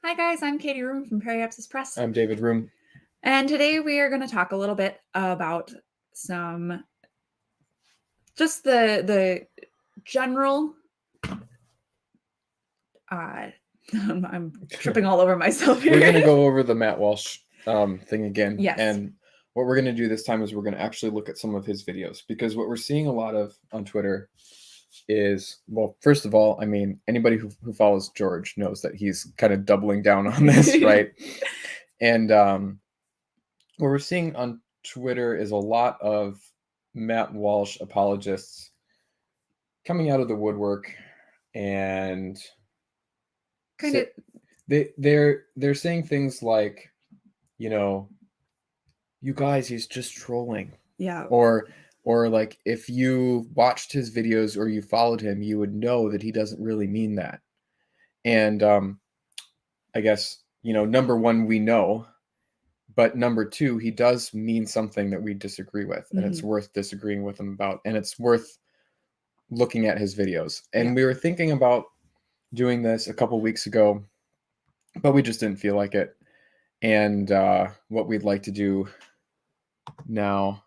Hi guys, I'm Katie Room from Periapsis Press. I'm David Room. And today we are going to talk a little bit about just the general I'm tripping all over myself here. We're going to go over the Matt Walsh thing again. Yes. And what we're going to do this time is we're going to actually look at some of his videos, because what we're seeing a lot of on Twitter is, well, first of all, I mean, anybody who follows George knows that he's kind of doubling down on this, right? And what we're seeing on Twitter is a lot of Matt Walsh apologists coming out of the woodwork, and they're saying things like, you guys, he's just trolling. Yeah. Or like, if you watched his videos or you followed him, you would know that he doesn't really mean that. And I guess, number one, we know, but number two, he does mean something that we disagree with, and it's worth disagreeing with him about, and it's worth looking at his videos. And we were thinking about doing this a couple weeks ago, but we just didn't feel like it. And what we'd like to do now,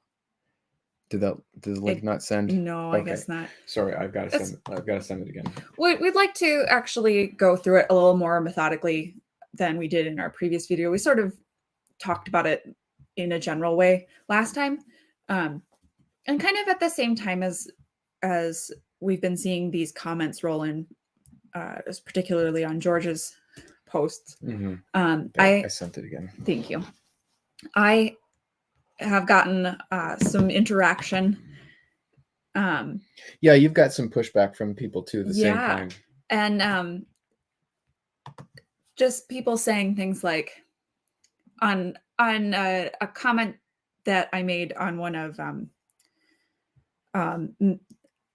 does the link not send? No, okay. I guess not. Sorry, I've got to send it again. We'd like to actually go through it a little more methodically than we did in our previous video. We sort of talked about it in a general way last time, and kind of at the same time as we've been seeing these comments roll in, particularly on George's posts. I sent it again. Thank you. I have gotten some interaction. Yeah, you've got some pushback from people too at the same time. And just people saying things like, on a comment that I made on one of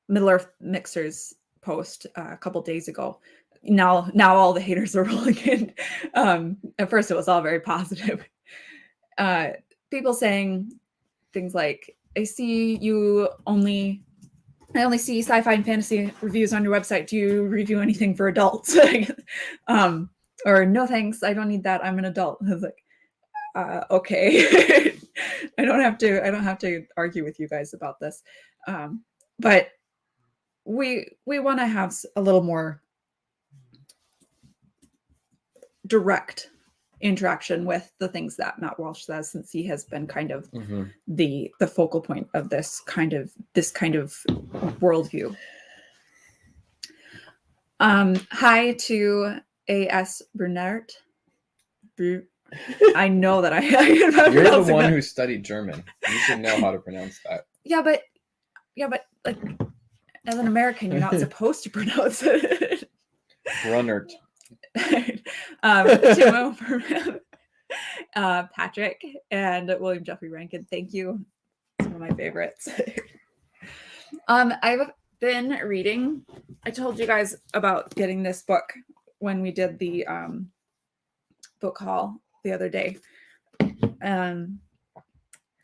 Middle Earth Mixer's post a couple days ago. Now all the haters are rolling in. At first it was all very positive. People saying things like, I only see sci-fi and fantasy reviews on your website. Do you review anything for adults? Or no thanks, I don't need that, I'm an adult. I was like, okay. I don't have to argue with you guys about this. But we want to have a little more direct interaction with the things that Matt Walsh says, since he has been kind of the focal point of this kind of worldview. Hi to A.S. Brunert. I know that you're the one who studied German. You should know how to pronounce that. Yeah, but like, as an American, you're not supposed to pronounce it. Brunert. Timo, Patrick, and William Jeffrey Rankin. Thank you. It's one of my favorites. I've been reading. I told you guys about getting this book when we did the book haul the other day. And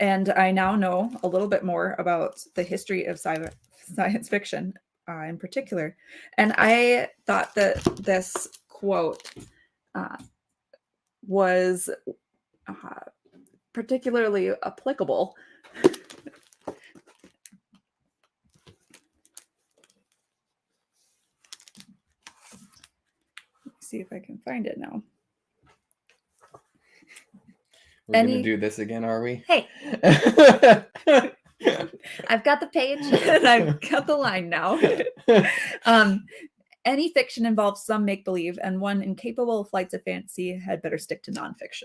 I now know a little bit more about the history of science fiction in particular. And I thought that this quote was particularly applicable. Let's see if I can find it now. We're going to do this again, are we? Hey. I've got the page and I've got the line now. Any fiction involves some make-believe, and one incapable of flights of fantasy had better stick to nonfiction.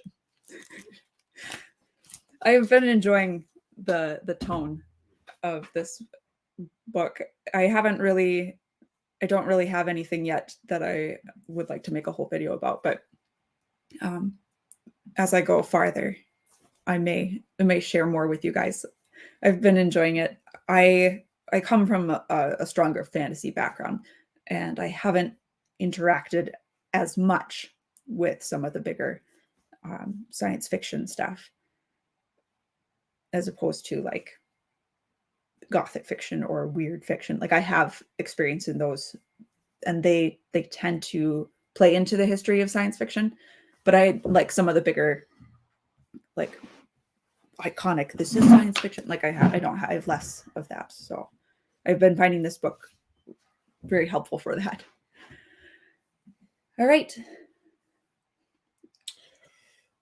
I've been enjoying the tone of this book. I don't really have anything yet that I would like to make a whole video about, but as I go farther, I may share more with you guys. I've been enjoying it. I come from a stronger fantasy background, and I haven't interacted as much with some of the bigger science fiction stuff, as opposed to like gothic fiction or weird fiction. Like, I have experience in those, and they tend to play into the history of science fiction, but I like some of the bigger, like iconic, this is science fiction. Like I have less of that. So I've been finding this book very helpful for that. All right.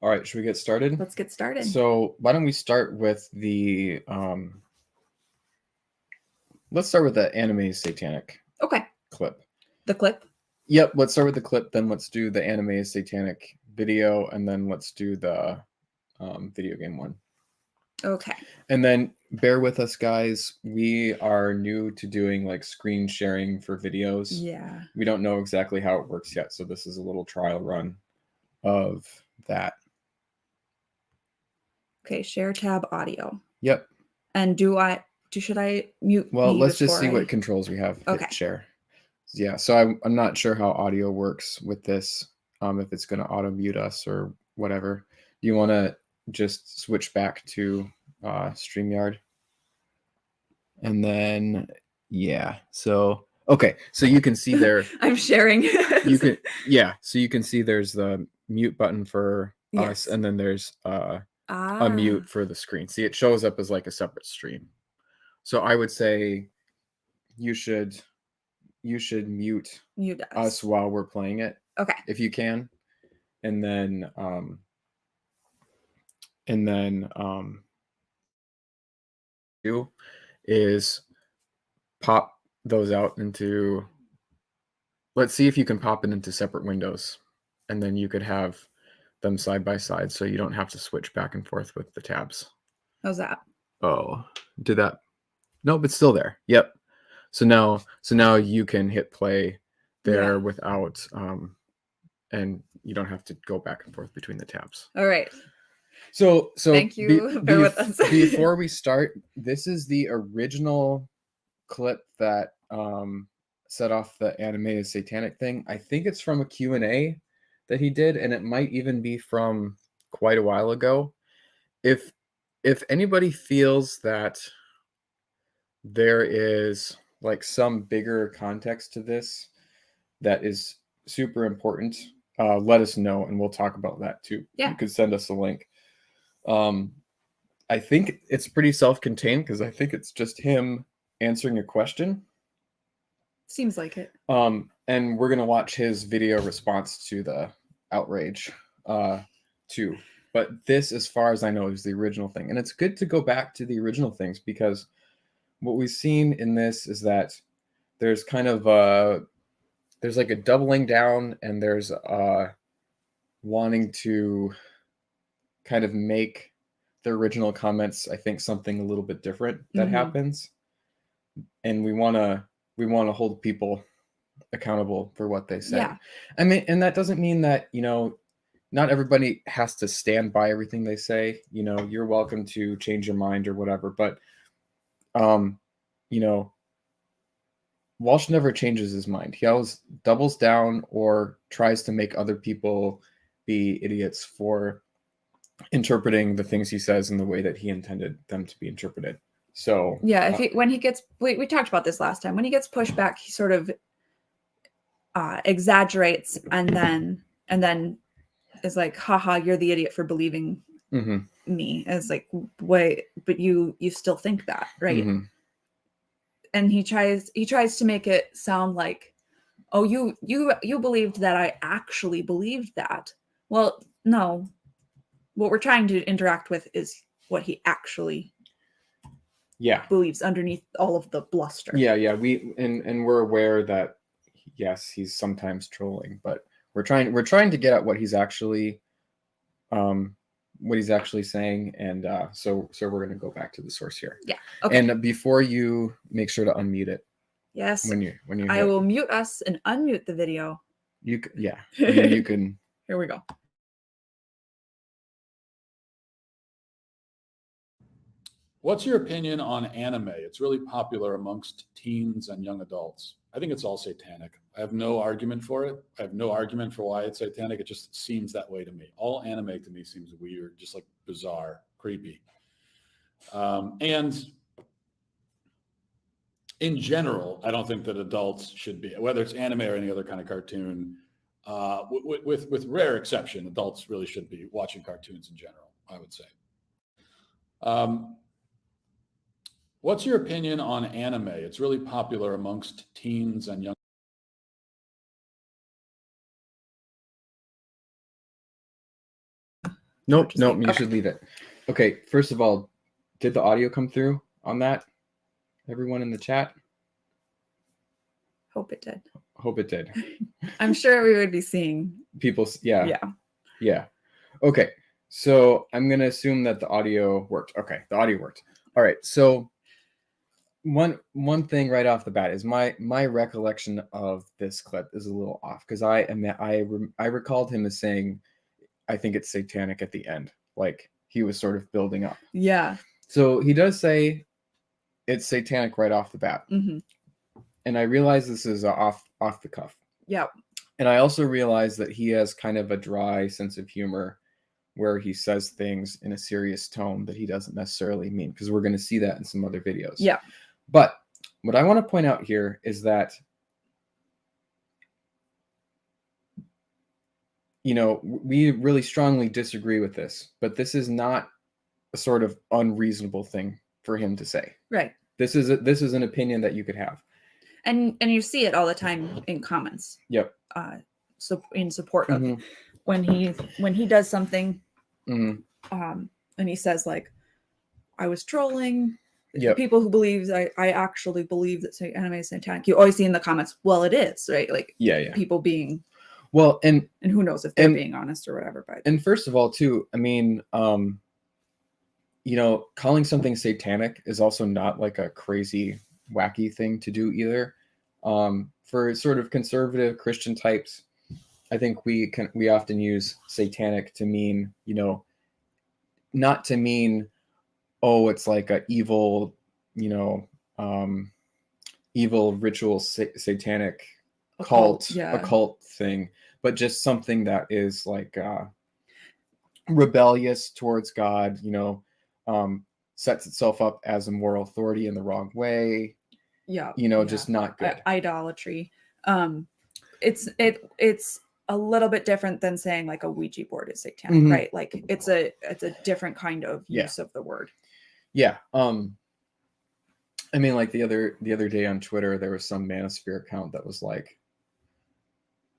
All right, should we get started? Let's get started. So why don't we start with the let's start with the anime Satanic Okay. clip. The clip? Yep, let's start with the clip, then let's do the anime Satanic video, and then let's do the video game one. Okay. And then bear with us, guys. We are new to doing like screen sharing for videos. Yeah. We don't know exactly how it works yet, so this is a little trial run of that. Okay, share tab audio. Yep. And should I mute? Well, let's just see what controls we have. Okay. Hit share. Yeah, so I'm not sure how audio works with this. If it's going to auto mute us or whatever. Do you want to just switch back to StreamYard? And then yeah, so okay, so you can see there. I'm sharing. So you can see there's the mute button for us, and then there's a mute for the screen. See, it shows up as like a separate stream. So I would say you should mute us while we're playing it. Okay. If you can. And then do is pop those out into, let's see if you can pop it into separate windows, and then you could have them side by side so you don't have to switch back and forth with the tabs. How's that? Oh, did that? Nope, it's still there. Yep. So now you can hit play there without and you don't have to go back and forth between the tabs. All right. So thank you. Bear with us. Before we start, this is the original clip that set off the animated Satanic thing. I think it's from a Q&A that he did, and it might even be from quite a while ago. If anybody feels that there is like some bigger context to this that is super important, let us know and we'll talk about that too. Yeah. You could send us a link. I think it's pretty self-contained because I think it's just him answering a question. Seems like it. And we're gonna watch his video response to the outrage too. But this, as far as I know, is the original thing. And it's good to go back to the original things, because what we've seen in this is that there's kind of there's like a doubling down, and there's wanting to kind of make the original comments, I think, something a little bit different that happens. And we want to hold people accountable for what they say. Yeah. I mean, and that doesn't mean that, not everybody has to stand by everything they say. You're welcome to change your mind or whatever, but Walsh never changes his mind. He always doubles down or tries to make other people be idiots for interpreting the things he says in the way that he intended them to be interpreted. So yeah, when he gets, we talked about this last time, when he gets pushed back, he sort of exaggerates and then is like, haha, you're the idiot for believing me. As like, wait, but you still think that, right? And he tries to make it sound like, oh, you believed that I actually believed that. Well, no. What we're trying to interact with is what he actually believes underneath all of the bluster. Yeah. And we're aware that yes, he's sometimes trolling, but we're trying to get at what he's actually saying, and so we're going to go back to the source here. Yeah. Okay. And before you, make sure to unmute it. Yes. When you I will mute us and unmute the video. And then you can. Here we go. What's your opinion on anime? It's really popular amongst teens and young adults. I think it's all satanic. I have no argument for it. I have no argument for why it's satanic. It just seems that way to me. All anime to me seems weird, just like bizarre, creepy. And in general, I don't think that adults should be, whether it's anime or any other kind of cartoon, With rare exception, adults really should be watching cartoons in general, I would say. What's your opinion on anime? It's really popular amongst teens and young. Nope, you should leave it. Okay, first of all, did the audio come through on that? Everyone in the chat? Hope it did. Hope it did. I'm sure we would be seeing People, yeah. Yeah. Okay, so I'm going to assume that the audio worked. Okay, the audio worked. All right, so one thing right off the bat is my recollection of this clip is a little off, because I recalled him as saying, I think it's satanic at the end, like he was sort of building up. Yeah. So he does say it's satanic right off the bat. Mm-hmm. And I realize this is off the cuff. Yeah. And I also realize that he has kind of a dry sense of humor where he says things in a serious tone that he doesn't necessarily mean, because we're going to see that in some other videos. Yeah. But what I want to point out here is that, you know, we really strongly disagree with this, but this is not a sort of unreasonable thing for him to say. Right. This is an opinion that you could have. And you see it all the time in comments. Yep. So in support of Mhm. when he does something, Mhm. and he says like, I was trolling. Yep. People who believe I actually believe that anime is satanic. You always see in the comments, well, it is, right? Like people being well, and who knows if they're being honest or whatever. But and first of all, too, I mean, you know, calling something satanic is also not like a crazy, wacky thing to do either. For sort of conservative Christian types, I think we often use satanic to mean, you know, not to mean, oh, it's like a evil, you know, evil ritual satanic occult thing, but just something that is like rebellious towards God, you know, sets itself up as a moral authority in the wrong way. Yeah. You know, just not good. Idolatry. It's a little bit different than saying like a Ouija board is satanic, Mhm. right? Like it's a different kind of use of the word. Yeah. I mean, like the other day on Twitter, there was some manosphere account that was like,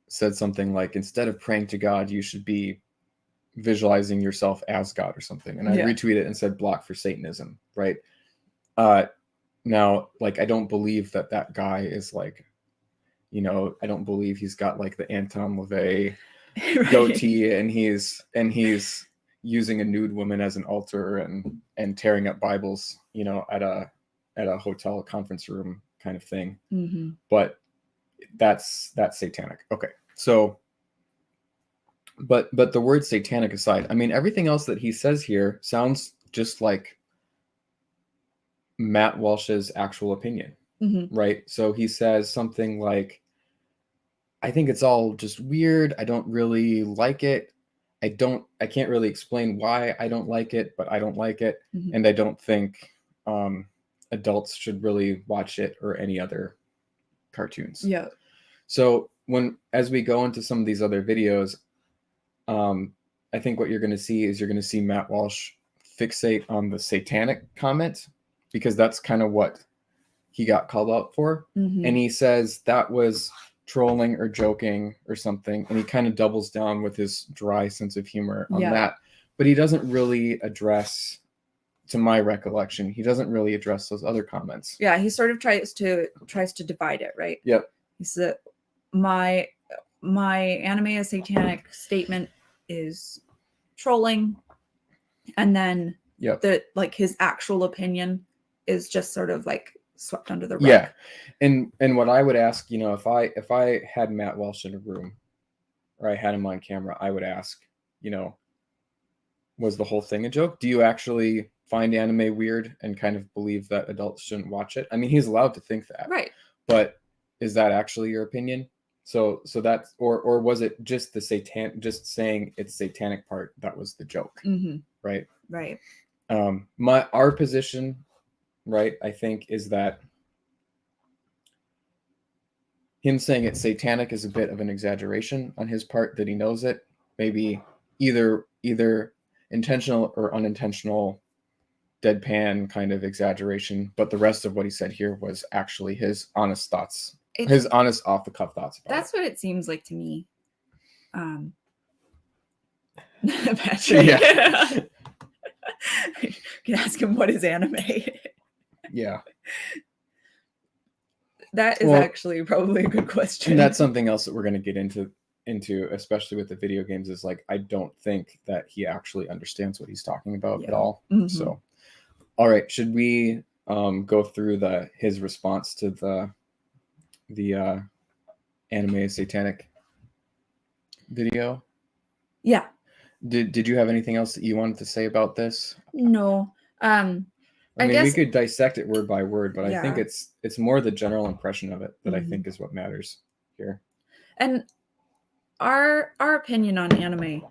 said something like, instead of praying to God, you should be visualizing yourself as God or something. And I retweeted and said, block for Satanism, right? Now, like, I don't believe that guy is like, you know, I don't believe he's got like the Anton LaVey goatee and he's using a nude woman as an altar and tearing up Bibles, you know, at a hotel conference room kind of thing. Mm-hmm. But that's satanic. Okay. So, but the word satanic aside, I mean, everything else that he says here sounds just like Matt Walsh's actual opinion, right? So he says something like, I think it's all just weird. I don't really like it. I can't really explain why I don't like it, but I don't like it. Mm-hmm. And I don't think adults should really watch it or any other cartoons. Yeah. So as we go into some of these other videos, I think what you're going to see is Matt Walsh fixate on the satanic comment, because that's kind of what he got called out for. Mm-hmm. And he says that was trolling or joking or something. And he kind of doubles down with his dry sense of humor on that. But he doesn't really address, to my recollection, he doesn't really address those other comments. Yeah, he sort of tries to divide it, right? Yep. He said, my anime is satanic statement is trolling, and then his actual opinion is just sort of like swept under the rug. Yeah. And what I would ask, you know, if I had Matt Walsh in a room or I had him on camera, I would ask, you know, was the whole thing a joke? Do you actually find anime weird and kind of believe that adults shouldn't watch it? I mean, he's allowed to think that. Right. But is that actually your opinion? So that's, or was it just just saying it's satanic part that was the joke? Mm-hmm. Right. Right. Our position, right, I think, is that him saying it's satanic is a bit of an exaggeration on his part, that he knows it. Maybe either intentional or unintentional deadpan kind of exaggeration, but the rest of what he said here was actually his honest thoughts, his honest off the cuff thoughts about That's it. what it seems like to me. Patrick. Yeah. You can ask him what is anime. Yeah. That is actually probably a good question. And that's something else that we're going to get into, especially with the video games, is like, I don't think that he actually understands what he's talking about at all. Mm-hmm. So, all right, should we go through his response to the anime satanic video? Yeah. Did you have anything else that you wanted to say about this? No. I mean, we could dissect it word by word, but I think it's more the general impression of it that I think is what matters here. And our opinion on anime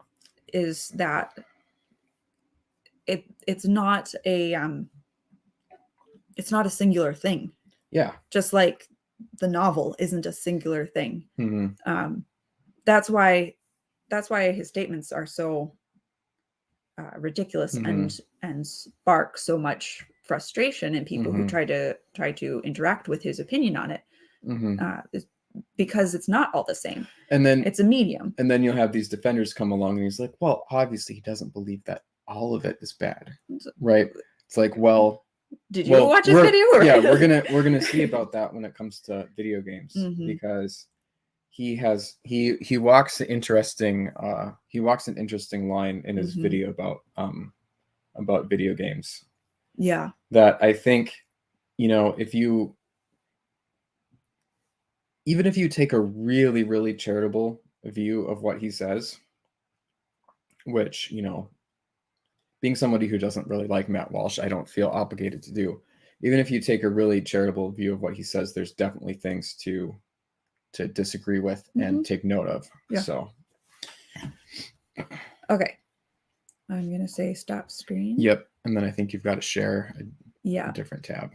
is that it's not a singular thing. Yeah. Just like the novel isn't a singular thing. Mm-hmm. That's why his statements are so ridiculous and spark so much frustration in people who try to interact with his opinion on it, because it's not all the same. And then it's a medium. And then you'll have these defenders come along and he's like, well, obviously he doesn't believe that all of it is bad, right? It's like, well, did you watch his video? Yeah, we're gonna see about that when it comes to video games, because he walks an interesting line in his video about video games. Yeah. That I think, even if you take a really, really charitable view of what he says, which, being somebody who doesn't really like Matt Walsh, I don't feel obligated to do. Even if you take a really charitable view of what he says, there's definitely things to disagree with and take note of. Yeah. So. Okay. I'm going to say stop screen. Yep. And then I think you've got to share a different tab.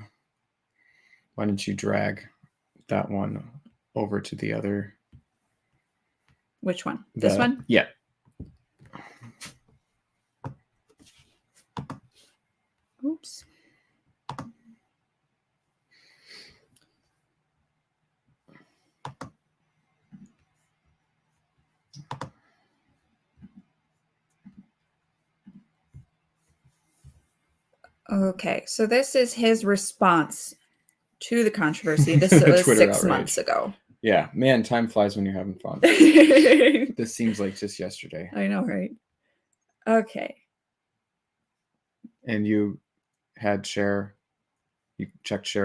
Why don't you drag that one over to the other? Which one? This one? Yeah. Oops. Okay, so this is his response to the controversy. This was 6 months ago. Yeah, man, time flies when you're having fun. This seems like just yesterday. I know, right? Okay. And you checked share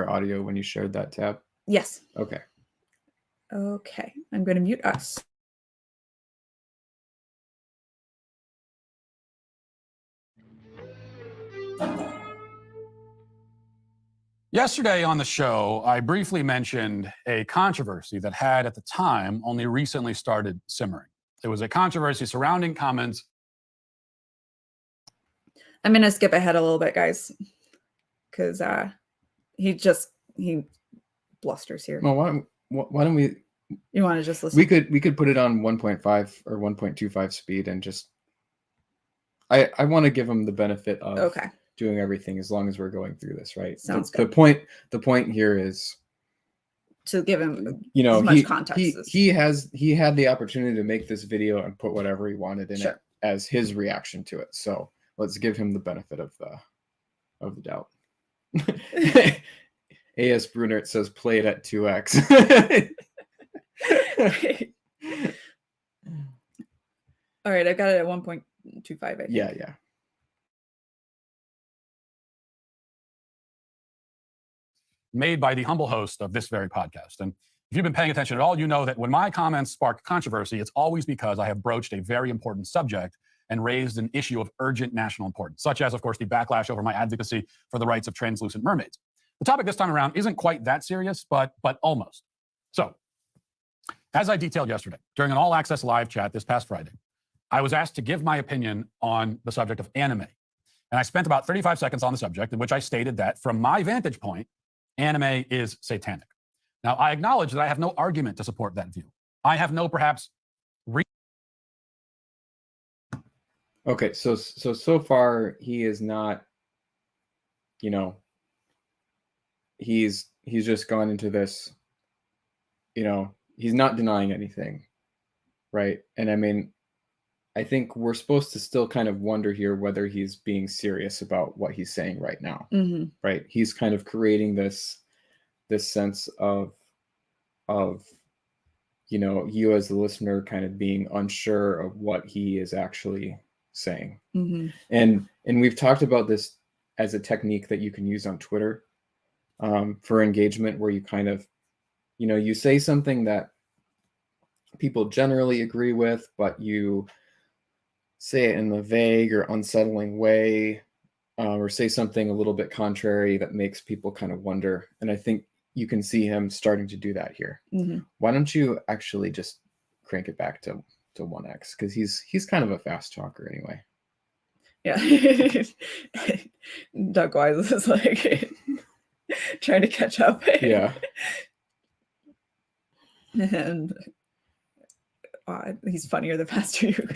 audio when you shared that tab? Yes. Okay. Okay, I'm going to mute us. Yesterday on the show, I briefly mentioned a controversy that had at the time only recently started simmering. It was a controversy surrounding comments. I'm going to skip ahead a little bit, guys, because he blusters here. Well, why don't we? You want to just listen? We could put it on 1.5 or 1.25 speed and just. I want to give him the benefit of doing everything as long as we're going through this, right? Sounds good. The point here is to give him as much context. He had the opportunity to make this video and put whatever he wanted in it as his reaction to it. So let's give him the benefit of the doubt. AS Brunert says play it at 2x. All right, I got it at 1.25. I think. Yeah. Made by the humble host of this very podcast. And if you've been paying attention at all, you know that when my comments spark controversy, it's always because I have broached a very important subject and raised an issue of urgent national importance, such as, of course, the backlash over my advocacy for the rights of translucent mermaids. The topic this time around isn't quite that serious, but almost. So, as I detailed yesterday, during an all-access live chat this past Friday, I was asked to give my opinion on the subject of anime. And I spent about 35 seconds on the subject in which I stated that, from my vantage point, anime is satanic. Now, I acknowledge that I have no argument to support that view. I have no perhaps Okay, so far he is not, you know, he's just gone into this, you know, he's not denying anything, right? And I mean, I think we're supposed to still kind of wonder here whether he's being serious about what he's saying right now, right? He's kind of creating this sense of you know, you as the listener kind of being unsure of what he is actually saying. And we've talked about this as a technique that you can use on Twitter for engagement, where you kind of, you know, you say something that people generally agree with, but you say it in a vague or unsettling way, or say something a little bit contrary that makes people kind of wonder. And I think you can see him starting to do that here. Why don't you actually just crank it back to 1x, because he's kind of a fast talker anyway. Yeah. Doug Wise is like trying to catch up. Yeah. And he's funnier the faster you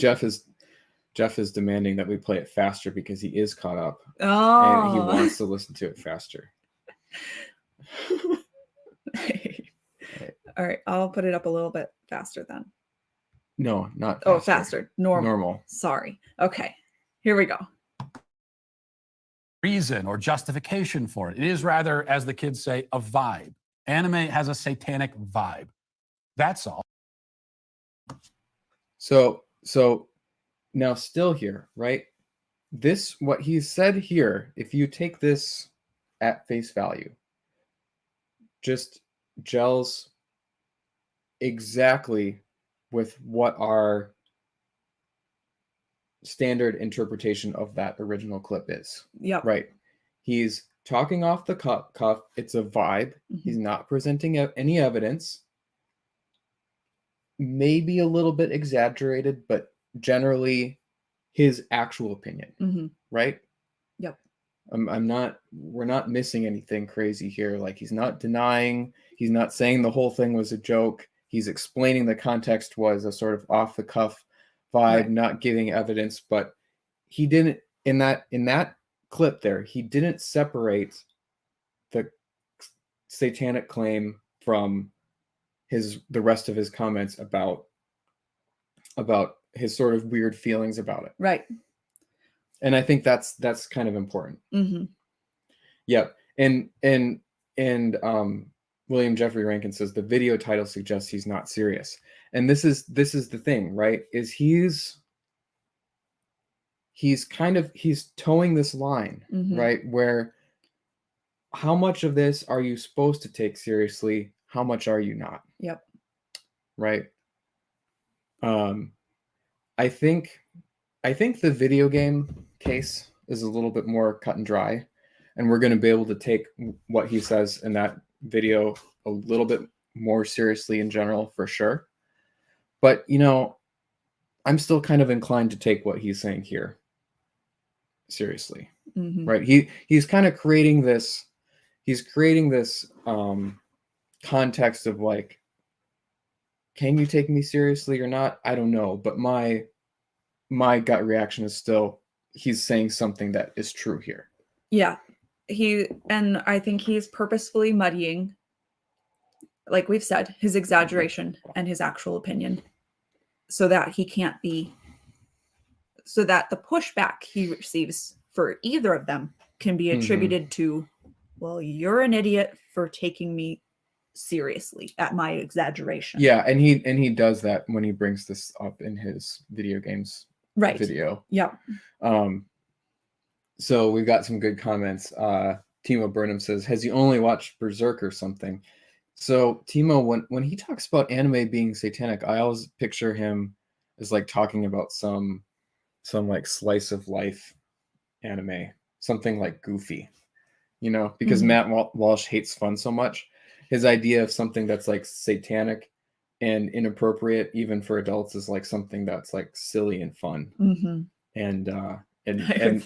Jeff is demanding that we play it faster because he is caught up. Oh. And he wants to listen to it faster. All right, I'll put it up a little bit faster then. No, not faster. Oh, faster. Normal. Sorry. Okay, here we go. reason or justification for it. It is rather, as the kids say, a vibe. Anime has a satanic vibe. That's all. So now still here, right? This, what he said here, if you take this at face value, just gels exactly with what our standard interpretation of that original clip is. Yep. Right. He's talking off the cuff. It's a vibe. He's not presenting any evidence. Maybe a little bit exaggerated, but generally his actual opinion. Right? Yep. We're not missing anything crazy here. Like, he's not denying, he's not saying the whole thing was a joke. He's explaining the context was a sort of off the cuff vibe, right, not giving evidence, but he didn't, in that clip there, he didn't separate the satanic claim from the rest of his comments about his sort of weird feelings about it. Right. And I think that's kind of important. Yep. And William Jeffrey Rankin says the video title suggests he's not serious. And this is the thing, right? Is he's towing this line, right? Where how much of this are you supposed to take seriously? How much are you not? Yep. Right. I think the video game case is a little bit more cut and dry, and we're going to be able to take what he says in that video a little bit more seriously in general, for sure. But, you know, I'm still kind of inclined to take what he's saying here seriously, right? He's kind of creating this, context of like, can you take me seriously or not? I don't know, but my gut reaction is still, he's saying something that is true here. Yeah. And I think he's purposefully muddying, like we've said, his exaggeration and his actual opinion, so that the pushback he receives for either of them can be attributed to, well, you're an idiot for taking me seriously at my exaggeration. Yeah, and he does that when he brings this up in his video games video. Yeah. So we've got some good comments. Timo Burnham says, has he only watched Berserk or something? So Timo, when he talks about anime being satanic, I always picture him as like talking about some like slice of life anime, something like Goofy, you know, because Matt Walsh hates fun so much. His idea of something that's like satanic and inappropriate even for adults is like something that's like silly and fun and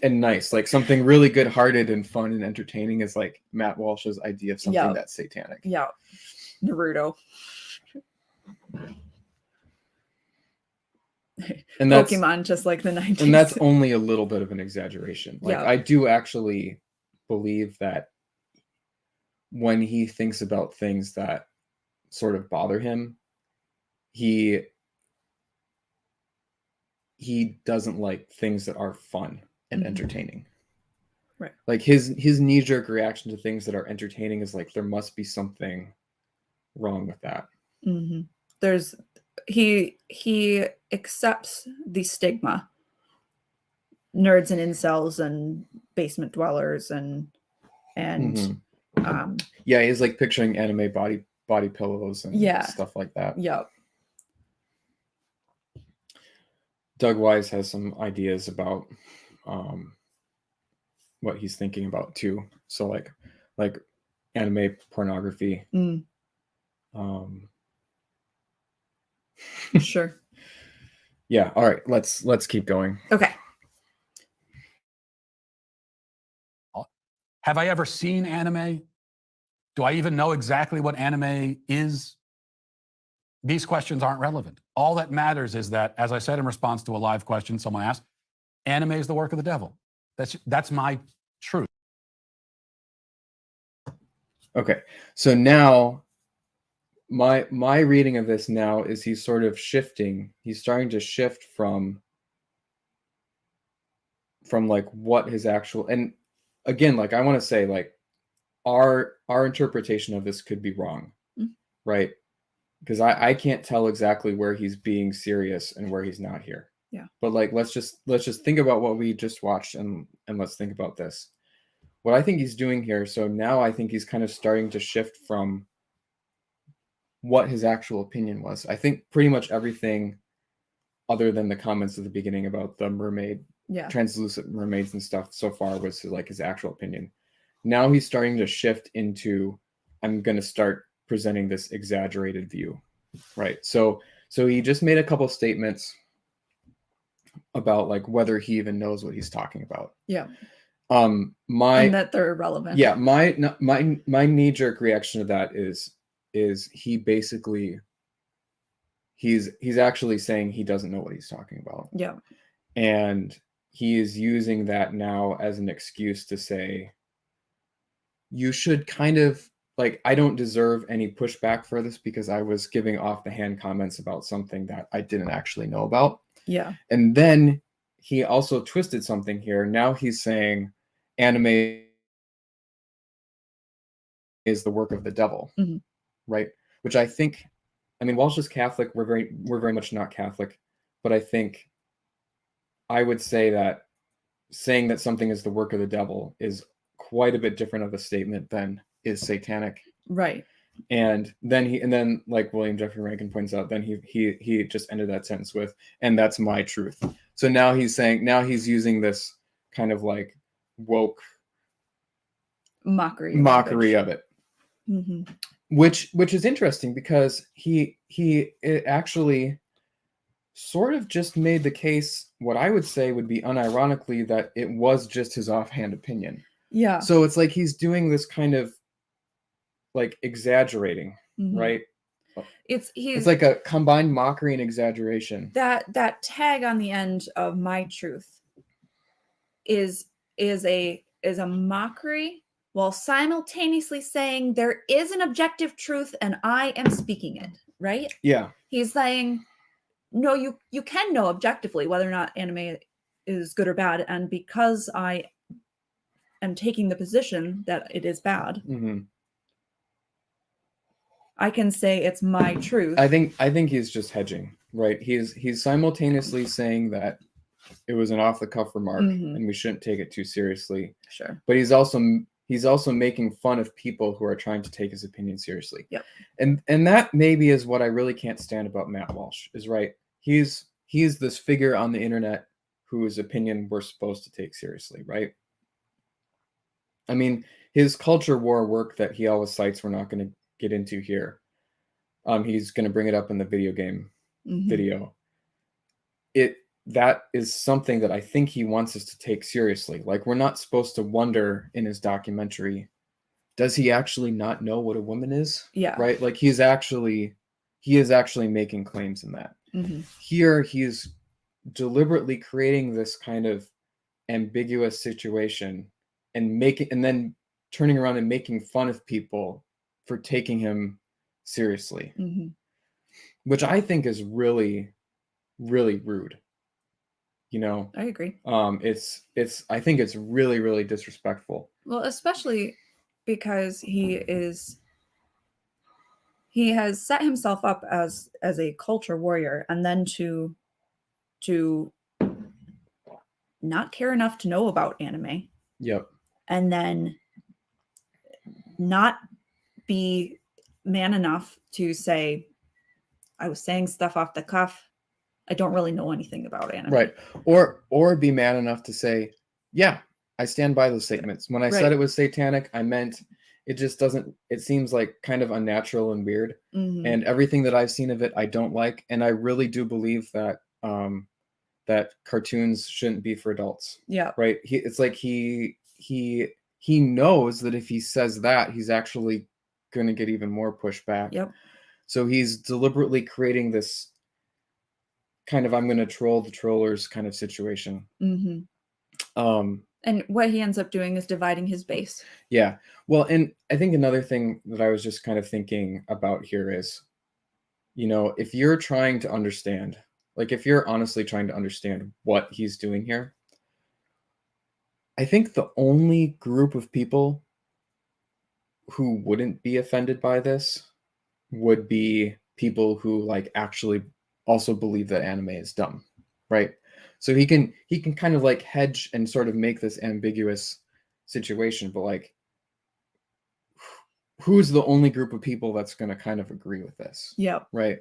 nice, like something really good hearted and fun and entertaining is like Matt Walsh's idea of something that's satanic. Yeah. Naruto. And that's Pokemon, just like the 90s. and that's only a little bit of an exaggeration. Like, Yeah. I do actually believe that when he thinks about things that sort of bother him, he doesn't like things that are fun and Mhm. entertaining. Right. Like, his knee-jerk reaction to things that are entertaining is like, there must be something wrong with that. Mhm. There's he accepts the stigma, nerds and incels and basement dwellers and Mhm. um Yeah, he's like picturing anime body pillows and Yeah. stuff like that. yeah. Doug Wise has some ideas about what he's thinking about too. So like anime pornography. Mm, sure. Yeah. All right. Let's keep going. Okay. Have I ever seen anime? Do I even know exactly what anime is? These questions aren't relevant. All that matters is that, as I said in response to a live question someone asked, anime is the work of the devil. That's my truth. Okay. So now my reading of this now is he's sort of shifting. He's starting to shift from like what his actual, and again, like, I want to say, like, our interpretation of this could be wrong, right? Because I can't tell exactly where he's being serious and where he's not here. Yeah. But like, let's just think about what we just watched, and let's think about this. What I think he's doing here. So now I think he's kind of starting to shift from what his actual opinion was. I think pretty much everything other than the comments at the beginning about the mermaid, Yeah. translucent mermaids and stuff so far was like his actual opinion. Now he's starting to shift into, I'm going to start presenting this exaggerated view, right? So he just made a couple statements about like whether he even knows what he's talking about. Yeah. And that they're irrelevant. Yeah, my knee-jerk reaction to that is he basically he's actually saying he doesn't know what he's talking about. Yeah. And he is using that now as an excuse to say, you should kind of, like, I don't deserve any pushback for this because I was giving off the hand comments about something that I didn't actually know about. Yeah. And then he also twisted something here. Now he's saying anime is the work of the devil, right? Which I think, I mean, Walsh is Catholic. We're very much not Catholic, but I think I would say that saying that something is the work of the devil is quite a bit different of a statement than is satanic. Right. And then like William Jeffrey Rankin points out, then he just ended that sentence with, and that's my truth. So now he's using this kind of like woke mockery of it. Mm-hmm. Which is interesting because he actually sort of just made the case, what I would say would be unironically, that it was just his offhand opinion. Yeah. So it's like he's doing this kind of like exaggerating, right? It's like a combined mockery and exaggeration. That tag on the end of my truth is a mockery while simultaneously saying there is an objective truth and I am speaking it, right? Yeah. He's saying, no, you can know objectively whether or not anime is good or bad, and because I am taking the position that it is bad, I can say it's my truth. I think he's just hedging, right? He's simultaneously saying that it was an off the cuff remark and we shouldn't take it too seriously. Sure. But he's also making fun of people who are trying to take his opinion seriously. Yep. And that maybe is what I really can't stand about Matt Walsh, is right. He's this figure on the internet whose opinion we're supposed to take seriously, right? I mean, his culture war work that he always cites, we're not going to get into here. He's going to bring it up in the video game video. That is something that I think he wants us to take seriously. Like, we're not supposed to wonder in his documentary does he actually not know what a woman is? Yeah. Right? Like he is actually making claims in that. Mm-hmm. Here he's deliberately creating this kind of ambiguous situation and then turning around and making fun of people for taking him seriously, Mm-hmm. which I think is really, really rude. You know, I agree. I think it's really, really disrespectful. Well, especially because he has set himself up as a culture warrior, and then to not care enough to know about anime, Yep. and then not be man enough to say, I was saying stuff off the cuff. I don't really know anything about anime. Right. Or be man enough to say, yeah, I stand by those statements. When I said Right. it was satanic, I meant it just doesn't, it seems like kind of unnatural and weird. Mhm. And everything that I've seen of it, I don't like. And I really do believe that that cartoons shouldn't be for adults. Yeah. Right. It's like he knows that if he says that, he's actually going to get even more pushback. Yep. So he's deliberately creating this kind of I'm going to troll the trollers kind of situation. Mm-hmm. And what he ends up doing is dividing his base. Yeah. Well, and I think another thing that I was just kind of thinking about here is, you know, if you're trying to understand, like if you're honestly trying to understand what he's doing here, I think the only group of people who wouldn't be offended by this would be people who like actually also believe that anime is dumb, right? So he can kind of like hedge and sort of make this ambiguous situation, but like who's the only group of people that's going to kind of agree with this? Yep. Right?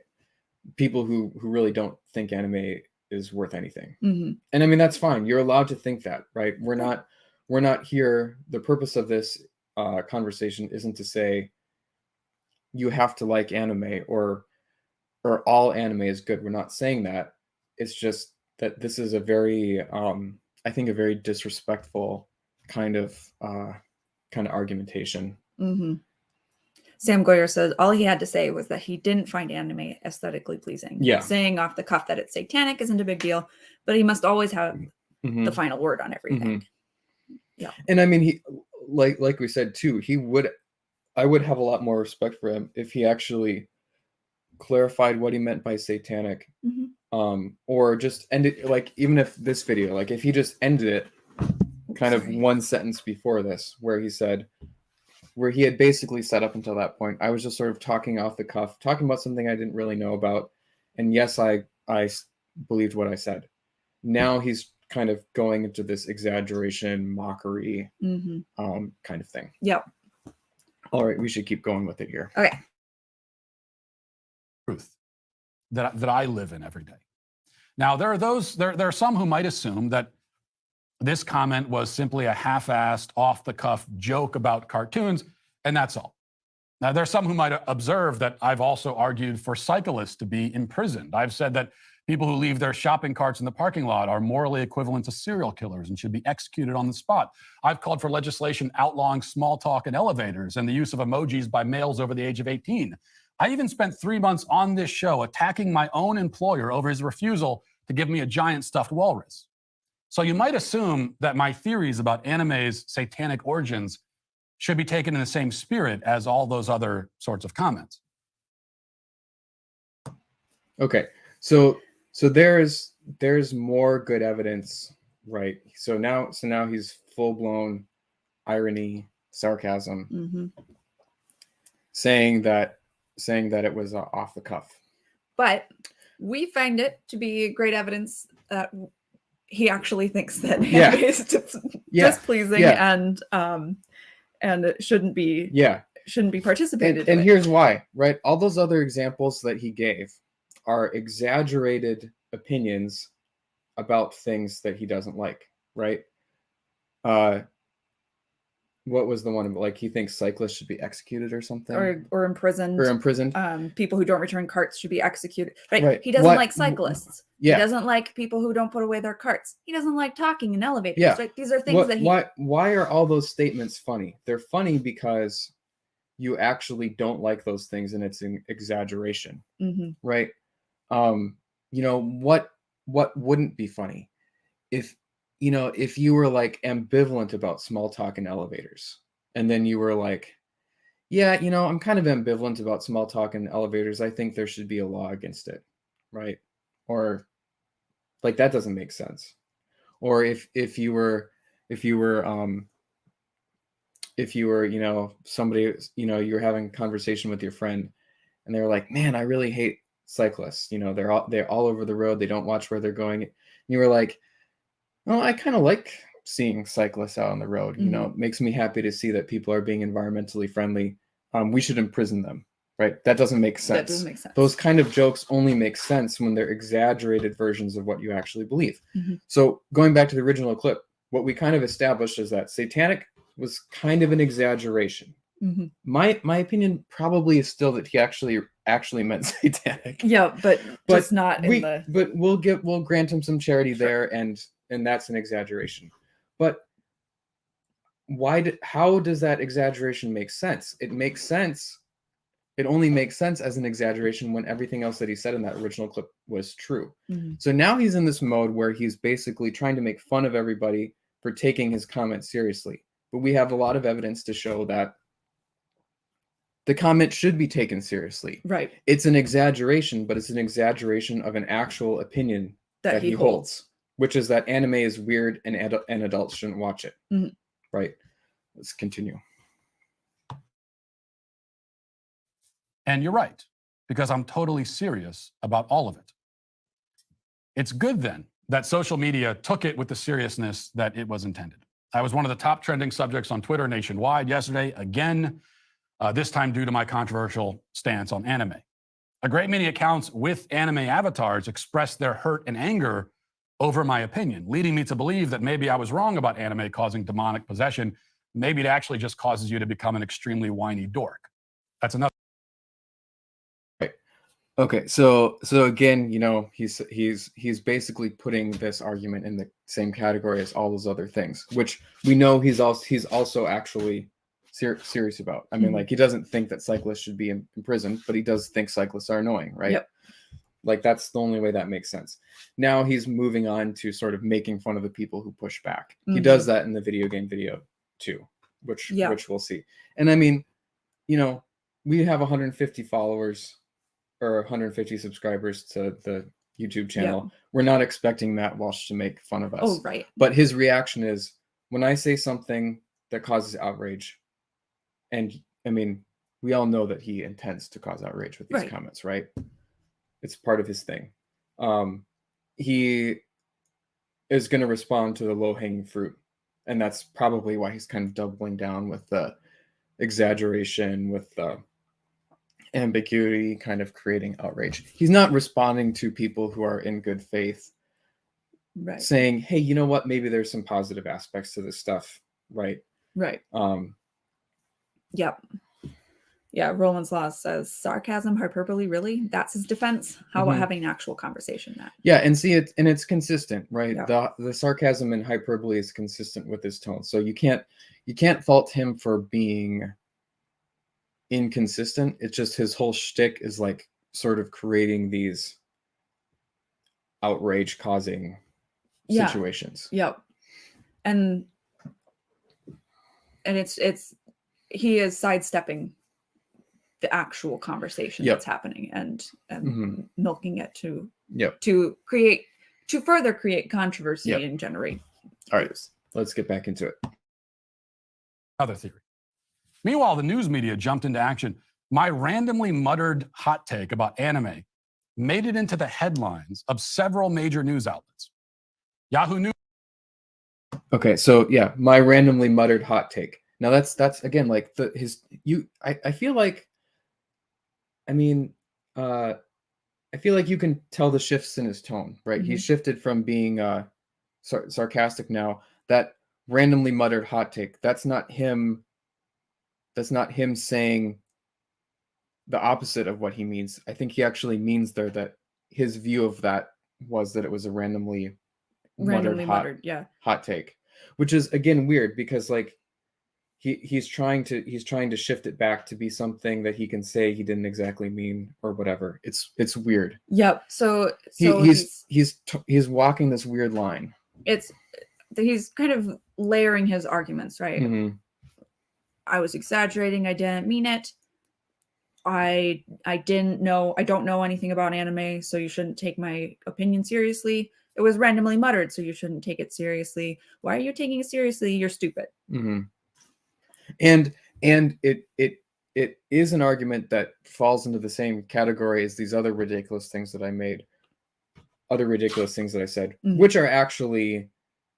People who really don't think anime is worth anything. Mm-hmm. And I mean that's fine. You're allowed to think that, right? We're not here. The purpose of this conversation isn't to say you have to like anime or all anime is good. We're not saying that. It's just that this is a very I think a very disrespectful kind of argumentation. Mm-hmm. Sam Goyer says all he had to say was that he didn't find anime aesthetically pleasing. Yeah. Saying off the cuff that it's satanic isn't a big deal, but he must always have the final word on everything. Mm-hmm. Yeah. And I mean, he like we said too, I would have a lot more respect for him if he actually clarified what he meant by satanic. Mm-hmm. Or just ended, like, even if this video, like if he just ended it kind of one sentence before this, where he had basically said up until that point, I was just sort of talking off the cuff, talking about something I didn't really know about. And yes, I believed what I said. Now he's kind of going into this exaggeration, mockery, kind of thing. Yep. All right, we should keep going with it here. Okay. Truth that I live in every day. Now, there are some who might assume that this comment was simply a half-assed, off-the-cuff joke about cartoons, and that's all. Now, there are some who might observe that I've also argued for cyclists to be imprisoned. I've said that people who leave their shopping carts in the parking lot are morally equivalent to serial killers and should be executed on the spot. I've called for legislation outlawing small talk in elevators and the use of emojis by males over the age of 18. I even spent 3 months on this show attacking my own employer over his refusal to give me a giant stuffed walrus. So you might assume that my theories about anime's satanic origins should be taken in the same spirit as all those other sorts of comments. Okay, so there's more good evidence, right? So now he's full-blown irony, sarcasm, saying that it was off the cuff. But we find it to be great evidence that he actually thinks that anime is displeasing and it shouldn't be participated in. And here's why, right? All those other examples that he gave are exaggerated opinions about things that he doesn't like, right? what was the one like he thinks cyclists should be executed or something, or imprisoned. or imprisoned. People who don't return carts should be executed. Right? Right. He doesn't like cyclists. Yeah. He doesn't like people who don't put away their carts. He doesn't like talking in elevators. Yeah. Right? These are things that he. Why are all those statements funny? They're funny because you actually don't like those things, and it's an exaggeration, right? You know what wouldn't be funny if you were like ambivalent about small talk in elevators, and then you were like, yeah, I'm kind of ambivalent about small talk in elevators. I think there should be a law against it, right? Or like that doesn't make sense. Or if you were somebody, you were having a conversation with your friend, and they were like, man, I really hate cyclists. They're all over the road. They don't watch where they're going. And you were like, well, I kind of like seeing cyclists out on the road. It makes me happy to see that people are being environmentally friendly. We should imprison them, right? That doesn't make sense. That doesn't make sense. Those kind of jokes only make sense when they're exaggerated versions of what you actually believe. So going back to the original clip, what we kind of established is that Satanic was kind of an exaggeration. My opinion probably is still that he actually meant Satanic. Yeah, but just not in the. But we'll grant him some charity there, and that's an exaggeration. But how does that exaggeration make sense? It makes sense. It only makes sense as an exaggeration when everything else that he said in that original clip was true. So now he's in this mode where he's basically trying to make fun of everybody for taking his comments seriously. But we have a lot of evidence to show that the comment should be taken seriously. Right. It's an exaggeration, but it's an exaggeration of an actual opinion that he holds, which is that anime is weird and adults shouldn't watch it. Right. Let's continue. And you're right, because I'm totally serious about all of it. It's good then that social media took it with the seriousness that it was intended. I was one of the top trending subjects on Twitter nationwide yesterday, again, this time due to my controversial stance on anime. A great many accounts with anime avatars expressed their hurt and anger over my opinion, leading me to believe that maybe I was wrong about anime causing demonic possession. Maybe it actually just causes you to become an extremely whiny dork. That's another. Right. Okay. So again, he's basically putting this argument in the same category as all those other things, which we know he's also actually serious about. I mean, like, he doesn't think that cyclists should be in prison, but he does think cyclists are annoying, right? Yep. Like, that's the only way that makes sense. Now he's moving on to sort of making fun of the people who push back. He does that in the video game video too, which we'll see. And I mean, we have 150 followers or 150 subscribers to the YouTube channel. Yep. We're not expecting Matt Walsh to make fun of us. Oh, right. But his reaction is, when I say something that causes outrage, and I mean, we all know that he intends to cause outrage with these comments, right? It's part of his thing. He is going to respond to the low-hanging fruit. And that's probably why he's kind of doubling down with the exaggeration, with the ambiguity, kind of creating outrage. He's not responding to people who are in good faith, saying, hey, you know what? Maybe there's some positive aspects to this stuff, right? Right. Yep. Yeah, Roland's Law says, sarcasm, hyperbole, really? That's his defense? How about having an actual conversation, Matt? Yeah, and see, it's consistent, right? Yeah. The sarcasm and hyperbole is consistent with his tone. So you can't fault him for being inconsistent. It's just his whole shtick is like sort of creating these outrage-causing situations. Yep. And it's he is sidestepping the actual conversation that's happening and milking it to further create controversy and generate All right, let's get back into it. Other theory. Meanwhile, the news media jumped into action. My randomly muttered hot take about anime made it into the headlines of several major news outlets. Yahoo News. Okay, so yeah, my randomly muttered hot take. Now that's again like I feel like, I mean, I feel like you can tell the shifts in his tone, right? He shifted from being sarcastic now. That randomly muttered hot take. That's not him saying the opposite of what he means. I think he actually means there that his view of that was that it was a randomly muttered yeah. hot take, which is again weird because like he's trying to shift it back to be something that he can say he didn't exactly mean or whatever. It's weird. Yep. So he's walking this weird line. He's kind of layering his arguments, right? Mm-hmm. I was exaggerating. I didn't mean it. I don't know anything about anime, so you shouldn't take my opinion seriously. It was randomly muttered, so you shouldn't take it seriously. Why are you taking it seriously? You're stupid. Mm-hmm. And it is an argument that falls into the same category as these other ridiculous things that I made, other ridiculous things that I said, which are actually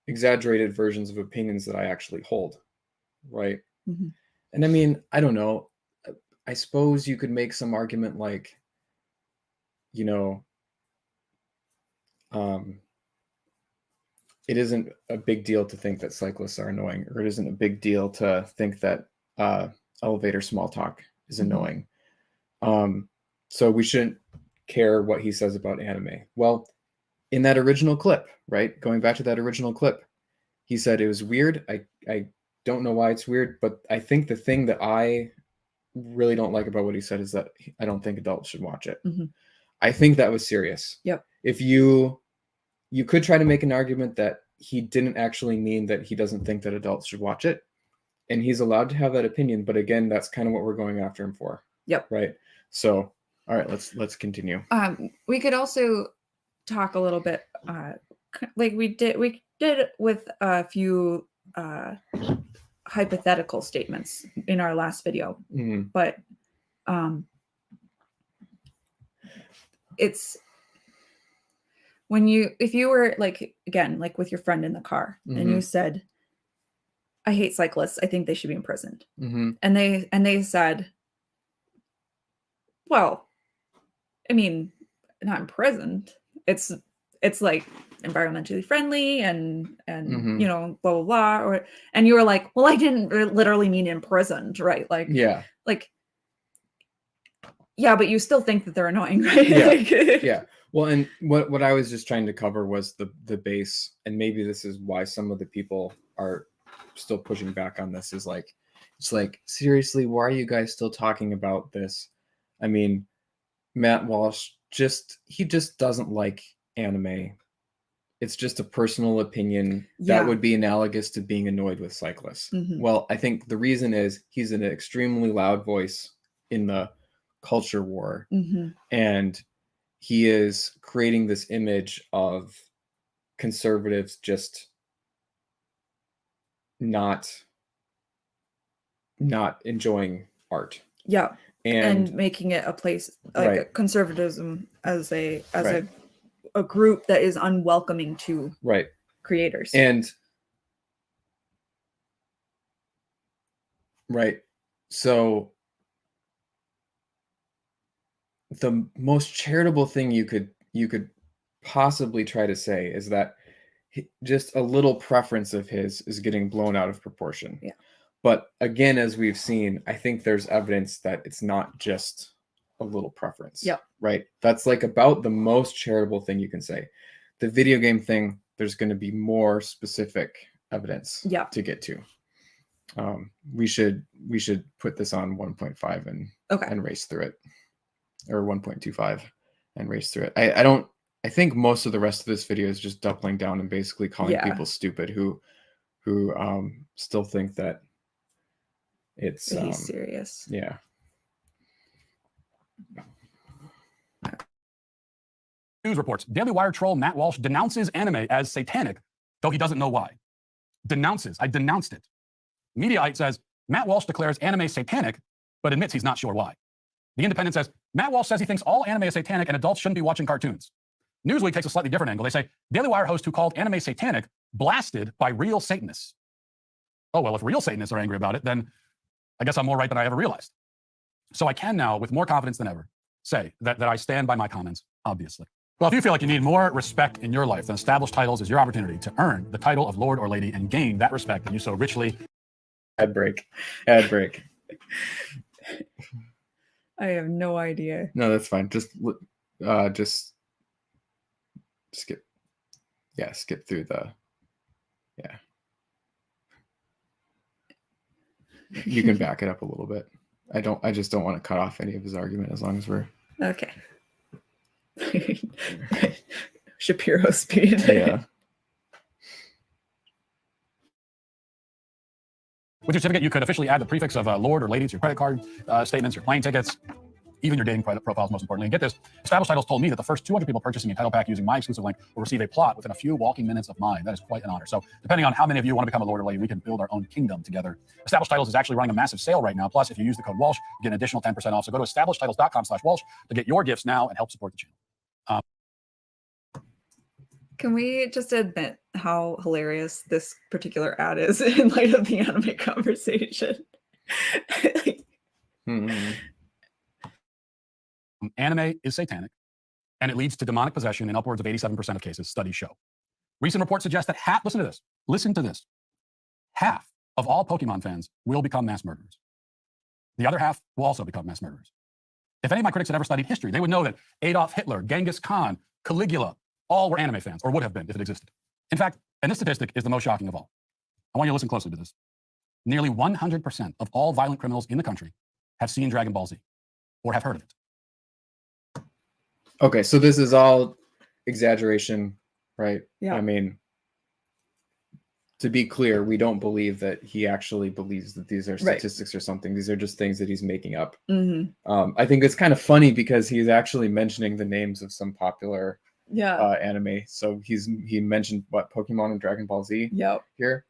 exaggerated versions of opinions that I actually hold, right? Mm-hmm. And I mean, I don't know. I suppose you could make some argument like, you know, it isn't a big deal to think that cyclists are annoying, or it isn't a big deal to think that elevator small talk is annoying. So we shouldn't care what he says about anime. Well, in that original clip, right? Going back to that original clip, he said it was weird. I don't know why it's weird, but I think the thing that I really don't like about what he said is that I don't think adults should watch it. Mm-hmm. I think that was serious. Yep. If you could try to make an argument that he didn't actually mean that he doesn't think that adults should watch it, and he's allowed to have that opinion. But again, that's kind of what we're going after him for. Yep. Right. So, all right, let's continue. We could also talk a little bit, like we did with a few hypothetical statements in our last video, but it's if you were like, again, like with your friend in the car and you said, I hate cyclists, I think they should be imprisoned. And they said, well, I mean, not imprisoned. It's like environmentally friendly and you know, blah blah blah. And you were like, well, I didn't literally mean imprisoned, right? Like, yeah, like, yeah, but you still think that they're annoying, right? Yeah. Yeah. Well, and what I was just trying to cover was the base, and maybe this is why some of the people are still pushing back on this, is like, it's like, seriously, why are you guys still talking about this? I mean, Matt Walsh just doesn't like anime. It's just a personal opinion that would be analogous to being annoyed with cyclists. Well, I think the reason is he's an extremely loud voice in the culture war, and he is creating this image of conservatives just not enjoying art. Yeah. And making it a place like conservatism as a group that is unwelcoming to creators. And so the most charitable thing you could possibly try to say is that just a little preference of his is getting blown out of proportion. Yeah. But again, as we've seen, I think there's evidence that it's not just a little preference. Yeah. Right. That's like about the most charitable thing you can say. The video game thing, there's going to be more specific evidence to get to. We should put this on 1.5 and race through it, or 1.25 and race through it. I think most of the rest of this video is just doubling down and basically calling people stupid who still think that it's he's serious. Yeah. News reports. Daily Wire troll Matt Walsh denounces anime as satanic, though he doesn't know why. Denounces. I denounced it. Mediaite says Matt Walsh declares anime satanic, but admits he's not sure why. The Independent says Matt Walsh says he thinks all anime is satanic and adults shouldn't be watching cartoons. Newsweek takes a slightly different angle. They say Daily Wire host who called anime satanic blasted by real Satanists. Oh, well, if real Satanists are angry about it, then I guess I'm more right than I ever realized. So I can now, with more confidence than ever, say that I stand by my comments, obviously. Well, if you feel like you need more respect in your life, then established titles is your opportunity to earn the title of Lord or Lady and gain that respect that you so richly. Ad break. Ad break. I have no idea. No, that's fine. Just skip. Yeah, skip through the. Yeah. You can back it up a little bit. I just don't want to cut off any of his argument as long as we're. Okay. Shapiro speed. Yeah. With your certificate, you could officially add the prefix of Lord or Lady to your credit card statements, your plane tickets, even your dating profiles, most importantly. And get this, Established Titles told me that the first 200 people purchasing a title pack using my exclusive link will receive a plot within a few walking minutes of mine. That is quite an honor. So depending on how many of you want to become a Lord or Lady, we can build our own kingdom together. Established Titles is actually running a massive sale right now. Plus, if you use the code Walsh, you get an additional 10% off. So go to establishedtitles.com/Walsh to get your gifts now and help support the channel. Can we just admit how hilarious this particular ad is in light of the anime conversation? Anime is satanic, and it leads to demonic possession in upwards of 87% of cases, studies show. Recent reports suggest that listen to this, half of all Pokemon fans will become mass murderers. The other half will also become mass murderers. If any of my critics had ever studied history, they would know that Adolf Hitler, Genghis Khan, Caligula, all were anime fans, or would have been if it existed. In fact, and this statistic is the most shocking of all. I want you to listen closely to this. Nearly 100% of all violent criminals in the country have seen Dragon Ball Z or have heard of it. Okay, so this is all exaggeration, right? Yeah. I mean, to be clear, we don't believe that he actually believes that these are statistics or something. These are just things that he's making up. I think it's kind of funny because he's actually mentioning the names of some popular anime. So he mentioned what, Pokemon and Dragon Ball Z here.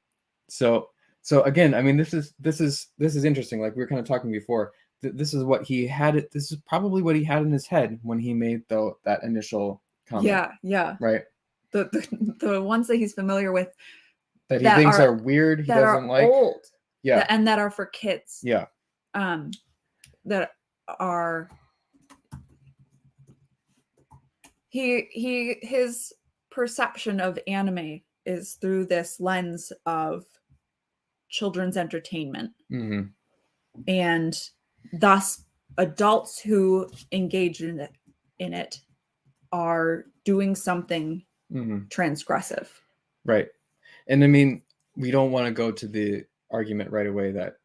So again, I mean, this is interesting. Like we were kind of talking before, this is what he had. This is probably what he had in his head when he made that initial comment. Yeah. Right. The ones that he's familiar with that he thinks are weird. He doesn't like. Old. Yeah. And that are for kids. Yeah. That are. His perception of anime is through this lens of children's entertainment. And thus adults who engage in it are doing something transgressive. Right. And I mean, we don't want to go to the argument right away that,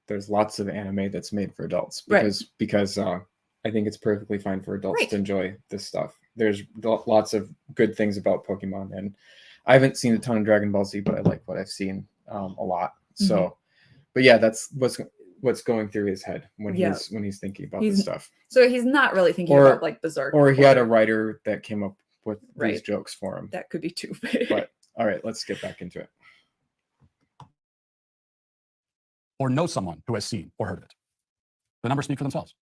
there's lots of anime that's made for adults because I think it's perfectly fine for adults to enjoy this stuff. There's lots of good things about Pokemon, and I haven't seen a ton of Dragon Ball Z, but I like what I've seen a lot. So, but yeah, that's what's going through his head when he's thinking about this stuff. So he's not really thinking about like Berserk. Or he had a writer that came up with these jokes for him. That could be too big. But all right, let's get back into it. Or know someone who has seen or heard of it. The numbers speak for themselves.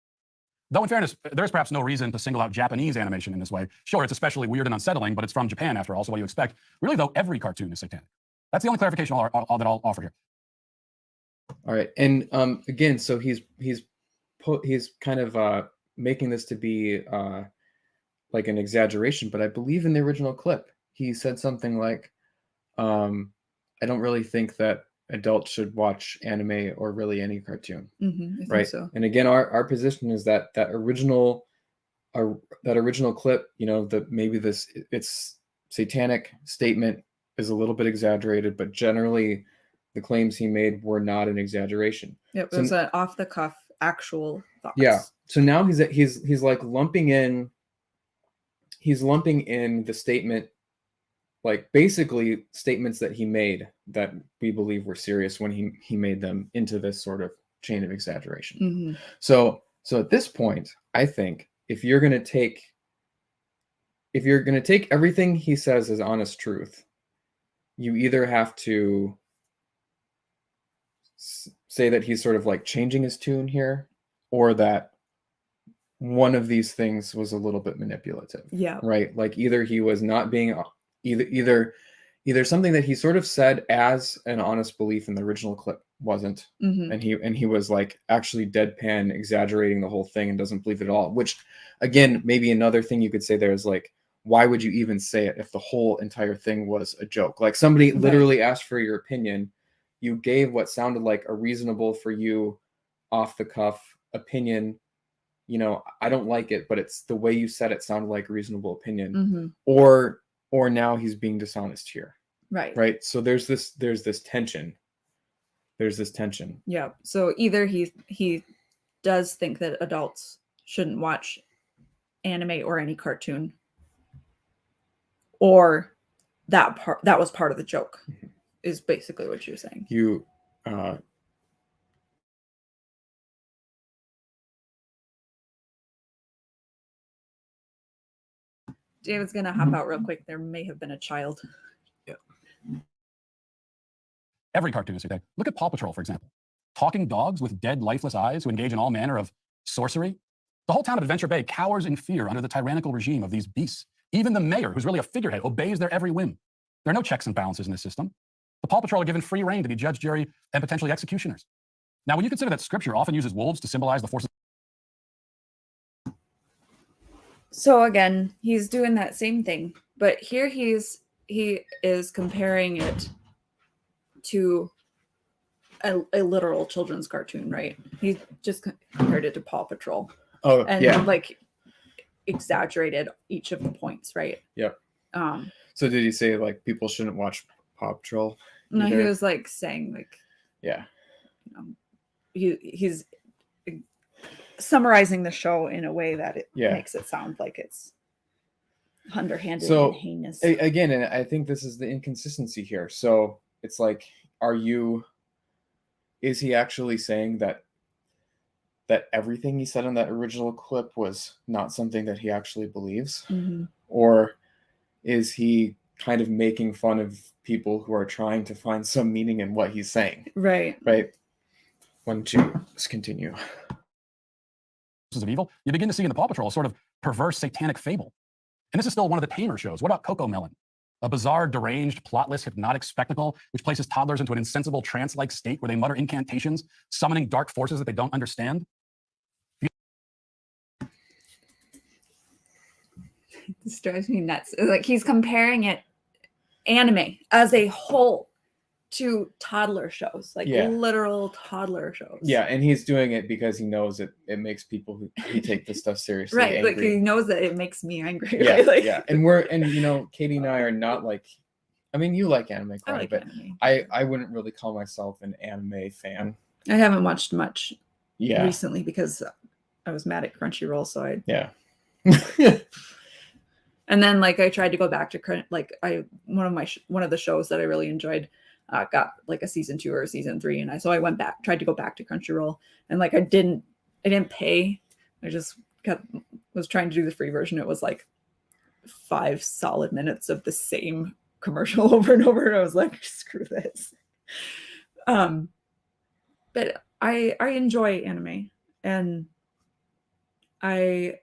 Though in fairness, there's perhaps no reason to single out Japanese animation in this way. Sure, it's especially weird and unsettling, but it's from Japan after all, so what do you expect? Really though, every cartoon is satanic. That's the only clarification that I'll offer here. All right, and again, so he's kind of making this to be like an exaggeration, but I believe in the original clip, he said something like, I don't really think that adults should watch anime or really any cartoon. I think so. And again, our position is that original clip, maybe it's satanic statement is a little bit exaggerated, but generally the claims he made were not an exaggeration. It was an off the cuff actual thoughts. Yeah. So now he's like lumping in the statement, like basically statements that he made that we believe were serious when he made them into this sort of chain of exaggeration. So at this point, I think if you're going to take everything he says as honest truth, you either have to say that he's sort of like changing his tune here, or that one of these things was a little bit manipulative. Yeah. Right. Like either he was not being either something that he sort of said as an honest belief in the original clip wasn't, and he was like actually deadpan exaggerating the whole thing and doesn't believe it at all, which again, maybe another thing you could say there is like, why would you even say it if the whole entire thing was a joke? Like somebody Right. literally asked for your opinion. You gave what sounded like a reasonable for you, off the cuff opinion. You know, I don't like it, but it's the way you said it sounded like a reasonable opinion. Mm-hmm. Or now he's being dishonest here. Right. Right. So there's this tension. There's this tension. Yeah. So either he does think that adults shouldn't watch anime or any cartoon, or that was part of the joke, is basically what you're saying. You David's gonna hop out real quick. There may have been a child. Every cartoonist today. Look at Paw Patrol, for example. Talking dogs with dead, lifeless eyes who engage in all manner of sorcery. The whole town of Adventure Bay cowers in fear under the tyrannical regime of these beasts. Even the mayor, who's really a figurehead, obeys their every whim. There are no checks and balances in this system. The Paw Patrol are given free rein to be judge, jury, and potentially executioners. Now, when you consider that Scripture often uses wolves to symbolize the forces. So again, he's doing that same thing, but here he is comparing it to a literal children's cartoon, right? He just compared it to Paw Patrol. Oh, and yeah. like exaggerated each of the points, right? Yep. So did he say like people shouldn't watch Paw Patrol? No, he either? was like saying like, Yeah. you know, he's summarizing the show in a way that it makes it sound like it's underhanded and heinous. Again, and I think this is the inconsistency here. So it's like, is he actually saying that everything he said in that original clip was not something that he actually believes? Mm-hmm. Or is he kind of making fun of people who are trying to find some meaning in what he's saying? Right. Why don't you just continue? Of evil, you begin to see in the Paw Patrol a sort of perverse satanic fable. And this is still one of the tamer shows. What about Coco Melon? A bizarre, deranged, plotless, hypnotic spectacle which places toddlers into an insensible trance-like state where they mutter incantations, summoning dark forces that they don't understand. This drives me nuts. Like he's comparing it, anime as a whole, to toddler shows, like literal toddler shows. Yeah, and he's doing it because he knows it makes people who take this stuff seriously right, angry. like he knows that it makes me angry. Yeah, right? Like, and you know, Katie and I are not like, I mean, you like anime quite a bit. Anime. I wouldn't really call myself an anime fan. I haven't watched much recently because I was mad at Crunchyroll, so and then like I tried to go back to one of the shows that I really enjoyed got like a season 2 or a season 3, and I went back, tried to go back to Crunchyroll, and like I didn't pay. I just was trying to do the free version. It was like 5 solid minutes of the same commercial over and over, and I was like, screw this. But I enjoy anime, and I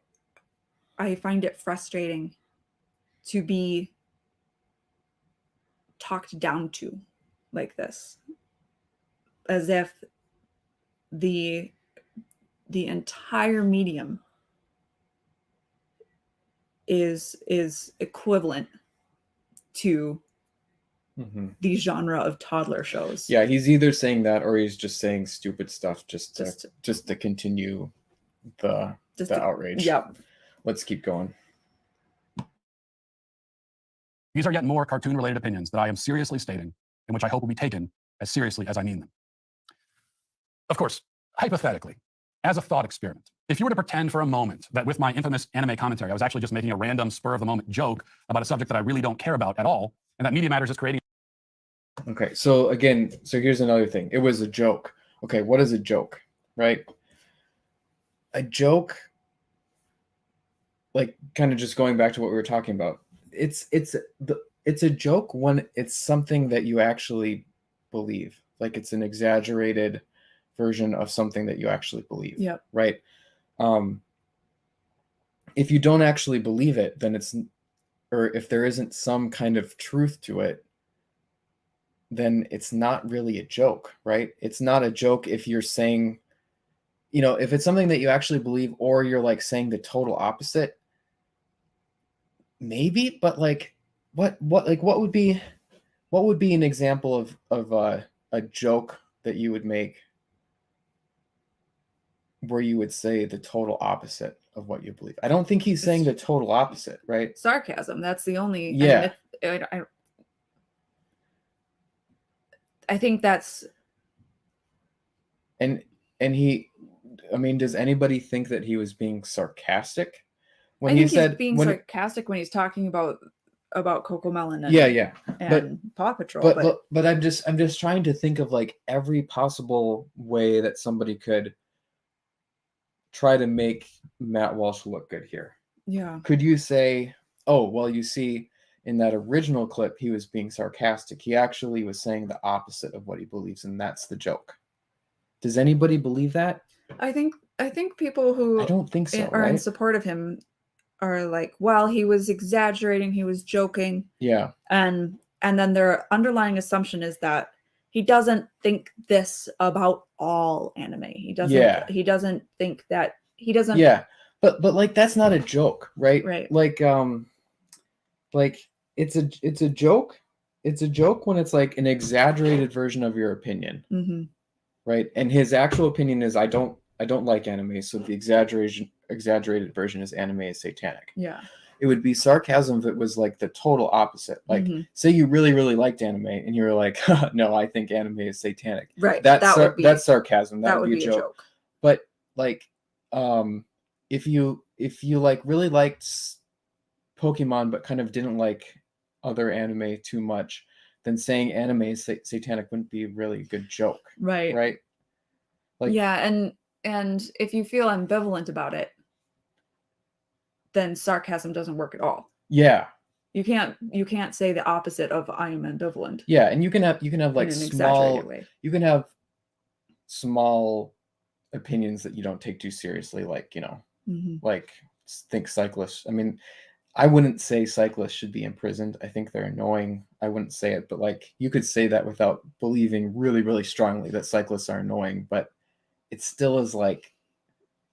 find it frustrating to be talked down to like this, as if the entire medium is equivalent to the genre of toddler shows. Yeah, he's either saying that or he's just saying stupid stuff just to continue the outrage. Yep. Let's keep going. These are yet more cartoon-related opinions that I am seriously stating, and which I hope will be taken as seriously as I mean them. Of course, hypothetically, as a thought experiment, if you were to pretend for a moment that with my infamous anime commentary, I was actually just making a random spur-of-the-moment joke about a subject that I really don't care about at all, and that Media Matters is creating... Okay, so again, here's another thing. It was a joke. Okay, what is a joke, right? A joke, like kind of just going back to what we were talking about, it's a joke when it's something that you actually believe. Like it's an exaggerated version of something that you actually believe. Yep. Right. If you don't actually believe it, then or if there isn't some kind of truth to it, then it's not really a joke, right? It's not a joke if you're saying, you know, if it's something that you actually believe, or you're like saying the total opposite, maybe, but like what would be an example of a joke that you would make where you would say the total opposite of what you believe? I don't think he's saying the total opposite, right? Sarcasm. That's the only. Yeah. I think that's. And he, I mean, does anybody think that he was being sarcastic when I he think said he's being sarcastic when he's talking about Cocomelon and yeah and Paw Patrol. But I'm just trying to think of like every possible way that somebody could try to make Matt Walsh look good here. Yeah. Could you say, oh, well, you see, in that original clip, he was being sarcastic. He actually was saying the opposite of what he believes, and that's the joke. Does anybody believe that? I think people who I don't think so, are right? in support of him are like, well, he was exaggerating, he was joking. Yeah. And then their underlying assumption is that he doesn't think this about all anime. He doesn't. Yeah. He doesn't think that. He doesn't. Yeah, but like that's not a joke, right? Right. Like it's a joke. It's a joke when it's like an exaggerated version of your opinion, right? And his actual opinion is I don't like anime, so the exaggerated version is anime is satanic. Yeah. It would be sarcasm if it was like the total opposite. Like, say you really, really liked anime and you were like, no, I think anime is satanic. Right. That's sarcasm. That would be a joke. But like, if you like really liked Pokemon but kind of didn't like other anime too much, then saying anime is satanic wouldn't be really a good joke. Right. Right. Like, yeah, and if you feel ambivalent about it, then sarcasm doesn't work at all. Yeah. You can't say the opposite of I am ambivalent. Yeah, and you can have like small way. You can have small opinions that you don't take too seriously, like, you know, like think cyclists. I mean, I wouldn't say cyclists should be imprisoned. I think they're annoying. I wouldn't say it, but like you could say that without believing really, really strongly that cyclists are annoying, but it still is like,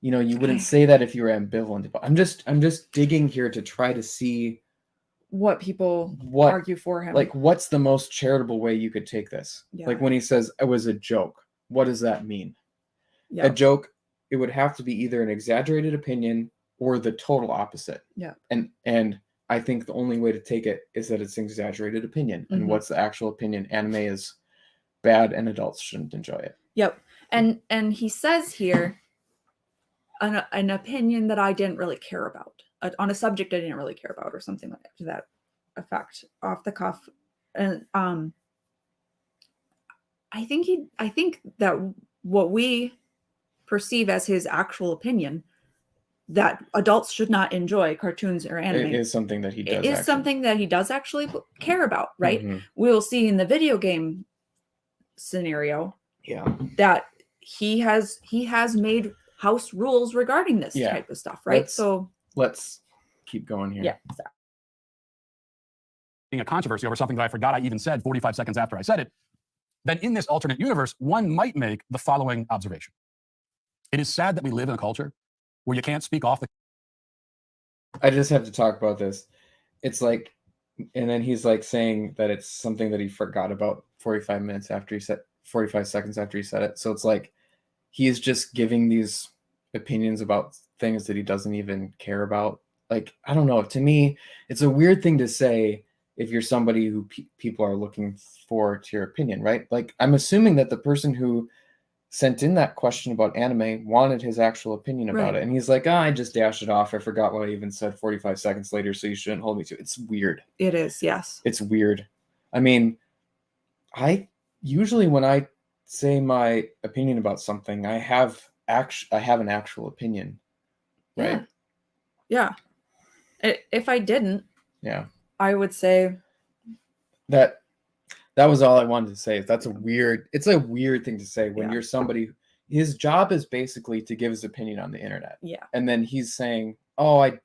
you know, you wouldn't say that if you were ambivalent. But I'm just digging here to try to see what people argue for him. Like, what's the most charitable way you could take this? Yeah. Like when he says it was a joke, what does that mean? Yeah. A joke, it would have to be either an exaggerated opinion or the total opposite. Yeah. And I think the only way to take it is that it's an exaggerated opinion. And what's the actual opinion? Anime is bad and adults shouldn't enjoy it. Yep. And he says here an opinion that I didn't really care about, on a subject I didn't really care about, or something like that, to that effect, off the cuff. And I think that what we perceive as his actual opinion, that adults should not enjoy cartoons or anime, it is something that he does. It is something that he does actually care about, right? We will see in the video game scenario, that he has made house rules regarding this type of stuff, right? So let's keep going here. Yeah. Being a controversy over something that I forgot I even said 45 seconds after I said it, then in this alternate universe, one might make the following observation. It is sad that we live in a culture where you can't speak off the... I just have to talk about this. It's like, and then he's like saying that it's something that he forgot about 45 seconds after he said it. So it's like, he's just giving these opinions about things that he doesn't even care about. Like, I don't know. To me, it's a weird thing to say if you're somebody who people are looking for to your opinion, right? Like, I'm assuming that the person who sent in that question about anime wanted his actual opinion about it. And he's like, I just dashed it off. I forgot what I even said 45 seconds later, so you shouldn't hold me to it. It's weird. It is, yes. It's weird. I mean, I usually, when I say my opinion about something, I have an actual opinion, right? Yeah. If I didn't, I would say that was all I wanted to say. It's a weird thing to say when you're somebody, his job is basically to give his opinion on the internet. Yeah. And then he's saying, oh, I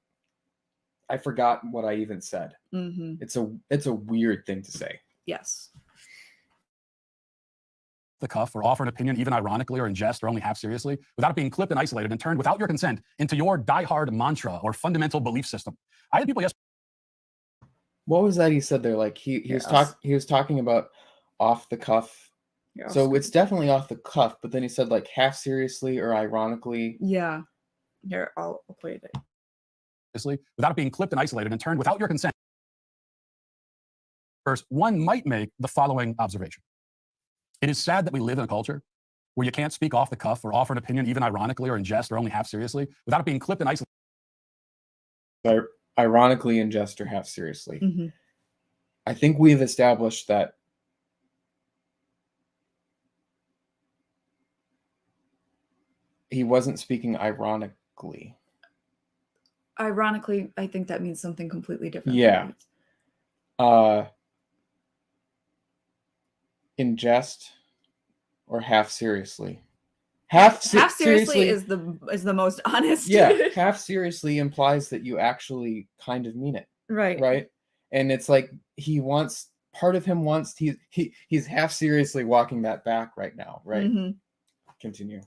forgot what I even said. It's a weird thing to say. Yes. The cuff or offer an opinion, even ironically or in jest or only half seriously, without it being clipped and isolated and turned without your consent into your diehard mantra or fundamental belief system. I had people What was that he said there? Like he was talking about off the cuff. Yeah, So it's definitely off the cuff, but then he said like half seriously or ironically. Yeah. Here, I'll play it. Without it being clipped and isolated and turned without your consent. First, one might make the following observation. It is sad that we live in a culture where you can't speak off the cuff or offer an opinion even ironically or in jest or only half seriously without it being clipped and isolated. Ironically in jest or half seriously. Mm-hmm. I think we've established that he wasn't speaking ironically. Ironically, I think that means something completely different. Yeah. In jest or half seriously. Half seriously is the most honest. Yeah, half seriously implies that you actually kind of mean it. Right. Right? And it's like he's half seriously walking that back right now, right? Mm-hmm. Continue.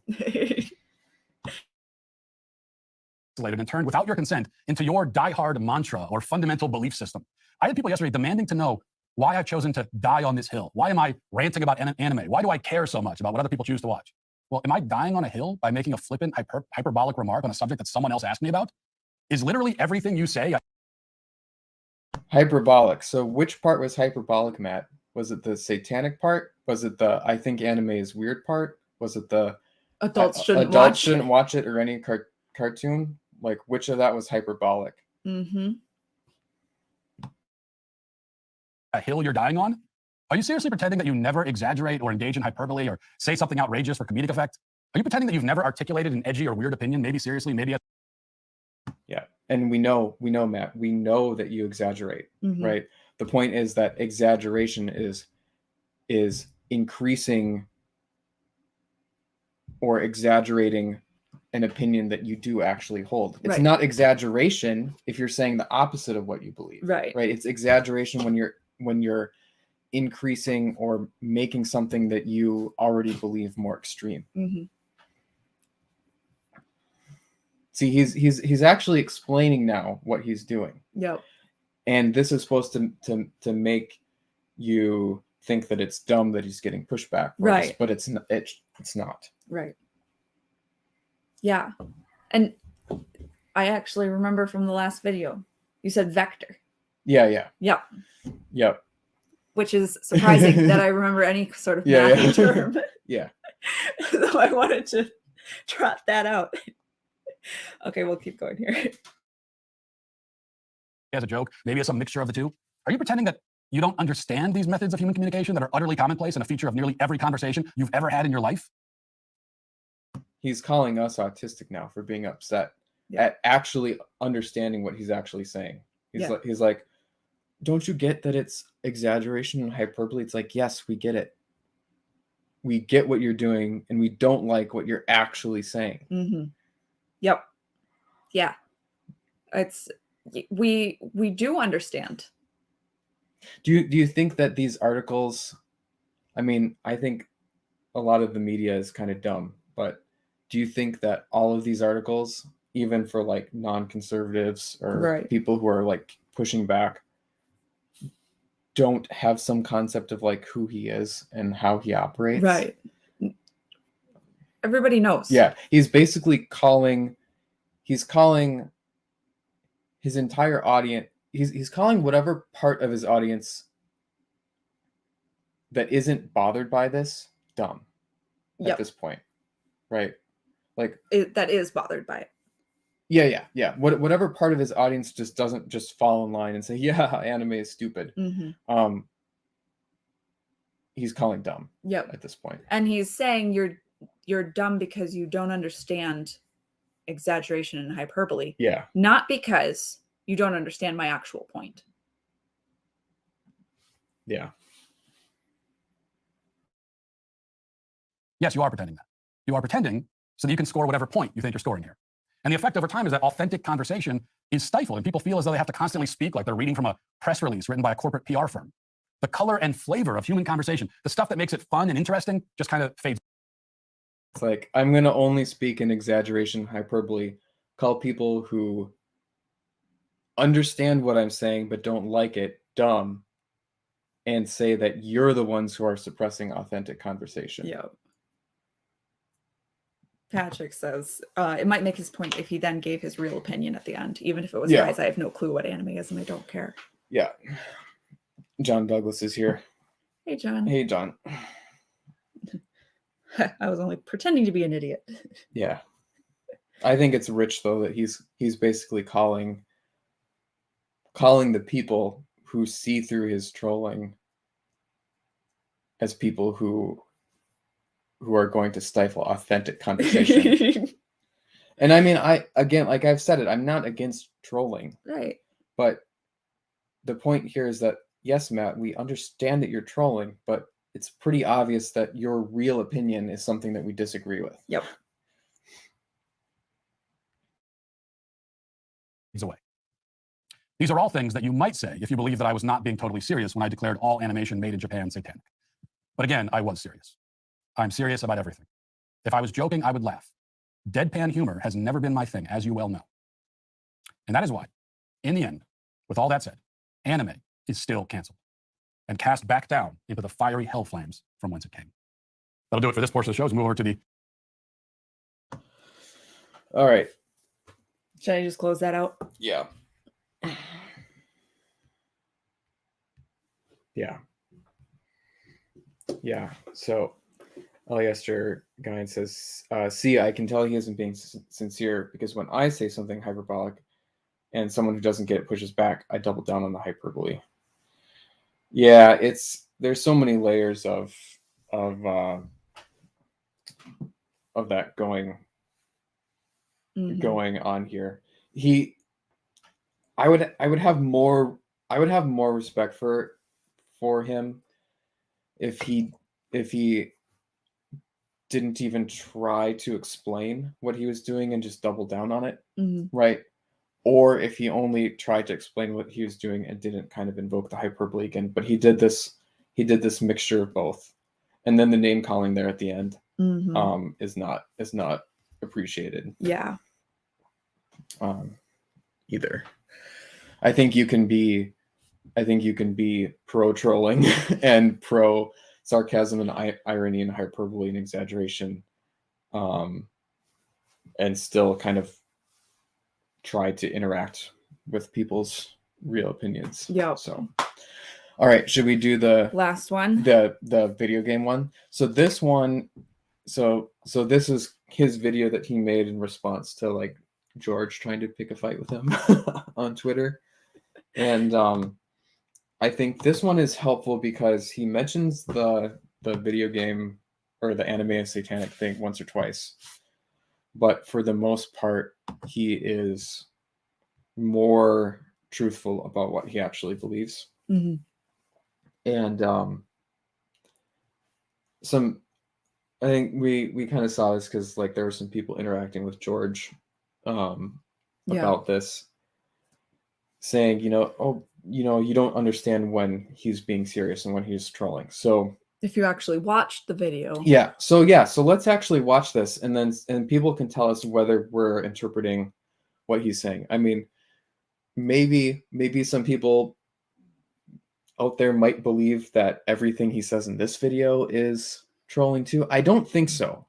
And turned without your consent into your diehard mantra or fundamental belief system. I had people yesterday demanding to know why I've chosen to die on this hill. Why am I ranting about anime? Why do I care so much about what other people choose to watch? Well, am I dying on a hill by making a flippant, hyperbolic remark on a subject that someone else asked me about? Is literally everything you say hyperbolic? So which part was hyperbolic, Matt? Was it the satanic part? Was it the I think anime is weird part? Was it the adults shouldn't watch it or any cartoon? Like which of that was hyperbolic? Mm-hmm. A hill you're dying on? Are you seriously pretending that you never exaggerate or engage in hyperbole or say something outrageous for comedic effect? Are you pretending that you've never articulated an edgy or weird opinion, maybe seriously, maybe? Yeah, and we know, Matt, we know that you exaggerate, Mm-hmm. right? The point is that exaggeration is increasing or exaggerating an opinion that you do actually hold. It's Right. not exaggeration if you're saying the opposite of what you believe. Right. Right. It's exaggeration when you're increasing or making something that you already believe more extreme. Mm-hmm. See, he's actually explaining now what he's doing. Yep. And this is supposed to make you think that it's dumb that he's getting pushback. Right. But it's not. Right. Yeah. And I actually remember from the last video, you said vector. Yeah. Yep. Which is surprising that I remember any sort of mathy term. Yeah. So I wanted to trot that out. Okay, we'll keep going here. As a joke, maybe it's a mixture of the two. Are you pretending that you don't understand these methods of human communication that are utterly commonplace and a feature of nearly every conversation you've ever had in your life? He's calling us autistic now for being upset at actually understanding what he's actually saying. He's like, don't you get that it's exaggeration and hyperbole? It's like, yes, we get it. We get what you're doing, and we don't like what you're actually saying. Mm-hmm. Yep. Yeah. We do understand. Do you think that these articles, I mean, I think a lot of the media is kind of dumb, but do you think that all of these articles, even for like non-conservatives or people who are like pushing back, don't have some concept of like who he is and how he operates? Right. Everybody knows. Yeah. He's basically calling his entire audience, he's calling whatever part of his audience that isn't bothered by this dumb at this point. Right. Like that is bothered by it. Yeah. Whatever part of his audience just doesn't just fall in line and say, yeah, anime is stupid. Mm-hmm. He's calling dumb. Yep. At this point. And he's saying you're dumb because you don't understand exaggeration and hyperbole. Yeah. Not because you don't understand my actual point. Yeah. Yes, you are pretending that. You are pretending so that you can score whatever point you think you're scoring here. And the effect over time is that authentic conversation is stifled, and people feel as though they have to constantly speak like they're reading from a press release written by a corporate PR firm. The color and flavor of human conversation, the stuff that makes it fun and interesting, just kind of fades. It's like, I'm going to only speak in exaggeration, hyperbole, call people who understand what I'm saying but don't like it dumb and say that you're the ones who are suppressing authentic conversation. Yeah. Patrick says it might make his point if he then gave his real opinion at the end, even if it was, Yeah. guys, I have no clue what anime is and I don't care. Yeah. John Douglas is here. Hey, John. Hey, John. I was only pretending to be an idiot. Yeah. I think it's rich though that he's basically calling the people who see through his trolling as people who are going to stifle authentic conversation. And I mean, again, like I've said it, I'm not against trolling. Right. But the point here is that, yes, Matt, we understand that you're trolling, but it's pretty obvious that your real opinion is something that we disagree with. Yep. He's away. These are all things that you might say if you believe that I was not being totally serious when I declared all animation made in Japan satanic. But again, I was serious. I'm serious about everything. If I was joking, I would laugh. Deadpan humor has never been my thing, as you well know. And that is why, in the end, with all that said, anime is still canceled and cast back down into the fiery hell flames from whence it came. That'll do it for this portion of the show. Let's move over to the... All right. Should I just close that out? Yeah. Yeah. Yeah. So Eliester Guy says, see, I can tell he isn't being sincere because when I say something hyperbolic and someone who doesn't get it pushes back, I double down on the hyperbole. Yeah, there's so many layers of that going on here. I would have more respect for him if he didn't even try to explain what he was doing and just double down on it, right? Or if he only tried to explain what he was doing and didn't kind of invoke the hyperbole again. But he did this mixture of both, and then the name calling there at the end is not appreciated. Yeah. Either. I think you can be pro trolling and pro sarcasm and irony and hyperbole and exaggeration, and still kind of try to interact with people's real opinions. Yeah. So, all right, should we do the last one? The video game one. So this one, so this is his video that he made in response to like George trying to pick a fight with him on Twitter. And I think this one is helpful because he mentions the video game or the anime satanic thing once or twice. But for the most part, he is more truthful about what he actually believes. And I think we kind of saw this because like there were some people interacting with George about this, saying, you don't understand when he's being serious and when he's trolling. So if you actually watched the video. So let's actually watch this and people can tell us whether we're interpreting what he's saying. I mean, maybe some people out there might believe that everything he says in this video is trolling too. I don't think so.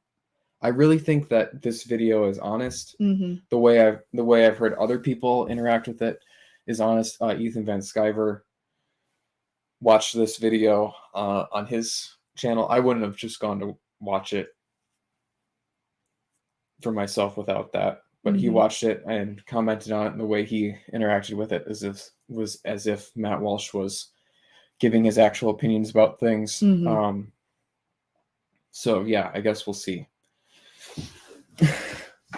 I really think that this video is honest. The way I've heard other people interact with it is honest. Ethan Van Sciver watched this video on his channel. I wouldn't have just gone to watch it for myself without that. But he watched it and commented on it, and the way he interacted with it was as if Matt Walsh was giving his actual opinions about things. So yeah, I guess we'll see.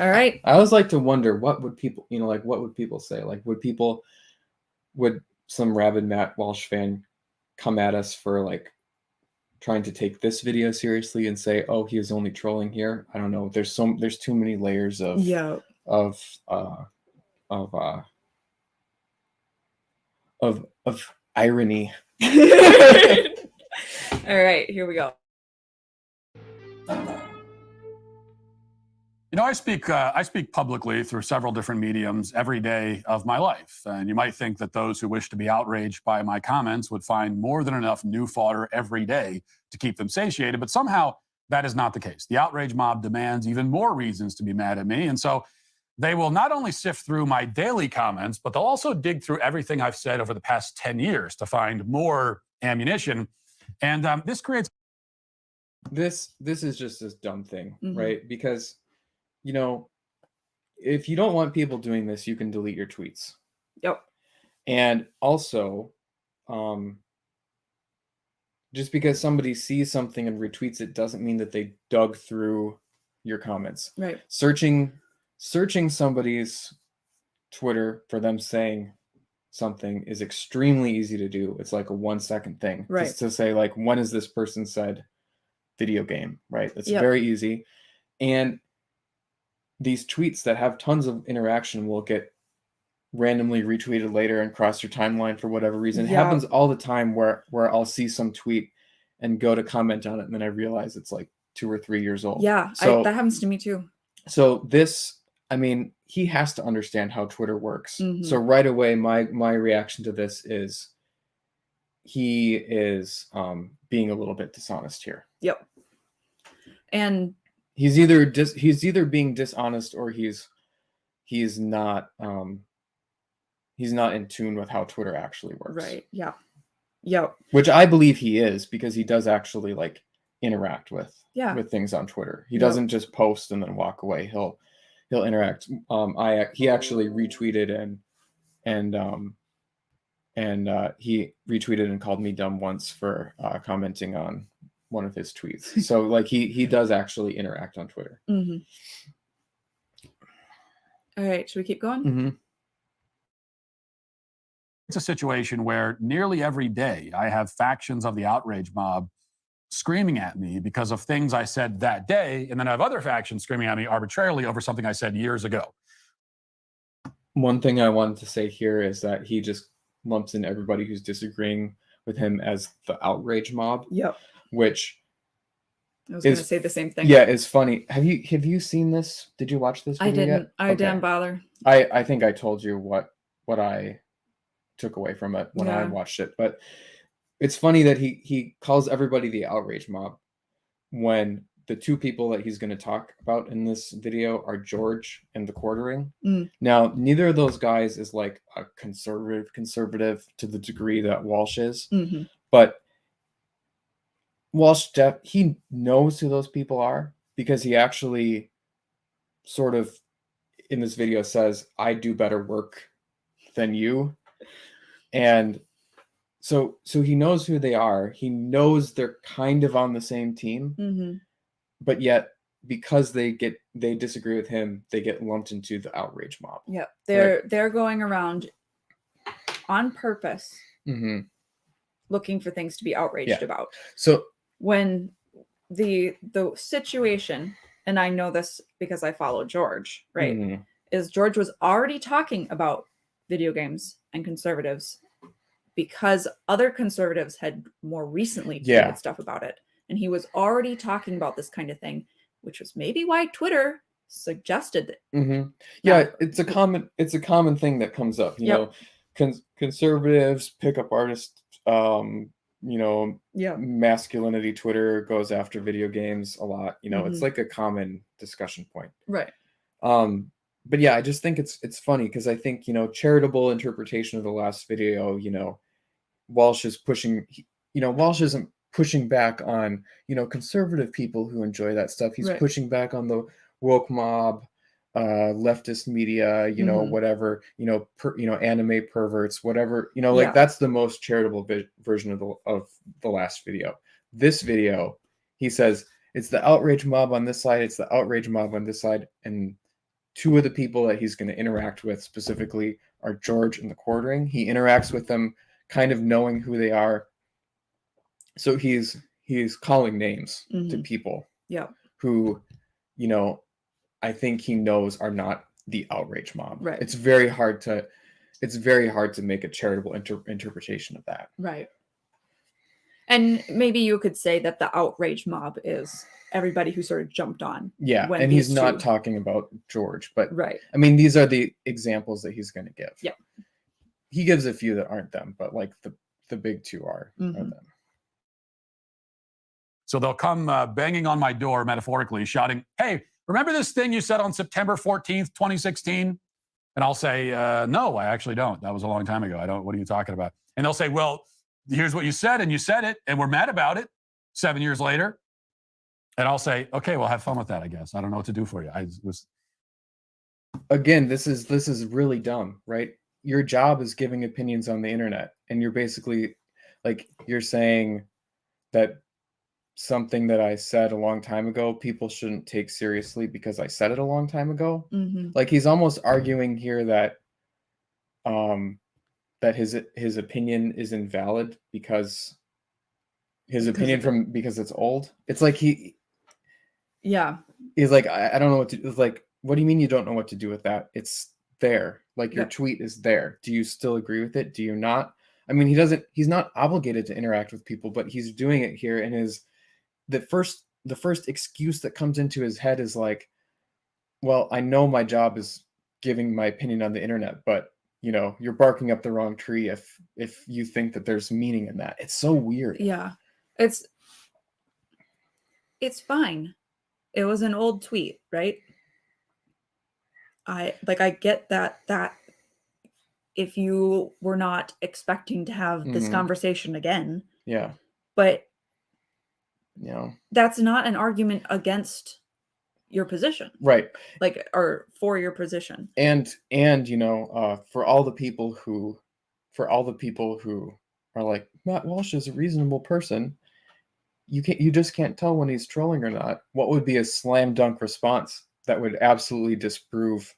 All right. I always like to wonder what would people say? Like, would some rabid Matt Walsh fan come at us for like trying to take this video seriously and say, oh, he was only trolling here? I don't know. There's too many layers of irony. All right, here we go. You know, I speak publicly through several different mediums every day of my life. And you might think that those who wish to be outraged by my comments would find more than enough new fodder every day to keep them satiated. But somehow that is not the case. The outrage mob demands even more reasons to be mad at me. And so they will not only sift through my daily comments, but they'll also dig through everything I've said over the past 10 years to find more ammunition. And this creates. This is just this dumb thing, Mhm. right? Because, you know, if you don't want people doing this, you can delete your tweets. Yep. And also, just because somebody sees something and retweets it doesn't mean that they dug through your comments. Right. Searching somebody's Twitter for them saying something is extremely easy to do. It's like a 1-second thing. Right. Just to say, like, when has this person said video game, right? It's Yep. very easy. And these tweets that have tons of interaction will get randomly retweeted later and cross your timeline for whatever reason. It Yeah. happens all the time where I'll see some tweet and go to comment on it, and then I realize it's like 2 or 3 years old. Yeah, So that happens to me too. so this, I mean, he has to understand how Twitter works. Mhm. So right away, my reaction to this is he is being a little bit dishonest here. Yep. And He's either being dishonest or he's not in tune with how Twitter actually works. right. Yeah. Yep. Which I believe he is, because he does actually like interact with Yeah. things on Twitter. He Yep. doesn't just post and then walk away. He'll interact. He actually retweeted and he retweeted and called me dumb once for commenting on one of his tweets. So like he does actually interact on Twitter. Mm-hmm. All right. Should we keep going? Mm-hmm. It's a situation where nearly every day I have factions of the outrage mob screaming at me because of things I said that day, and then I have other factions screaming at me arbitrarily over something I said years ago. One thing I wanted to say here is that he just lumps in everybody who's disagreeing with him as the outrage mob, Yep. which I was going to say the same thing. yeah, is funny. Have you seen this? Did you watch this I video didn't. yet? I Okay. didn't bother. I think I told you what I took away from it when I Yeah. watched it, but it's funny that he calls everybody the outrage mob when the two people that he's going to talk about in this video are George and the Quartering. Mm. Now, neither of those guys is like a conservative to the degree that Walsh is, Mm-hmm. but Walsh, he knows who those people are, because he actually sort of in this video says, I do better work than you. And so he knows who they are. He knows they're kind of on the same team, Mm-hmm. but yet because they disagree with him, they get lumped into the outrage mob. Yep. They're going around on purpose Mm-hmm. looking for things to be outraged about. So When the situation, and I know this because I follow George, right? mhm. Is George was already talking about video games and conservatives because other conservatives had more recently tweeted Yeah. stuff about it. And he was already talking about this kind of thing, which was maybe why Twitter suggested it. Mm-hmm. Yeah, Now- it's a common thing that comes up. You Yep. know, conservatives, pickup artists, you know, Yeah. masculinity Twitter goes after video games a lot. You know, it's Mhm. like a common discussion point. Right. But yeah, I just think it's funny because I think, you know, charitable interpretation of the last video, you know, Walsh is Walsh isn't pushing back on, you know, conservative people who enjoy that stuff. He's Right. pushing back on the woke mob, leftist media, you know, Mhm. whatever, you know, anime perverts, whatever, you know, like Yeah. that's the most charitable version of the last video. This video, he says it's the outrage mob on this side, it's the outrage mob on this side, and two of the people that he's going to interact with specifically are George and the Quartering. He interacts with them kind of knowing who they are. So he's calling names to Mhm. people Yeah. who, you know, I think he knows are not the outrage mob. Right. It's very hard to make a charitable interpretation of that. Right. And maybe you could say that the outrage mob is everybody who sort of jumped on. Yeah, when and he's these not two- talking about George, but Right. I mean, these are the examples that he's going to give. Yeah. He gives a few that aren't them, but like the big two are Mhm. them. So they'll come banging on my door, metaphorically, shouting, "Hey, remember this thing you said on September 14th, 2016? And I'll say, no, I actually don't. That was a long time ago. I don't, what are you talking about? And they'll say, well, here's what you said, and you said it, and we're mad about it 7 years later. And I'll say, okay, well, have fun with that, I guess. I don't know what to do for you. Again, this is really dumb, right? Your job is giving opinions on the internet, and you're basically like, you're saying that something that I said a long time ago, people shouldn't take seriously because I said it a long time ago. Mhm. Like, he's almost arguing here that that his opinion is invalid because because it's old. It's like Yeah. he's like, I don't know what to do. It's like, what do you mean you don't know what to do with that? It's there. Like, your Yeah. tweet is there. Do you still agree with it? Do you not? I mean, he's not obligated to interact with people, but he's doing it here. And the first excuse that comes into his head is like, well, I know my job is giving my opinion on the internet, but you're barking up the wrong tree if you think that there's meaning in that. It's so weird. Yeah. It's fine. It was an old tweet, right? I get that if you were not expecting to have this Mhm. conversation again, Yeah. but Yeah. that's not an argument against your position, Right. like, or for your position. And for all the people who are like, Matt Walsh is a reasonable person, you just can't tell when he's trolling or not. What would be a slam dunk response that would absolutely disprove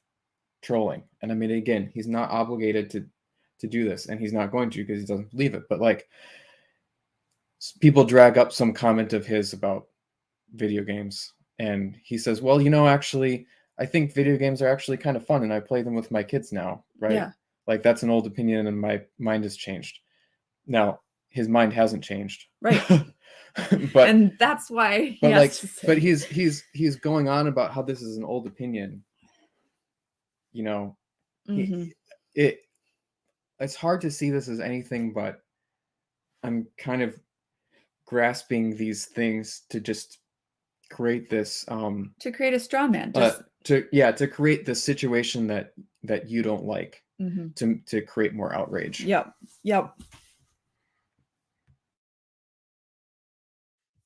trolling? And I mean, again, he's not obligated to do this, and he's not going to because he doesn't believe it. But like, people drag up some comment of his about video games, and he says, well, actually, I think video games are actually kind of fun, and I play them with my kids now, right? Yeah. Like, that's an old opinion, and my mind has changed. Now, his mind hasn't changed, Right. but and that's why but he like has to say. but he's going on about how this is an old opinion. Mhm. It's hard to see this as anything but, I'm kind of grasping these things to just create this to create a straw man, just to create this situation that you don't like, Mhm. to create more outrage. Yep.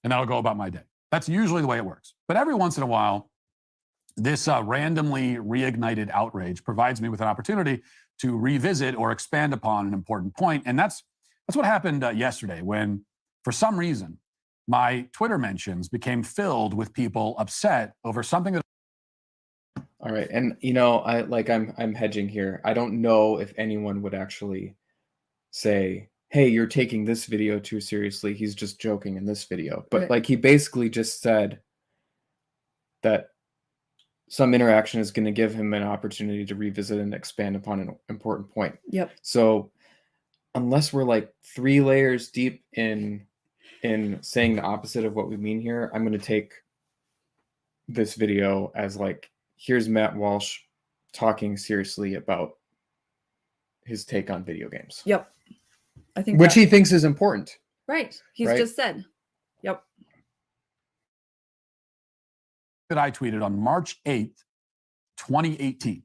And that'll go about my day. That's usually the way it works. But every once in a while, this randomly reignited outrage provides me with an opportunity to revisit or expand upon an important point. And that's what happened yesterday, when, for some reason, my Twitter mentions became filled with people upset over something that. All right. And I'm hedging here. I don't know if anyone would actually say, hey, you're taking this video too seriously. He's just joking in this video. But Right. like, he basically just said that some interaction is going to give him an opportunity to revisit and expand upon an important point. Yep. So unless we're like 3 layers deep in saying the opposite of what we mean here, I'm going to take this video as like, here's Matt Walsh talking seriously about his take on video games. Yep. I think Which he thinks is important. Right. He's Right? just said. Yep. that I tweeted on March 8th, 2018.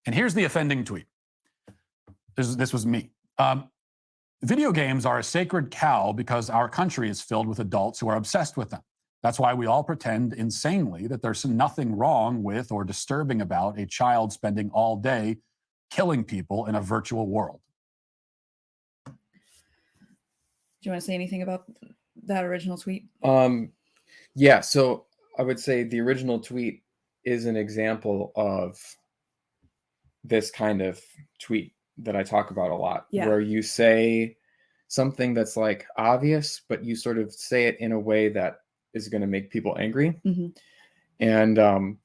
And here's the offending tweet. This was me. Video games are a sacred cow because our country is filled with adults who are obsessed with them. That's why we all pretend insanely that there's nothing wrong with or disturbing about a child spending all day killing people in a virtual world. Do you want to say anything about that original tweet? Yeah, so I would say the original tweet is an example of this kind of tweet that I talk about a lot, Yeah. where you say something that's like obvious, but you sort of say it in a way that is going to make people angry. Mm-hmm. And,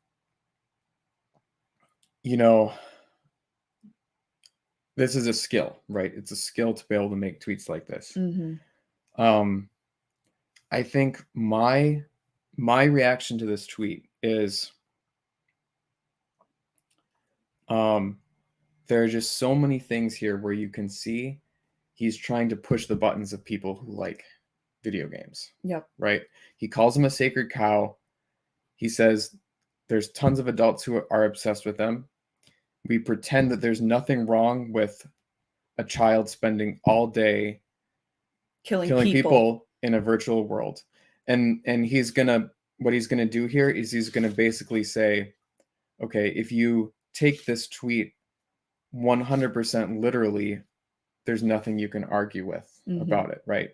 this is a skill, right? It's a skill to be able to make tweets like this. Mm-hmm. I think my my reaction to this tweet is there are just so many things here where you can see he's trying to push the buttons of people who like video games. Yep. Right? He calls them a sacred cow. He says there's tons of adults who are obsessed with them. We pretend that there's nothing wrong with a child spending all day Killing people in a virtual world. And what he's gonna do here is he's gonna basically say, okay, if you take this tweet 100% literally, there's nothing you can argue with about it, right?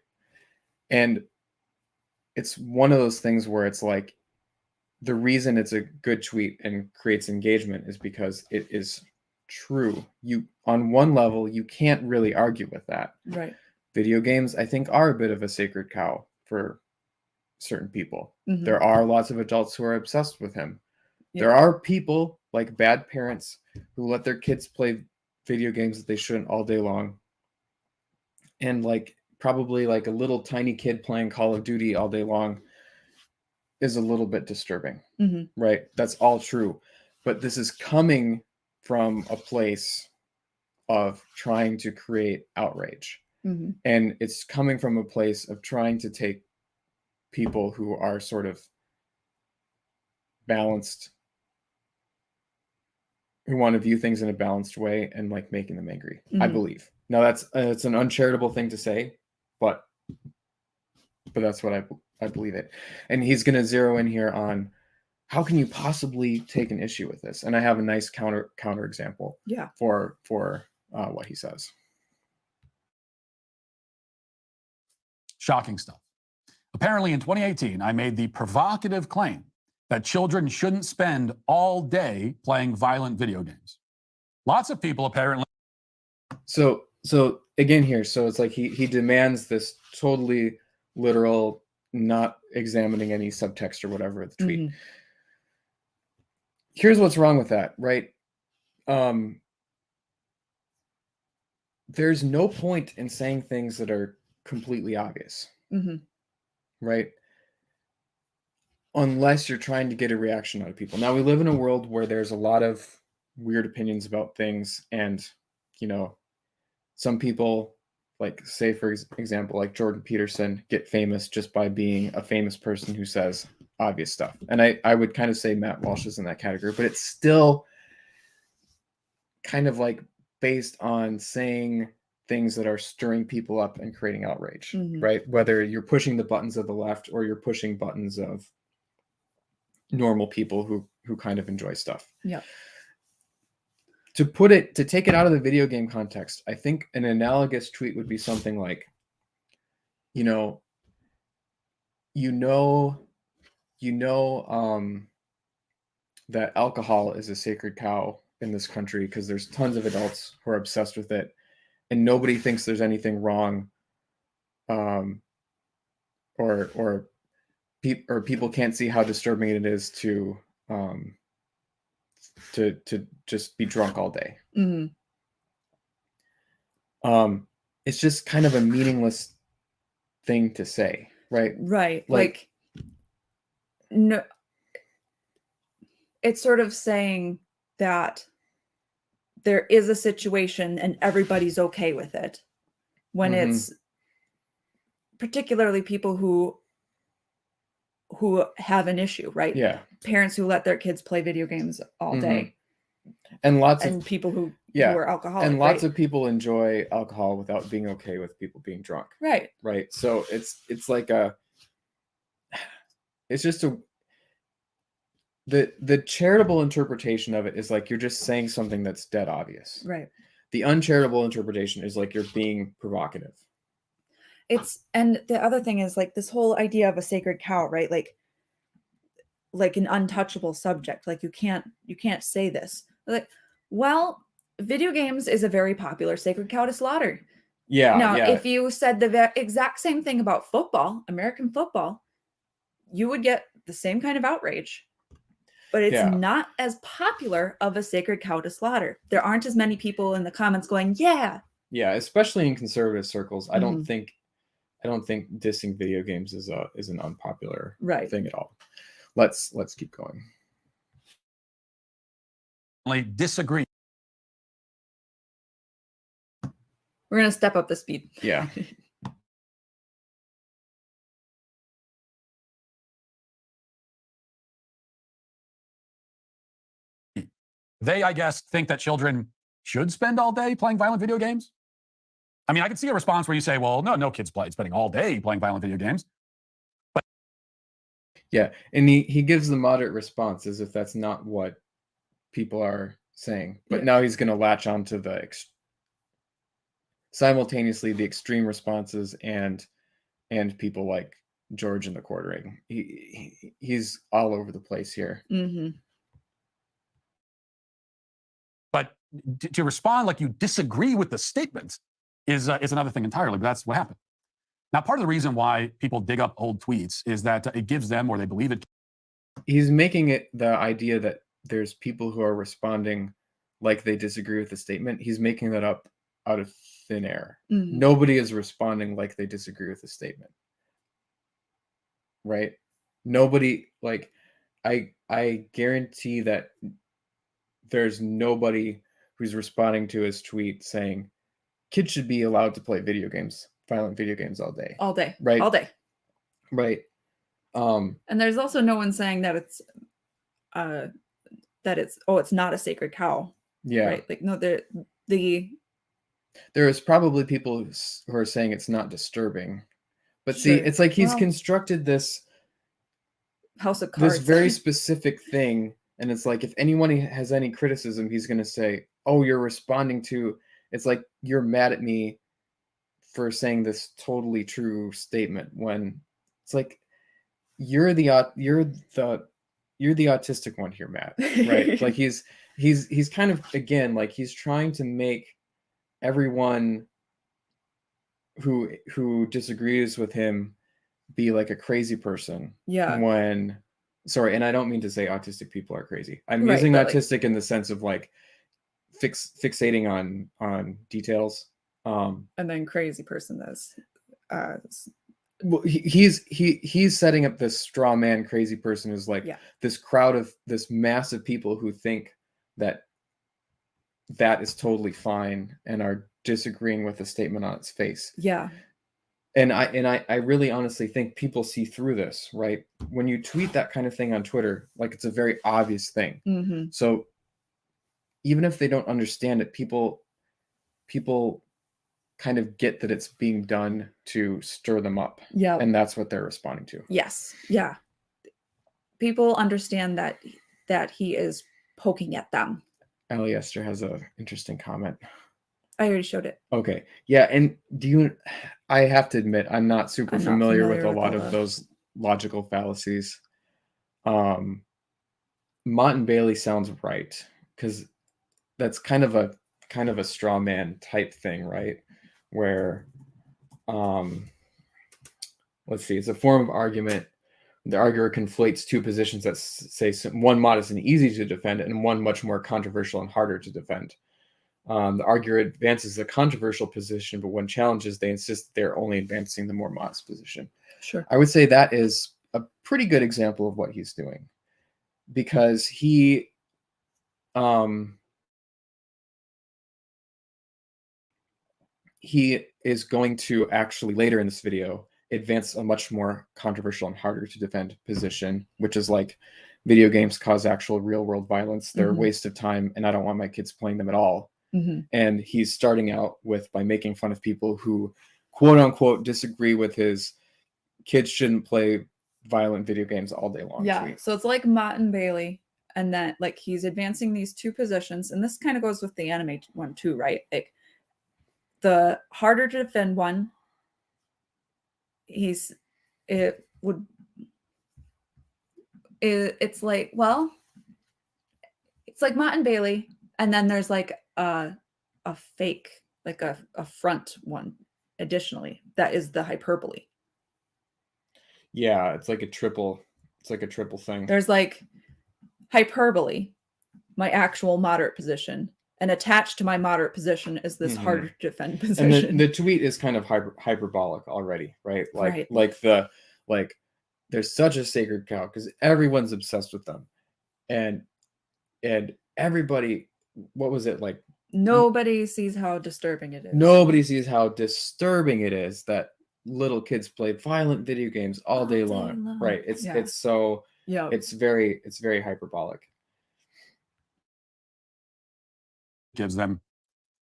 And it's one of those things where it's like, the reason it's a good tweet and creates engagement is because it is true. You, on one level, you can't really argue with that. Right. Video games, I think, are a bit of a sacred cow for certain people. There are lots of adults who are obsessed with him. There are people, like bad parents, who let their kids play video games that they shouldn't all day long. And like probably like a little tiny kid playing Call of Duty all day long is a little bit disturbing, right? That's all true. But this is coming from a place of trying to create outrage. And it's coming from a place of trying to take people who are sort of balanced, who want to view things in a balanced way, and like making them angry. I believe. Now that's it's an uncharitable thing to say, but that's what I believe it. And he's going to zero in here on how can you possibly take an issue with this? And I have a nice counter example. For what he says. Shocking stuff. Apparently in 2018, I made the provocative claim that children shouldn't spend all day playing violent video games. Lots of people apparently. So again here, so it's like he demands this totally literal, not examining any subtext or whatever of the tweet. Here's what's wrong with that, right? There's no point in saying things that are completely obvious, right? Unless you're trying to get a reaction out of people. Now, we live in a world where there's a lot of weird opinions about things, and some people, like say for example, like Jordan Peterson, get famous just by being a famous person who says obvious stuff. And I would kind of say Matt Walsh is in that category, but it's still kind of like based on saying things that are stirring people up and creating outrage, right? Whether you're pushing the buttons of the left or you're pushing buttons of normal people who kind of enjoy stuff. To take it out of the video game context, I think an analogous tweet would be something like, that alcohol is a sacred cow in this country because there's tons of adults who are obsessed with it, and nobody thinks there's anything wrong, or people can't see how disturbing it is to just be drunk all day. It's just kind of a meaningless thing to say, right? Right. Like no, it's sort of saying that there is a situation and everybody's okay with it, when it's particularly people who have an issue, right? Parents who let their kids play video games all day, and people who are alcoholic, and lots of people enjoy alcohol without being okay with people being drunk, right? So it's like the charitable interpretation of it is like you're just saying something that's dead obvious, right? The uncharitable interpretation is like you're being provocative. And the other thing is like this whole idea of a sacred cow, right? Like an untouchable subject. Like you can't say this. Like, well, video games is a very popular sacred cow to slaughter. Now, if you said the exact same thing about football, American football, you would get the same kind of outrage. But it's not as popular of a sacred cow to slaughter. There aren't as many people in the comments going, yeah. Yeah, especially in conservative circles. I don't think don't think dissing video games is an unpopular Right. thing at all. Let's keep going. Disagree. We're going to step up the speed. Yeah. They, I guess, think that children should spend all day playing violent video games. I mean, I can see a response where you say, well, no kids spending all day playing violent video games. But yeah, and he gives the moderate response as if that's not what people are saying. But Yeah. now he's going to latch onto the simultaneously the extreme responses and people like George in the quartering. He's all over the place here. Mm-hmm. But to respond like you disagree with the statement is another thing entirely, but that's what happened. Now, part of the reason why people dig up old tweets is that it gives them, or they believe it. He's making it the idea that there's people who are responding like they disagree with the statement. He's making that up out of thin air. Mm-hmm. Nobody is responding like they disagree with the statement. Right? Nobody, like, I guarantee that there's nobody who's responding to his tweet saying kids should be allowed to play violent video games all day. All day. Right. All day. Right. And there's also no one saying that it's it's not a sacred cow. Yeah. Right. Like, no, there is probably people who are saying it's not disturbing. But see, Sure. it's like he's Well, constructed this house of cards. very specific thing. And it's like, if anyone has any criticism, he's going to say, oh, you're responding to, it's like, you're mad at me for saying this totally true statement, when it's like, you're the autistic one here, Matt. Right? Like he's kind of, again, like he's trying to make everyone who disagrees with him be like a crazy person. Yeah. Sorry, and I don't mean to say autistic people are crazy. I'm Right, using but, autistic in the sense of like fixating on details. And then crazy person is Well, he's setting up this straw man crazy person who's like this crowd of this mass of people who think that is totally fine and are disagreeing with the statement on its face. Yeah. And I really honestly think people see through this, right? When you tweet that kind of thing on Twitter, like, it's a very obvious thing. Mm-hmm. So even if they don't understand it, people kind of get that it's being done to stir them up. Yeah. And that's what they're responding to. Yes. Yeah. People understand that he is poking at them. Ali Esther has an interesting comment. I already showed it. Okay. Yeah. And I have to admit, I'm not super familiar with a lot of those logical fallacies. Mott and Bailey sounds right, because that's kind of a straw man type thing, right? Where, let's see, it's a form of argument. The arguer conflates two positions that say one modest and easy to defend and one much more controversial and harder to defend. The arguer advances the controversial position, but when challenges, they insist they're only advancing the more modest position. Sure. I would say that is a pretty good example of what he's doing, because he is going to actually later in this video advance a much more controversial and harder to defend position, which is like, video games cause actual real world violence. They're a waste of time, and I don't want my kids playing them at all. Mm-hmm. And he's starting out by making fun of people who, quote unquote, disagree with his kids shouldn't play violent video games all day long. Yeah. Tweet. So it's like Mott and Bailey, and then like he's advancing these two positions, and this kind of goes with the anime one too, right? Like the harder to defend one, it's like, well, it's like Mott and Bailey, and then there's like a fake, like a front one additionally, that is the hyperbole. Yeah, it's like a triple thing. There's like hyperbole, my actual moderate position, And attached to my moderate position is this harder to defend position. And the tweet is kind of hyperbolic already, right? Right. Like they're such a sacred cow because everyone's obsessed with them, and everybody, what was it like? Nobody sees how disturbing it is. Nobody sees how disturbing it is that little kids play violent video games all day long. Right? It's so it's very hyperbolic. Gives them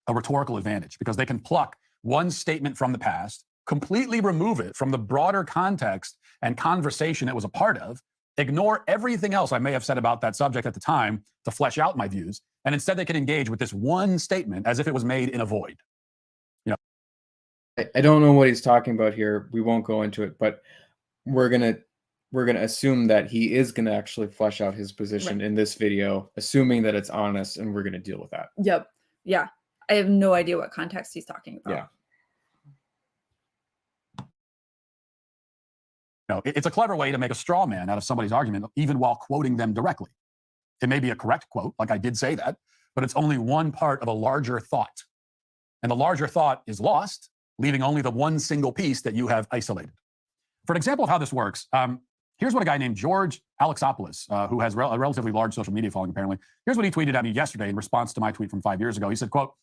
a rhetorical advantage because they can pluck one statement from the past, completely remove it from the broader context and conversation it was a part of, ignore everything else I may have said about that subject at the time to flesh out my views, and instead they can engage with this one statement as if it was made in a void. I don't know what he's talking about here. We won't go into it, but we're gonna assume that he is gonna actually flesh out his position in this video, assuming that it's honest, and we're gonna deal with that. Yep. Yeah. I have no idea what context he's talking about. Yeah. It's a clever way to make a straw man out of somebody's argument, even while quoting them directly. It may be a correct quote, like I did say that, but it's only one part of a larger thought. And the larger thought is lost, leaving only the one single piece that you have isolated. For an example of how this works, here's what a guy named George Alexopoulos, who has a relatively large social media following apparently, here's what he tweeted at me yesterday in response to my tweet from 5 years ago. He said, quote,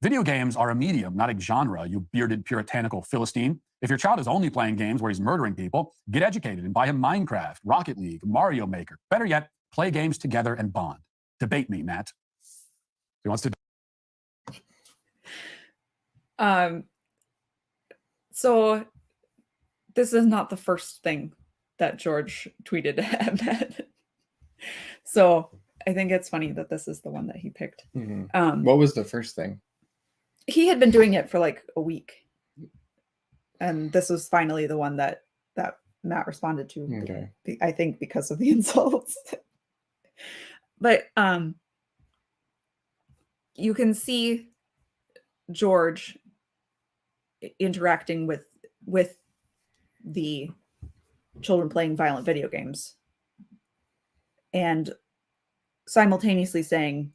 "Video games are a medium, not a genre, you bearded puritanical Philistine. If your child is only playing games where he's murdering people, get educated and buy him Minecraft, Rocket League, Mario Maker. Better yet, play games together and bond. Debate me, Matt." He wants to. So this is not the first thing that George tweeted at Matt. So I think it's funny that this is the one that he picked. Mm-hmm. What was the first thing? He had been doing it for like a week. And this was finally the one that Matt responded to. Okay. I think because of the insults. But you can see George interacting with the children playing violent video games and simultaneously saying,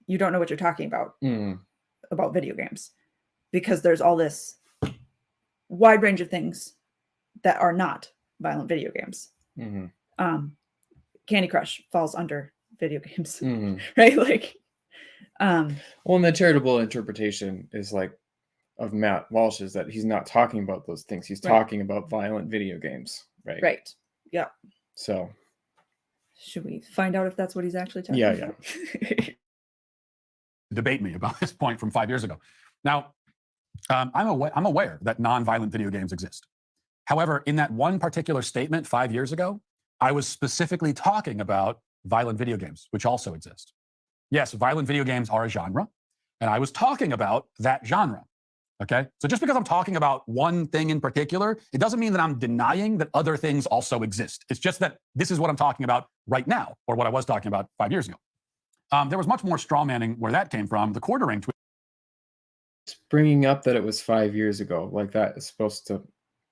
you don't know what you're talking about video games, because there's all this wide range of things that are not violent video games. Candy Crush falls under video games, right? Like, well, and the charitable interpretation is like of Matt Walsh is that he's not talking about those things. He's talking about violent video games, right? Right. Yeah. So, should we find out if that's what he's actually talking about? Yeah. Debate me about this point from 5 years ago. Now, I'm aware that non-violent video games exist. However, in that one particular statement 5 years ago, I was specifically talking about violent video games, which also exist. Yes, violent video games are a genre, and I was talking about that genre. Okay, so just because I'm talking about one thing in particular, it doesn't mean that I'm denying that other things also exist. It's just that this is what I'm talking about right now, or what I was talking about 5 years ago. There was much more straw manning where that came from. The quartering tweet. Bringing up that it was 5 years ago, like that is supposed to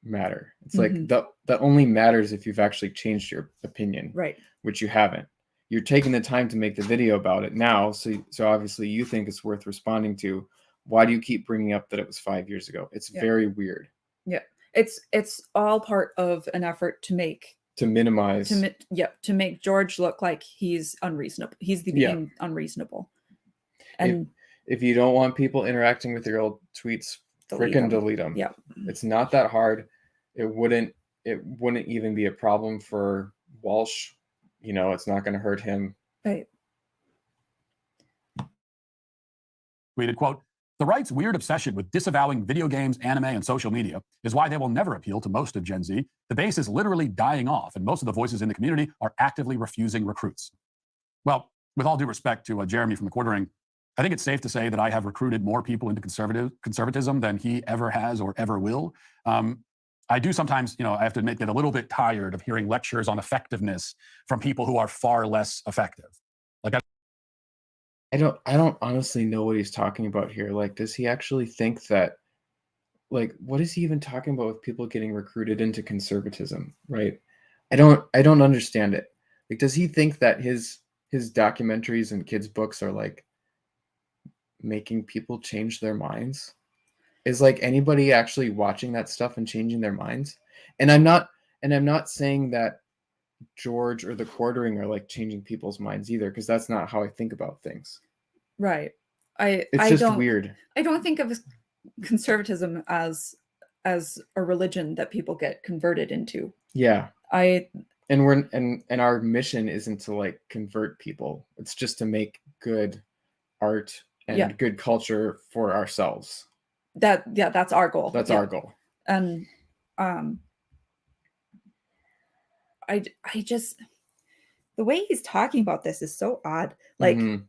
matter. It's like that only matters if you've actually changed your opinion, right? Which you haven't. You're taking the time to make the video about it now, so obviously you think it's worth responding to. Why do you keep bringing up that it was 5 years ago? It's very weird. Yeah, it's all part of an effort to minimize to make George look like he's unreasonable. He's being unreasonable. And if you don't want people interacting with your old tweets, freaking delete them. Yeah, it's not that hard. It wouldn't even be a problem for Walsh. It's not going to hurt him. Right. Tweeted, quote, "The right's weird obsession with disavowing video games, anime, and social media is why they will never appeal to most of Gen Z. The base is literally dying off, and most of the voices in the community are actively refusing recruits." Well, with all due respect to Jeremy from the Quartering, I think it's safe to say that I have recruited more people into conservatism than he ever has or ever will. I do sometimes, I have to admit, get a little bit tired of hearing lectures on effectiveness from people who are far less effective. Like, I don't honestly know what he's talking about here. Like, does he actually think that, like, what is he even talking about with people getting recruited into conservatism, right? I don't understand it. Like, does he think that his documentaries and kids' books are like making people change their minds? Is like anybody actually watching that stuff and changing their minds? And I'm not saying that George or the Quartering are like changing people's minds either, because that's not how I think about things. Right. It's I just don't weird. I don't think of conservatism as a religion that people get converted into. Yeah. I And our mission isn't to like convert people. It's just to make good art and Yeah. good culture for ourselves. that's our goal. That's Yeah. our goal. And I just, the way he's talking about this is so odd. Like, Mhm.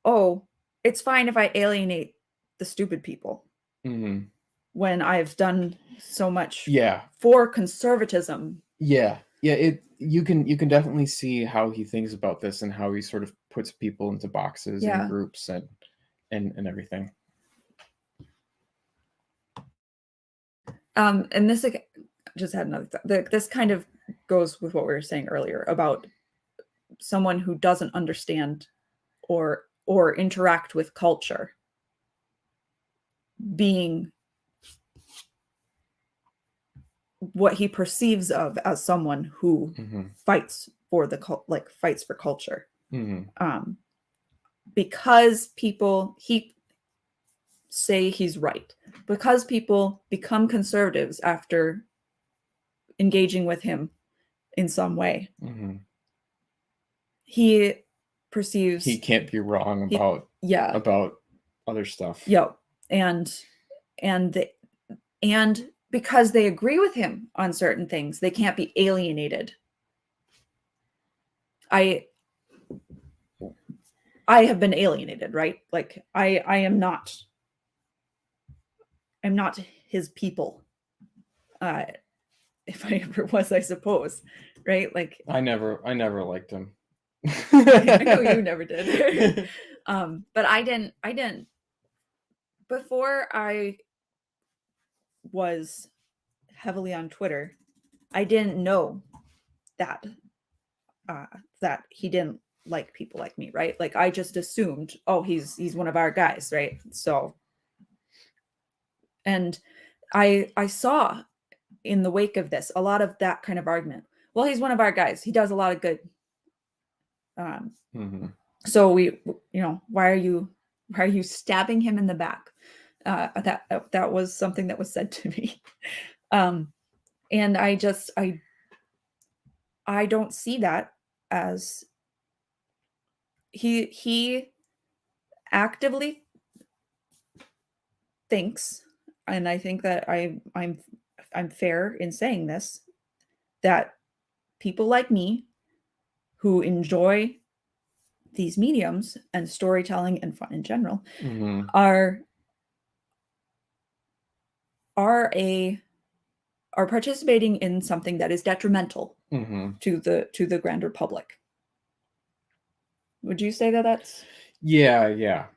oh, it's fine if I alienate the stupid people Mhm. when I've done so much Yeah. for conservatism. Yeah. You can definitely see how he thinks about this and how he sort of puts people into boxes Yeah. and groups and everything. And this, like, just had another thought. This kind of goes with what we were saying earlier about someone who doesn't understand or interact with culture being what he perceives of as someone who Mhm. fights for fights for culture. Mhm. Because people say he's right, because people become conservatives after engaging with him in some way, Mhm. he perceives He can't be wrong he- about yeah about other stuff. yeah and because they agree with him on certain things, they can't be alienated. I have been alienated, right? Like I'm not his people. If I ever was, I suppose, right? Like, I never liked him. I know you never did. But I didn't before I was heavily on Twitter. I didn't know that he didn't like people like me, right? Like, I just assumed, oh, he's one of our guys, right? So, and I saw in the wake of this a lot of that kind of argument. Well, he's one of our guys. He does a lot of good. Mhm. So why are you stabbing him in the back? That was something that was said to me. And I don't see that as he actively thinks, and I think that I'm fair in saying this, that people like me who enjoy these mediums and storytelling and fun in general Mhm. are participating in something that is detrimental Mhm. to the grander public. Would you say that that's Yeah.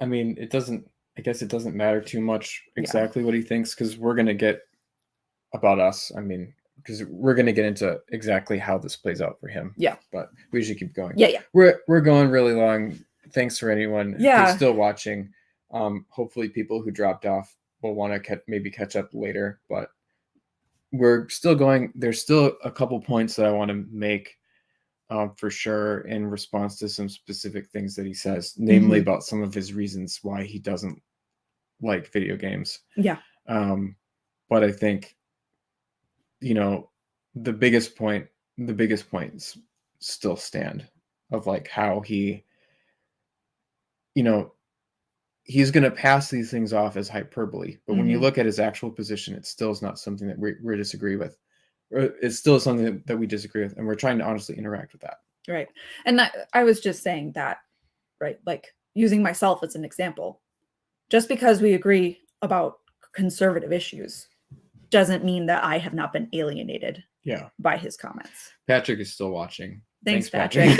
I mean, I guess it doesn't matter too much exactly what he thinks, because we're gonna get about us. I mean, because we're gonna get into exactly how this plays out for him. Yeah. But we should keep going. Yeah. We're going really long. Thanks for anyone Yeah. who's still watching. Hopefully people who dropped off will want to maybe catch up later, but we're still going. There's still a couple points that I want to make for sure in response to some specific things that he says, namely about some of his reasons why he doesn't like video games. Yeah. But I think, the biggest points still stand of like how he, he's going to pass these things off as hyperbole. But when you look at his actual position, it still is not something that we disagree with. Or it's still something that we disagree with. And we're trying to honestly interact with that. Right. And I was just saying that, right? Like, using myself as an example, just because we agree about conservative issues doesn't mean that I have not been alienated by his comments. Patrick is still watching. Thanks Patrick.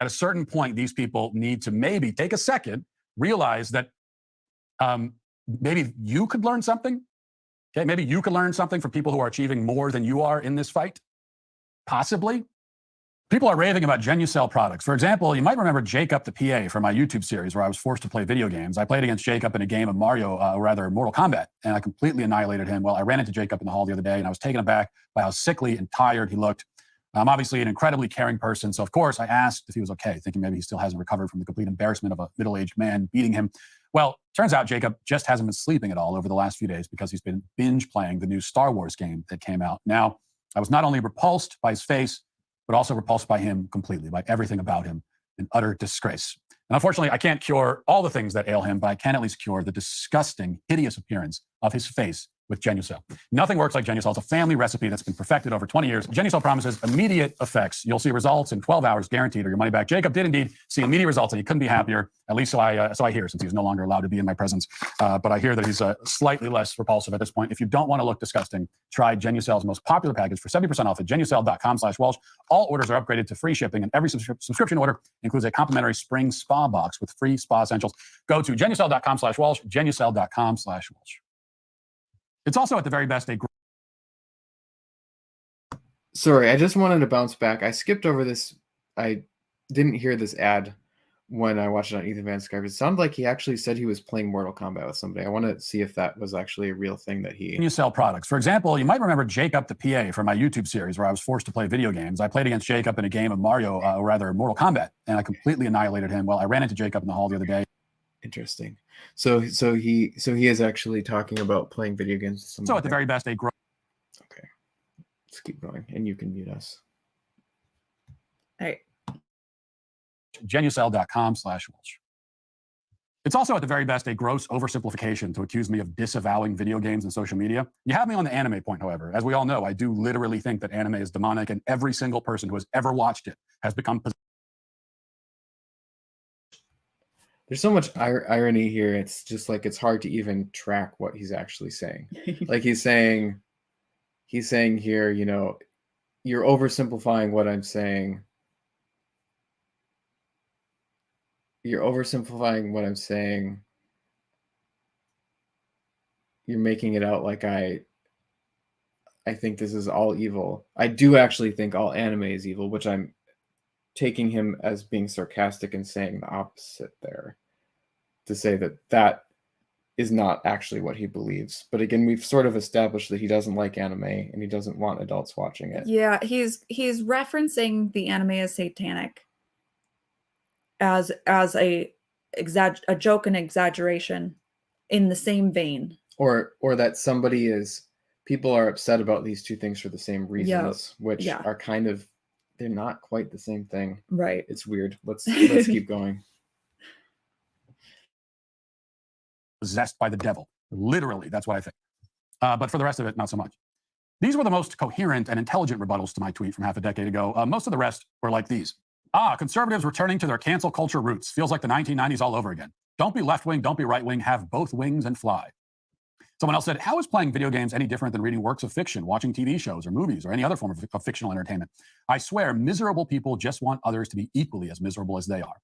At a certain point, these people need to maybe take a second, realize that maybe you could learn something. Okay, maybe you could learn something from people who are achieving more than you are in this fight. Possibly. People are raving about Genucell products. For example, you might remember Jacob the PA from my YouTube series where I was forced to play video games. I played against Jacob in a game of Mario, or rather Mortal Kombat, and I completely annihilated him. Well, I ran into Jacob in the hall the other day, and I was taken aback by how sickly and tired he looked. I'm obviously an incredibly caring person, so of course I asked if he was okay, thinking maybe he still hasn't recovered from the complete embarrassment of a middle-aged man beating him. Well, turns out Jacob just hasn't been sleeping at all over the last few days because he's been binge playing the new Star Wars game that came out. Now, I was not only repulsed by his face, but also repulsed by him completely, by everything about him, an utter disgrace. And unfortunately, I can't cure all the things that ail him, but I can at least cure the disgusting, hideous appearance of his face with Genucell. Nothing works like Genucell. It's a family recipe that's been perfected over 20 years. Genucell promises immediate effects. You'll see results in 12 hours, guaranteed, or your money back. Jacob did indeed see immediate results, and he couldn't be happier. At least so I hear, since he's no longer allowed to be in my presence. But I hear that he's slightly less repulsive at this point. If you don't want to look disgusting, try Genucell's most popular package for 70% off at genucell.com/Walsh. All orders are upgraded to free shipping, and every subscription order includes a complimentary spring spa box with free spa essentials. Go to genucell.com/Walsh, genucell.com/Walsh. It's also at the very best a Sorry, I just wanted to bounce back. I skipped over this. I didn't hear this ad when I watched it on Ethan Van Sciver. It sounded like he actually said he was playing Mortal Kombat with somebody. I want to see if that was actually a real thing that he... Genucell products. For example, you might remember Jacob the PA from my YouTube series where I was forced to play video games. I played against Jacob in a game of Mario, or rather Mortal Kombat, and I completely annihilated him. Well, I ran into Jacob in the hall the other day. Interesting. So he is actually talking about playing video games with somebody. So at the very best, a Okay. Let's keep going, and you can mute us. All right. genucell.com/Walsh. It's also at the very best a gross oversimplification to accuse me of disavowing video games and social media. You have me on the anime point, however. As we all know, I do literally think that anime is demonic, and every single person who has ever watched it has become possessed. There's so much irony here. It's just like it's hard to even track what he's actually saying. Like he's saying here, you know, you're oversimplifying what I'm saying. You're oversimplifying what I'm saying. You're making it out like I think this is all evil. I do actually think all anime is evil, which I'm taking him as being sarcastic and saying the opposite there, to say that that is not actually what he believes. But again, we've sort of established that he doesn't like anime and he doesn't want adults watching it. Yeah, he's referencing the anime as satanic as a joke and exaggeration in the same vein. Or that people are upset about these two things for the same reasons, which are kind of, they're not quite the same thing. Right. It's weird. Let's keep going. Possessed by the devil. Literally, that's what I think. But for the rest of it, not so much. These were the most coherent and intelligent rebuttals to my tweet from half a decade ago. Most of the rest were like these. Conservatives returning to their cancel culture roots. Feels like the 1990s all over again. Don't be left-wing, don't be right-wing, have both wings and fly. Someone else said, how is playing video games any different than reading works of fiction, watching TV shows or movies or any other form of fictional entertainment? I swear, miserable people just want others to be equally as miserable as they are.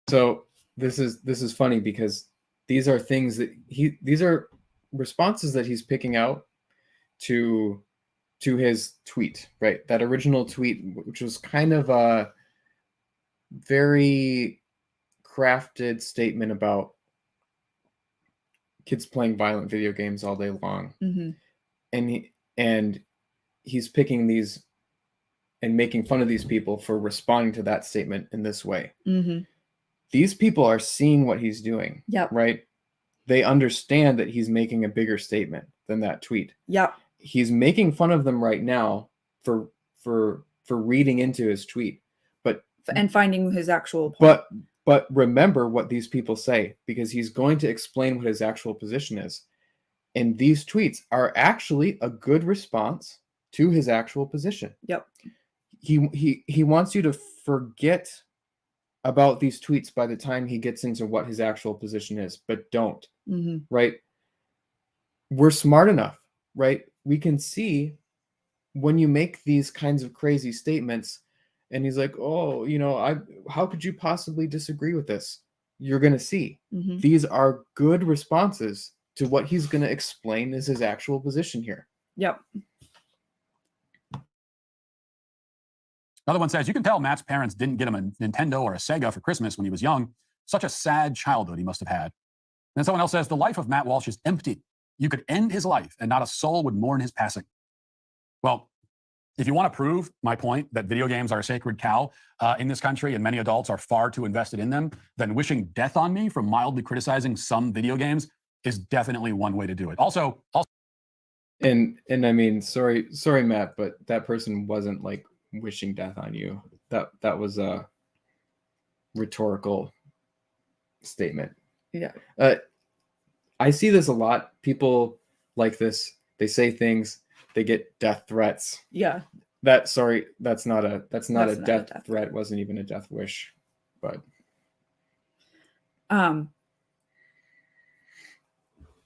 So this is funny because these are things that these are responses that he's picking out to his tweet, right? That original tweet, which was kind of a very crafted statement about kids playing violent video games all day long. Mm-hmm. And he's picking these and making fun of these people for responding to that statement in this way. Mm-hmm. These people are seeing what he's doing. Yep. Right? They understand that he's making a bigger statement than that tweet. Yep. He's making fun of them right now for reading into his tweet, and finding his actual point. But remember what these people say, because he's going to explain what his actual position is. And these tweets are actually a good response to his actual position. Yep. He wants you to forget about these tweets by the time he gets into what his actual position is, but don't. Mm-hmm. Right? We're smart enough, right? We can see when you make these kinds of crazy statements and he's like, oh, you know, how could you possibly disagree with this? You're going to see. Mm-hmm. These are good responses to what he's going to explain is his actual position here. Yep. Another one says, you can tell Matt's parents didn't get him a Nintendo or a Sega for Christmas when he was young. Such a sad childhood he must have had. Then someone else says, the life of Matt Walsh is empty. You could end his life and not a soul would mourn his passing. Well, if you want to prove my point that video games are a sacred cow in this country and many adults are far too invested in them, then wishing death on me for mildly criticizing some video games is definitely one way to do it. Also, And I mean, sorry, Matt, but that person wasn't like wishing death on you. That was a rhetorical statement. Yeah. I see this a lot. People like this. They say things. They get death threats. Yeah. That's not a Not death threat. Wasn't even a death wish, but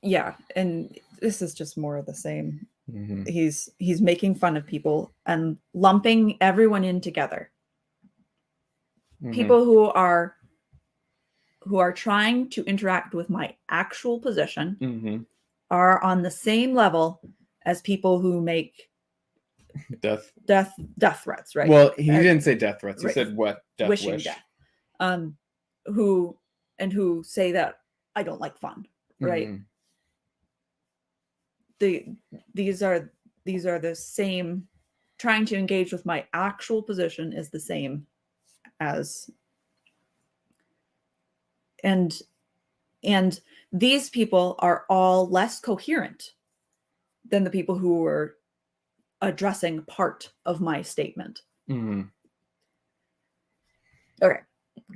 yeah, and this is just more of the same. mm-hmm. He's making fun of people and lumping everyone in together. Mm-hmm. People who are trying to interact with my actual position Mm-hmm. are on the same level as people who make death threats, right? Well, he didn't say death threats. He right. said what? Death Wishing wish. death. Who say that I don't like fun, right? Mm-hmm. These are the same. Trying to engage with my actual position is the same as, and these people are all less coherent than the people who were addressing part of my statement. Mm-hmm. Okay,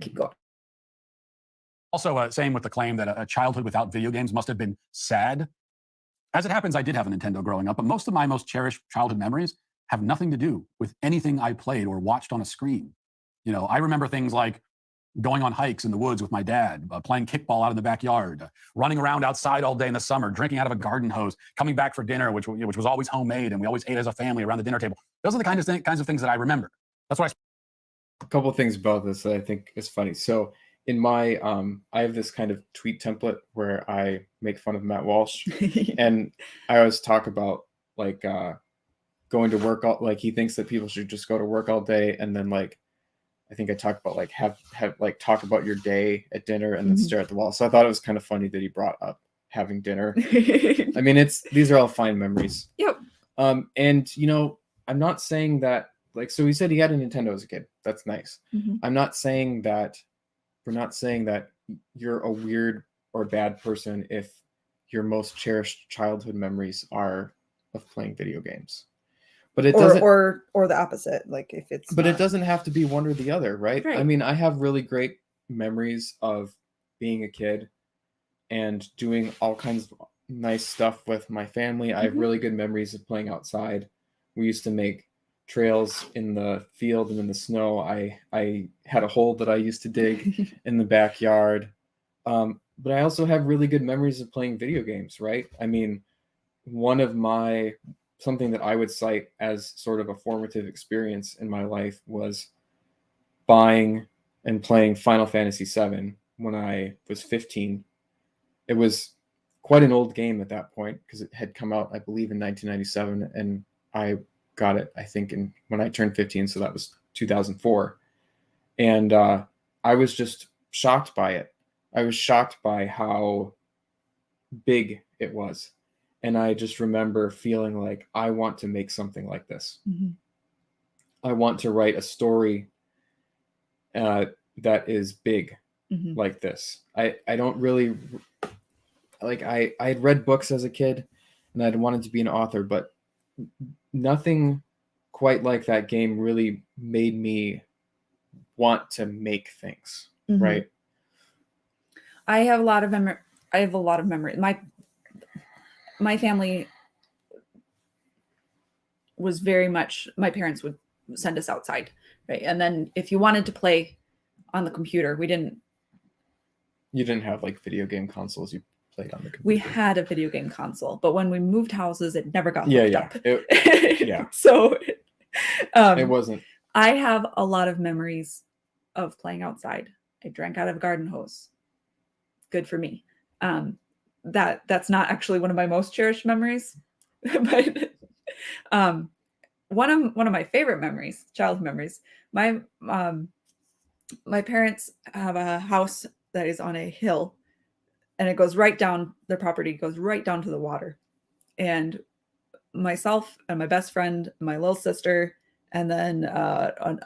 keep going. Also, same with the claim that a childhood without video games must have been sad. As it happens, I did have a Nintendo growing up, but most of my most cherished childhood memories have nothing to do with anything I played or watched on a screen. You know, I remember things like going on hikes in the woods with my dad, playing kickball out in the backyard, running around outside all day in the summer, drinking out of a garden hose, coming back for dinner, which was always homemade, and we always ate as a family around the dinner table. Those are the kinds of things that I remember. That's why A couple of things about this that I think is funny. So in my I have this kind of tweet template where I make fun of Matt Walsh, and I always talk about like going to work like he thinks that people should just go to work all day, and then like I think I talk about like have like talk about your day at dinner and then stare at the wall. So I thought it was kind of funny that he brought up having dinner. I mean, these are all fine memories. Yep. And you know, I'm not saying that like, so he said he had a Nintendo as a kid. That's nice. Mm-hmm. I'm not saying that we're not saying that you're a weird or bad person if your most cherished childhood memories are of playing video games. But it doesn't, or the opposite. Like if it's, but it doesn't have to be one or the other, right? I mean, I have really great memories of being a kid and doing all kinds of nice stuff with my family. I have really good memories of playing outside. We used to make trails in the field and in the snow. I had a hole that I used to dig in the backyard. But I also have really good memories of playing video games, right? I mean, something that I would cite as sort of a formative experience in my life was buying and playing Final Fantasy VII when I was 15. It was quite an old game at that point because it had come out, I believe, in 1997, and I got it, I think, when I turned 15, so that was 2004. And I was just shocked by it. I was shocked by how big it was. And I just remember feeling like I want to make something like this. Mm-hmm. I want to write a story that is big like this. I don't really like, I had read books as a kid and I'd wanted to be an author, but nothing quite like that game really made me want to make things, right? I have a lot of memory. My family was very much, my parents would send us outside, right? And then if you wanted to play on the computer, you didn't have like video game consoles. You played on the computer. We had a video game console, but when we moved houses, it never got hooked up. So it wasn't. I have a lot of memories of playing outside. I drank out of a garden hose. Good for me. That's not actually one of my most cherished memories, but one of my favorite memories, childhood memories. My parents have a house that is on a hill, and it goes right down. Their property goes right down to the water. And myself and my best friend, my little sister, and then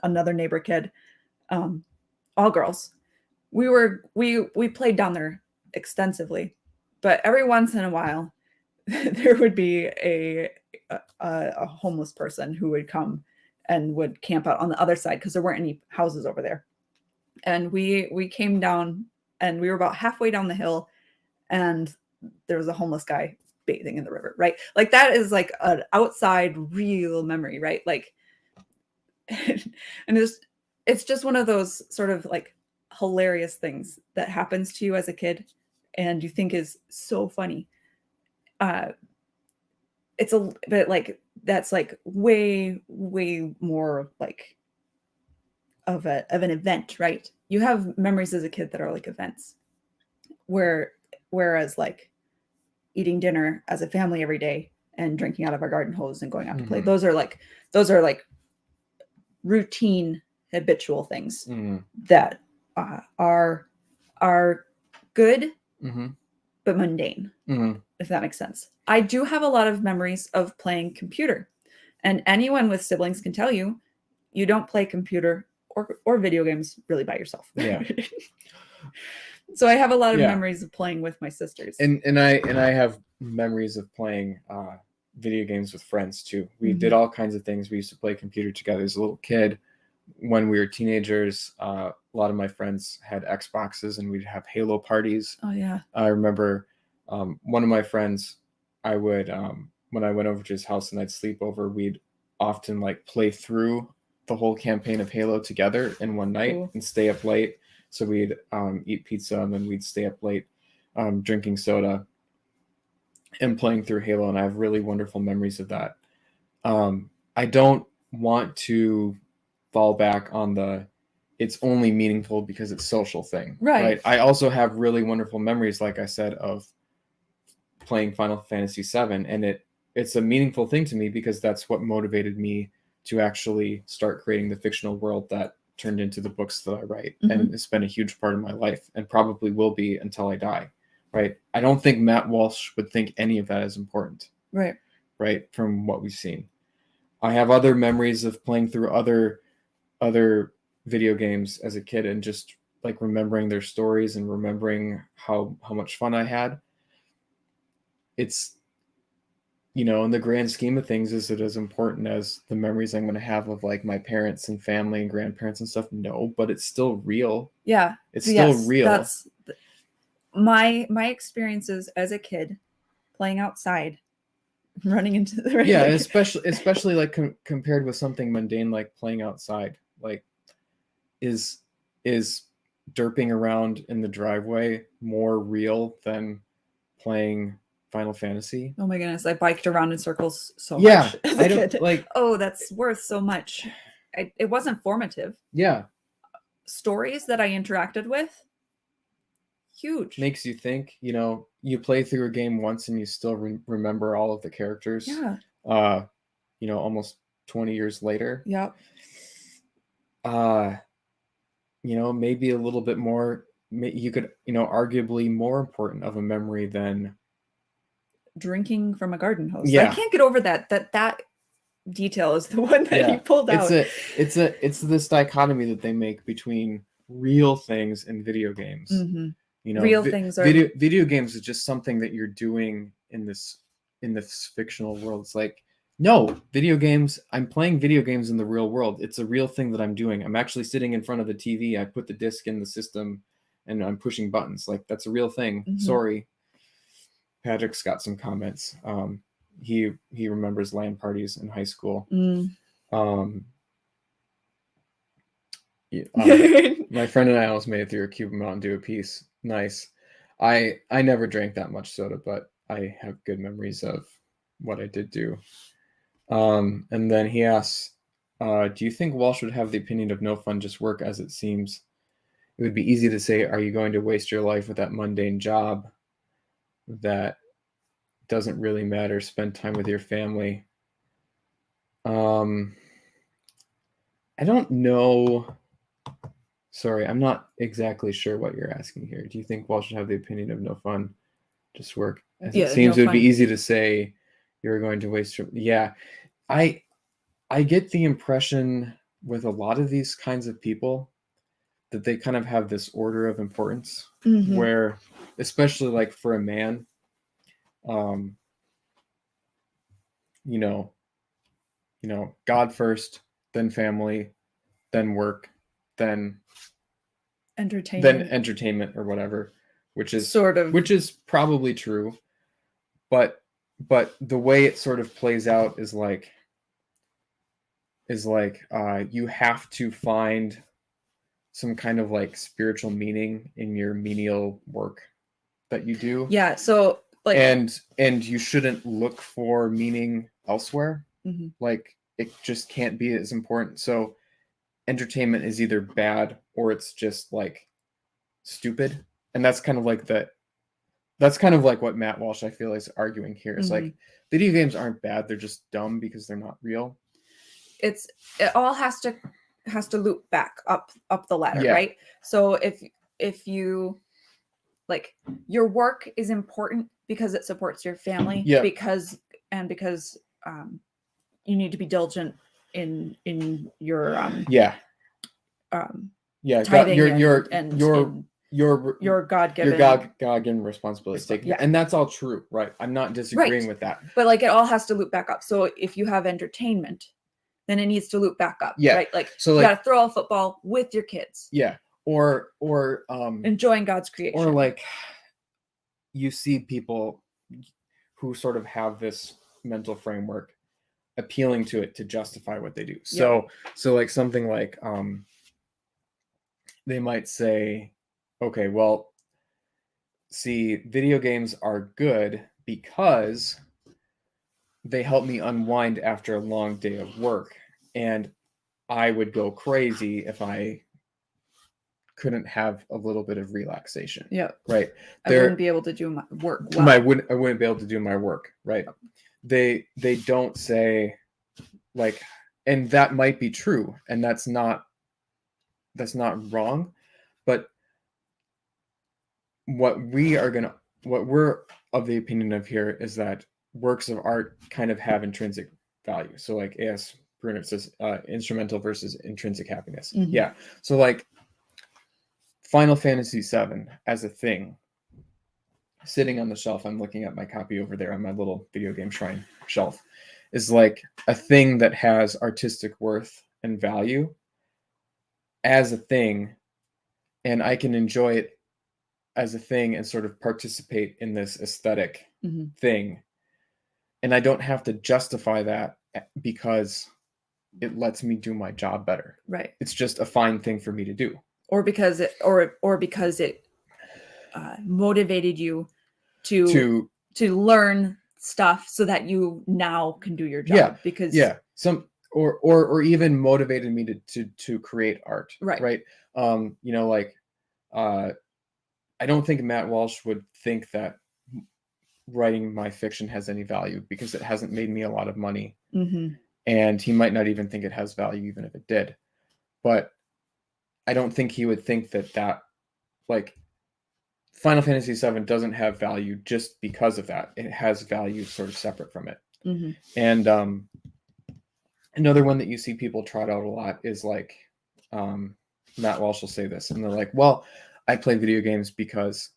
another neighbor kid, all girls. We played down there extensively, but every once in a while, there would be a homeless person who would come and would camp out on the other side because there weren't any houses over there. And we came down, and we were about halfway down the hill, and there was a homeless guy bathing in the river, right? Like that is like an outside real memory, right? Like, and it's just one of those sort of like hilarious things that happens to you as a kid and you think is so funny. It's a bit like, that's like way more like of an event, right? You have memories as a kid that are like events, whereas like eating dinner as a family every day and drinking out of our garden hose and going out to play, those are like routine habitual things that are good but mundane, if that makes sense. I do have a lot of memories of playing computer, and anyone with siblings can tell you, you don't play computer or video games really by yourself. Yeah. So I have a lot of memories of playing with my sisters. And I have memories of playing video games with friends too. We did all kinds of things. We used to play computer together as a little kid. When we were teenagers, a lot of my friends had Xboxes, and we'd have Halo parties. Oh yeah. I remember one of my friends, I would when I went over to his house and I'd sleep over, we'd often like play through the whole campaign of Halo together in one night and stay up late. So we'd eat pizza, and then we'd stay up late drinking soda and playing through Halo. And I have really wonderful memories of that. I don't want to fall back on it's only meaningful because it's social thing. Right. I also have really wonderful memories, like I said, of playing Final Fantasy VII. And it's a meaningful thing to me because that's what motivated me to actually start creating the fictional world that turned into the books that I write. And it's been a huge part of my life, and probably will be until I die. Right. I don't think Matt Walsh would think any of that is important. Right. From what we've seen. I have other memories of playing through other video games as a kid and just like remembering their stories and remembering how much fun I had. It's, in the grand scheme of things, is it as important as the memories I'm going to have of like my parents and family and grandparents and stuff? No, but it's still real. Yeah. It's still real. That's my experiences as a kid playing outside, running into the rain. Yeah, especially like compared with something mundane like playing outside, like is derping around in the driveway more real than playing Final Fantasy? Oh my goodness, I biked around in circles so much. I don't like. Oh, that's worth so much. It wasn't formative. Yeah. Stories that I interacted with, huge. Makes you think. You play through a game once and you still remember all of the characters. Yeah. Almost 20 years later. Yep. Maybe a little bit more. You could, arguably more important of a memory than drinking from a garden hose. Yeah. I can't get over that detail is the one that you pulled out. It's this dichotomy that they make between real things and video games. Real things are video games is just something that you're doing in this fictional world. It's like, no, video games, I'm playing video games in the real world. It's a real thing that I'm doing. I'm actually sitting in front of the TV. I put the disc in the system and I'm pushing buttons. Like, that's a real thing. Sorry. Patrick's got some comments. He remembers LAN parties in high school. My friend and I almost made it through a Cuban Mountain Dew apiece. Nice. I never drank that much soda, but I have good memories of what I did do. And then he asks, do you think Walsh would have the opinion of no fun, just work as it seems? It would be easy to say, are you going to waste your life with that mundane job that doesn't really matter? Spend time with your family. I don't know. Sorry, I'm not exactly sure what you're asking here. Do you think Walsh should have the opinion of no fun, just work? As Yeah, it seems no it would be fun. easy to say you're going to waste your... Yeah, I get the impression with a lot of these kinds of people that they kind of have this order of importance Mhm. where, especially like for a man, you know, God first, then family, then work, then entertainment or whatever, which is Sort of. which is probably true, but the way it sort of plays out is like you have to find some kind of like spiritual meaning in your menial work that you do. Yeah, so like, and you shouldn't look for meaning elsewhere. Mhm. Like it just can't be as important. So entertainment is either bad or it's just like stupid. And that's kind of like what Matt Walsh, I feel, is arguing here. It's like video games aren't bad, they're just dumb because they're not real. it all has to loop back up the ladder, Yeah. right? So if you like, your work is important because it supports your family, Yeah. because you need to be diligent in your Yeah. tithing your and your God-given God-given responsibility. Yeah. And that's all true, right? I'm not disagreeing Right. with that. But like, it all has to loop back up. So if you have entertainment, then it needs to loop back up. Yeah. Right. Like, So you like, gotta throw a football with your kids. Yeah. Or Enjoying God's creation. or like, you see people who sort of have this mental framework appealing to it to justify what they do. So like something like they might say, okay, well, see, video games are good because they help me unwind after a long day of work, and I would go crazy if I couldn't have a little bit of relaxation. Yeah. Right. I wouldn't be able to do my work well. I wouldn't be able to do my work. Right. They don't say like, and that might be true, and that's not wrong, but what we're of the opinion of here is that works of art kind of have intrinsic value. So like A.S. Bruner says, instrumental versus intrinsic happiness. Yeah. So like Final Fantasy VII as a thing, sitting on the shelf, I'm looking at my copy over there on my little video game shrine shelf, is like a thing that has artistic worth and value as a thing, and I can enjoy it as a thing and sort of participate in this aesthetic thing. And I don't have to justify that because it lets me do my job better. Right. It's just a fine thing for me to do. Or because it motivated you to learn stuff so that you now can do your job. Yeah. Because or even motivated me to create art. Right. I don't think Matt Walsh would think that writing my fiction has any value because it hasn't made me a lot of money. And he might not even think it has value even if it did. But I don't think he would think that like Final Fantasy VII doesn't have value just because of that. It has value sort of separate from it. And another one that you see people trot out a lot is like, Matt Walsh will say this, and they're like, well, I play video games because,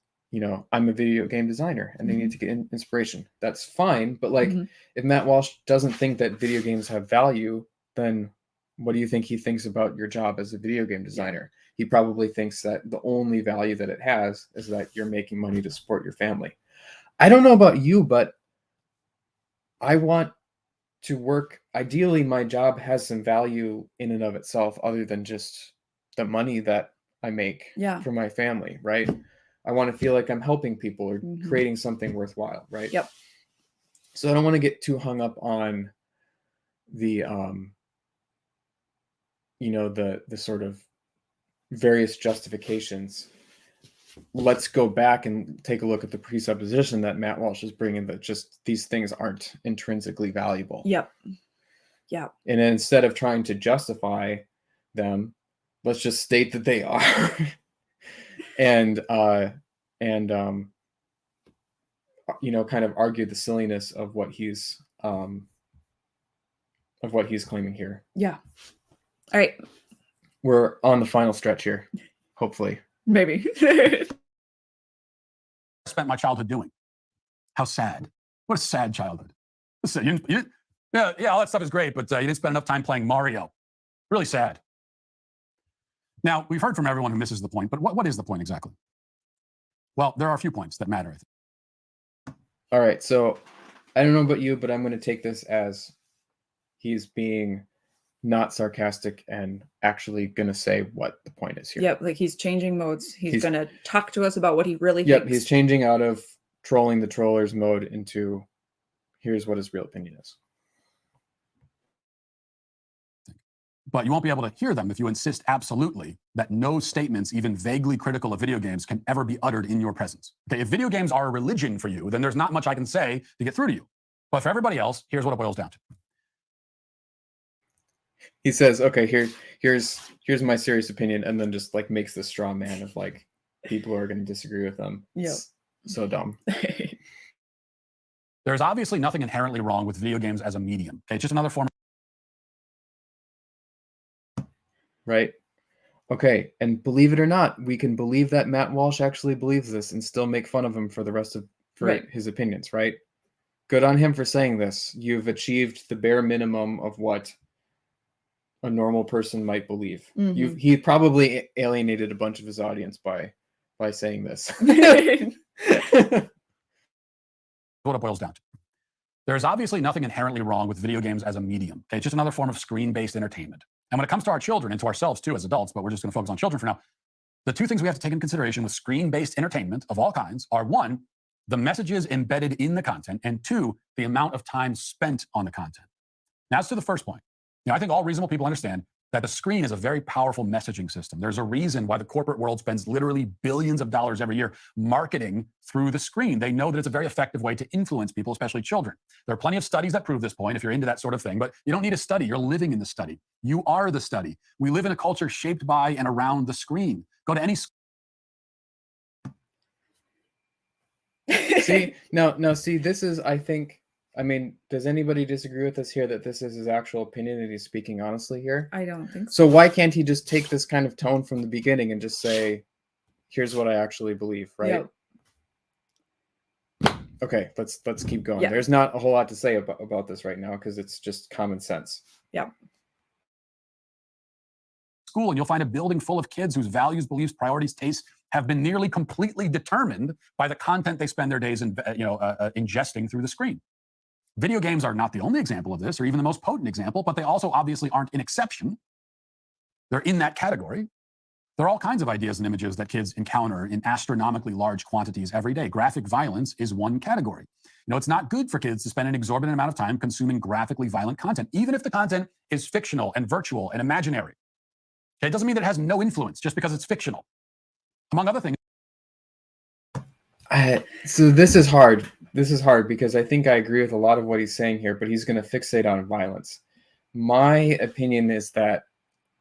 I'm a video game designer and they need to get inspiration. That's fine. But like, if Matt Walsh doesn't think that video games have value, then what do you think he thinks about your job as a video game designer? He probably thinks that the only value that it has is that you're making money to support your family. I don't know about you, but I want to work. Ideally, my job has some value in and of itself other than just the money that I make for my family, right? I want to feel like I'm helping people or creating something worthwhile, right? Yep. So I don't want to get too hung up on the the sort of various justifications. Let's go back and take a look at the presupposition that Matt Walsh is bringing, that just these things aren't intrinsically valuable. Yep. Yeah. And then instead of trying to justify them, let's just state that they are. and you know, kind of argue the silliness of what he's claiming here. Yeah. All right. We're on the final stretch here, hopefully. Maybe. Spent my childhood doing. How sad. What a sad childhood. Listen, yeah, all that stuff is great, but you didn't spend enough time playing Mario. Really sad. Now, we've heard from everyone who misses the point, but what is the point exactly? Well, there are a few points that matter, I think. All right, so I don't know about you, but I'm going to take this as he's being not sarcastic and actually going to say what the point is here. Yep, like he's changing modes. He's going to talk to us about what he really Yep, thinks. he's changing out of trolling the trollers mode into here's what his real opinion is. But you won't be able to hear them if you insist absolutely that no statements, even vaguely critical of video games, can ever be uttered in your presence. Okay, if video games are a religion for you, then there's not much I can say to get through to you. But for everybody else, here's what it boils down to. He says, okay, here's my serious opinion, and then just like makes this straw man of like people who are going to disagree with them. Yep. So dumb. There's obviously nothing inherently wrong with video games as a medium. Okay, it's just another form. Right? Okay, and believe it or not, we can believe that Matt Walsh actually believes this and still make fun of him for the rest of his opinions, right? Good on him for saying this. You've achieved the bare minimum of what a normal person might believe. Mm-hmm. He probably alienated a bunch of his audience by saying this. What it boils down to. There's obviously nothing inherently wrong with video games as a medium. Okay, it's just another form of screen-based entertainment. And when it comes to our children and to ourselves too as adults, but we're just going to focus on children for now, the two things we have to take into consideration with screen-based entertainment of all kinds are, one, the messages embedded in the content, and two, the amount of time spent on the content. Now, as to the first point, I think all reasonable people understand that the screen is a very powerful messaging system. There's a reason why the corporate world spends literally billions of dollars every year marketing through the screen. They know that it's a very effective way to influence people, especially children. There are plenty of studies that prove this point if you're into that sort of thing, but you don't need a study. You're living in the study. You are the study. We live in a culture shaped by and around the screen. Go to any See, no, see, this is, I mean, does anybody disagree with us here that this is his actual opinion and he's speaking honestly here? I don't think so. So why can't he just take this kind of tone from the beginning and just say, here's what I actually believe, right? Yep. Okay, let's keep going. Yeah. There's not a whole lot to say about this right now because it's just common sense. Yeah. School, and you'll find a building full of kids whose values, beliefs, priorities, tastes have been nearly completely determined by the content they spend their days ingesting through the screen. Video games are not the only example of this, or even the most potent example, but they also obviously aren't an exception. They're in that category. There are all kinds of ideas and images that kids encounter in astronomically large quantities every day. Graphic violence is one category. It's not good for kids to spend an exorbitant amount of time consuming graphically violent content, even if the content is fictional and virtual and imaginary. Okay, it doesn't mean that it has no influence just because it's fictional. Among other things. So this is hard. This is hard because I think I agree with a lot of what he's saying here, but he's going to fixate on violence. My opinion is that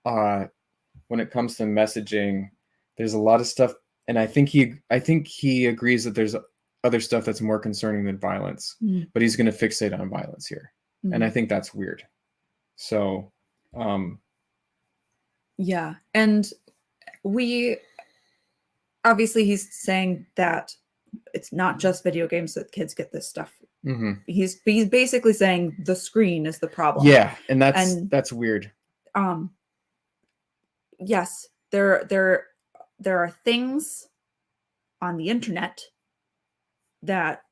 when it comes to messaging, there's a lot of stuff, and I think he agrees that there's other stuff that's more concerning than violence, but he's going to fixate on violence here, and I think that's weird. So, yeah, and obviously he's saying that it's not just video games that kids get this stuff. He's basically saying the screen is the problem. Yeah, and that's weird. Yes, there are things on the internet that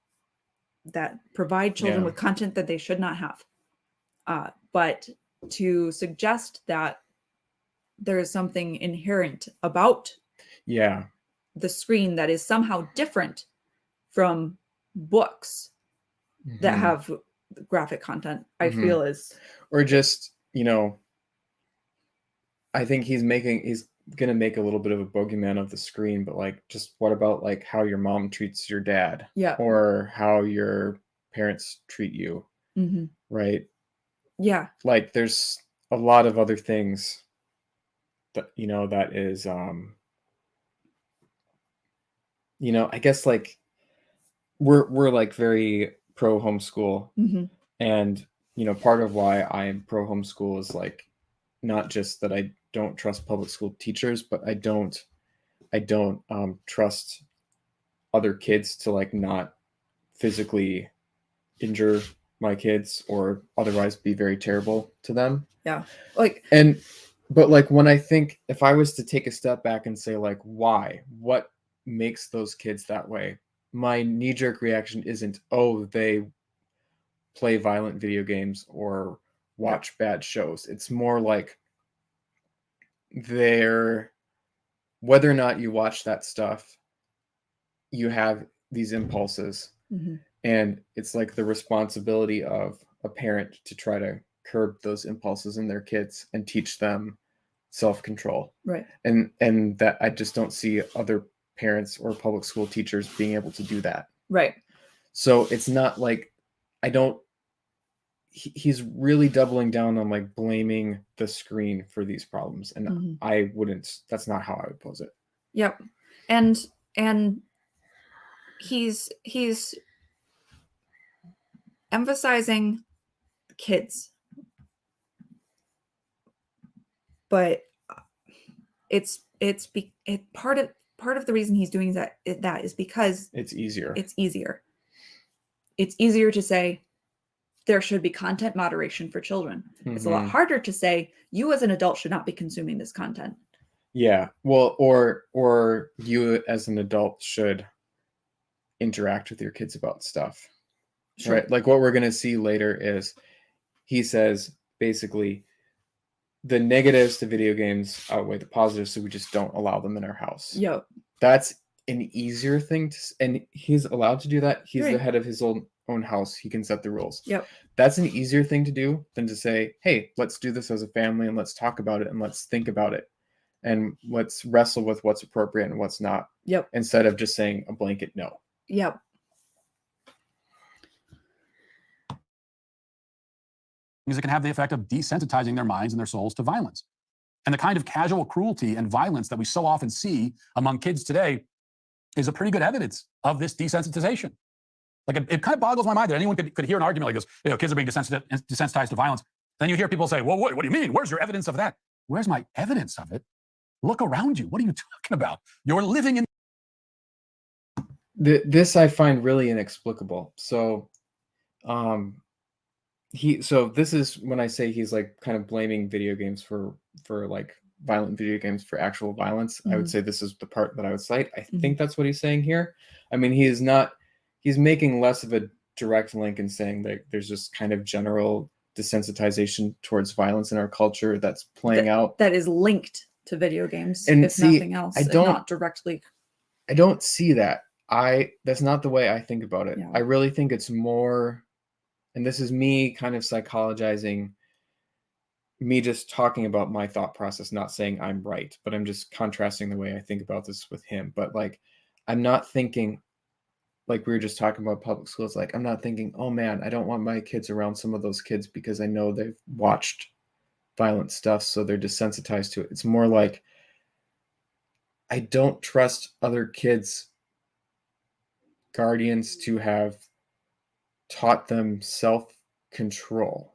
provide children with content that they should not have. But to suggest that there is something inherent about the screen that is somehow different from books that have graphic content, I feel is, or just, I think he's going to make a little bit of a bogeyman of the screen, but like, just what about like how your mom treats your dad, or how your parents treat you, right? Yeah. like there's a lot of other things that, that is, I guess like we're like very pro homeschool, Hmm. and part of why I am pro homeschool is like not just that I don't trust public school teachers, but I don't trust other kids to like not physically injure my kids or otherwise be very terrible to them. Yeah. Like, But like when I think, if I was to take a step back and say like, what makes those kids that way? My knee-jerk reaction isn't, oh, they play violent video games or watch bad shows. It's more like they're, whether or not you watch that stuff, you have these impulses, mhm. and it's like the responsibility of a parent to try to curb those impulses in their kids and teach them self-control. Right. And that I just don't see other parents or public school teachers being able to do that. Right. So it's not like he's really doubling down on like blaming the screen for these problems, and Mhm. I wouldn't. That's not how I would pose it. Yep. And he's emphasizing kids, but part of the reason he's doing that is because It's easier. it's easier. It's easier to say there should be content moderation for children. It's a lot Mhm. harder to say you as an adult should not be consuming this content. Yeah. Well, or you as an adult should interact with your kids about stuff. Sure. Right? Like what we're going to see later is he says basically the negatives to video games outweigh the positives, so we just don't allow them in our house. Yep. That's an easier thing to, and he's allowed to do that. He's the Right. head of his own house. He can set the rules. Yep. That's an easier thing to do than to say, hey, let's do this as a family and let's talk about it and let's think about it and let's wrestle with what's appropriate and what's not. Yep. Instead of just saying a blanket no. Yep. Because it can have the effect of desensitizing their minds and their souls to violence. And the kind of casual cruelty and violence that we so often see among kids today is a pretty good evidence of this desensitization. Like it kind of boggles my mind that anyone could hear an argument like this, kids are being desensitized to violence. Then you hear people say, well, what do you mean? Where's your evidence of that? Where's my evidence of it? Look around you. What are you talking about? You're living in. This I find really inexplicable. So, this is when I say he's like kind of blaming video games for like violent video games for actual violence. I would say this is the part that I would cite. I think that's what he's saying here. I mean, he's making less of a direct link and saying that there's just kind of general desensitization towards violence in our culture that's playing out. That is linked to video games, And if nothing else. Not directly. I don't see that. That's not the way I think about it. Yeah. I really think it's more, and this is me kind of psychologizing, me just talking about my thought process, not saying I'm right, but I'm just contrasting the way I think about this with him. But like, I'm not thinking, like we were just talking about public schools, like I'm not thinking, oh man, I don't want my kids around some of those kids because I know they've watched violent stuff, so they're desensitized to it. It's more like, I don't trust other kids' guardians to have taught them self-control,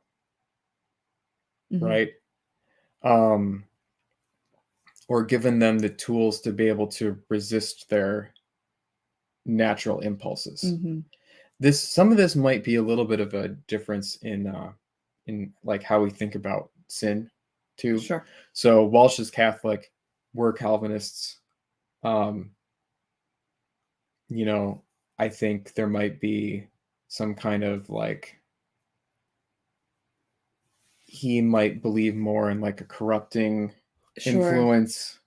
right? Or given them the tools to be able to resist their natural impulses. Some of this might be a little bit of a difference in like how we think about sin too. Sure. So Walsh is Catholic, we're Calvinists. I think there might be some kind of like, he might believe more in like a corrupting influence.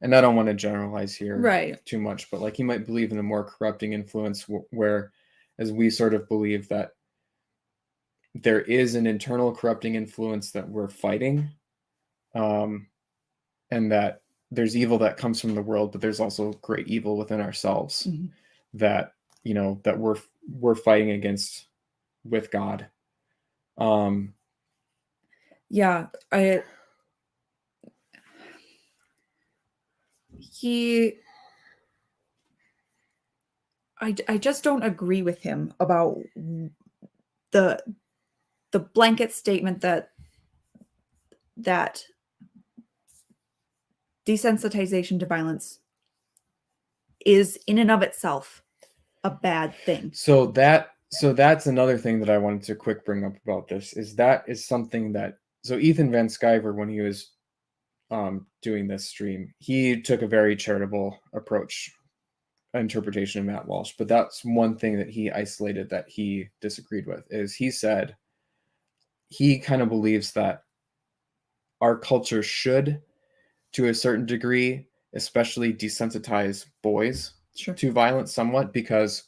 And I don't want to generalize here too much, but like he might believe in a more corrupting influence where as we sort of believe that there is an internal corrupting influence that we're fighting, and that there's evil that comes from the world, but there's also great evil within ourselves that, that we're fighting against with God. Yeah, I just don't agree with him about the blanket statement that desensitization to violence is in and of itself a bad thing. So that's another thing that I wanted to quick bring up about this is something that Ethan Van Sciver, when he was doing this stream, he took a very charitable approach interpretation of Matt Walsh, but that's one thing that he isolated that he disagreed with. Is he said he kind of believes that our culture should, to a certain degree, especially desensitize boys to violence somewhat, because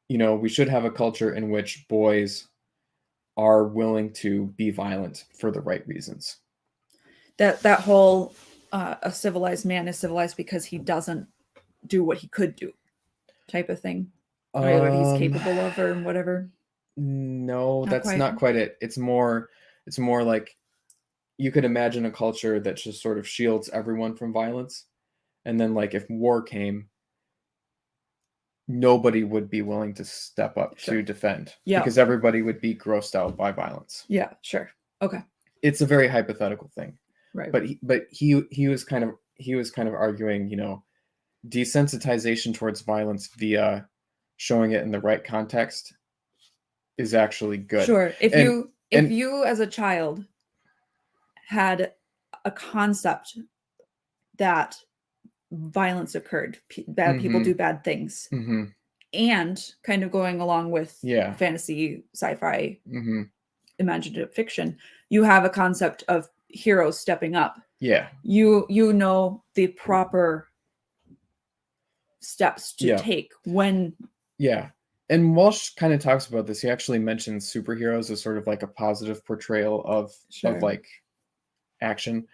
we should have a culture in which boys are willing to be violent for the right reasons. That whole a civilized man is civilized because he doesn't do what he could do type of thing. Or what he's capable of or whatever. No, that's not quite it. It's more like you could imagine a culture that just sort of shields everyone from violence. And then like if war came, nobody would be willing to step up to defend because everybody would be grossed out by violence. Yeah, sure. Okay. It's a very hypothetical thing. Right. But he was kind of arguing, desensitization towards violence via showing it in the right context is actually good. Sure. If you as a child had a concept that violence occurred, bad people do bad things, and kind of going along with fantasy, sci-fi, imaginative fiction, you have a concept of heroes stepping up. Yeah. You know the proper steps to take when. Yeah. And Walsh kind of talks about this. He actually mentions superheroes as sort of like a positive portrayal of like action.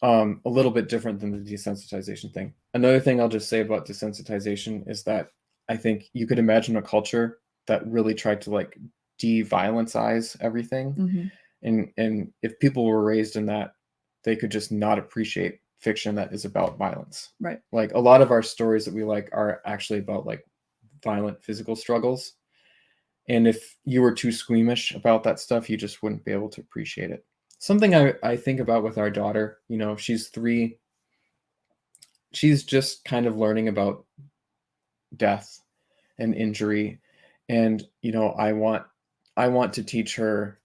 A little bit different than the desensitization thing. Another thing I'll just say about desensitization is that I think you could imagine a culture that really tried to like de-violence-ize everything. And if people were raised in that, they could just not appreciate fiction that is about violence. Right. Like a lot of our stories that we like are actually about like violent physical struggles. And if you were too squeamish about that stuff, you just wouldn't be able to appreciate it. Something I think about with our daughter, she's 3. She's just kind of learning about death and injury. And, I want to teach her,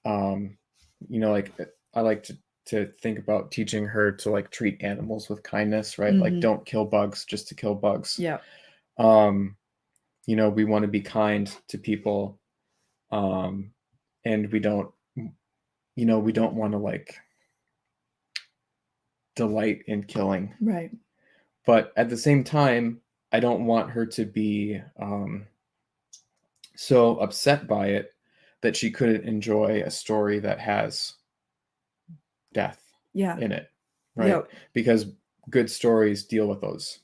like I like to think about teaching her to like treat animals with kindness, right? Like don't kill bugs just to kill bugs. Yeah. We want to be kind to people. And we don't want to like delight in killing. Right. But at the same time, I don't want her to be so upset by it that she couldn't enjoy a story that has death in it. Right. Yep. Because good stories deal with those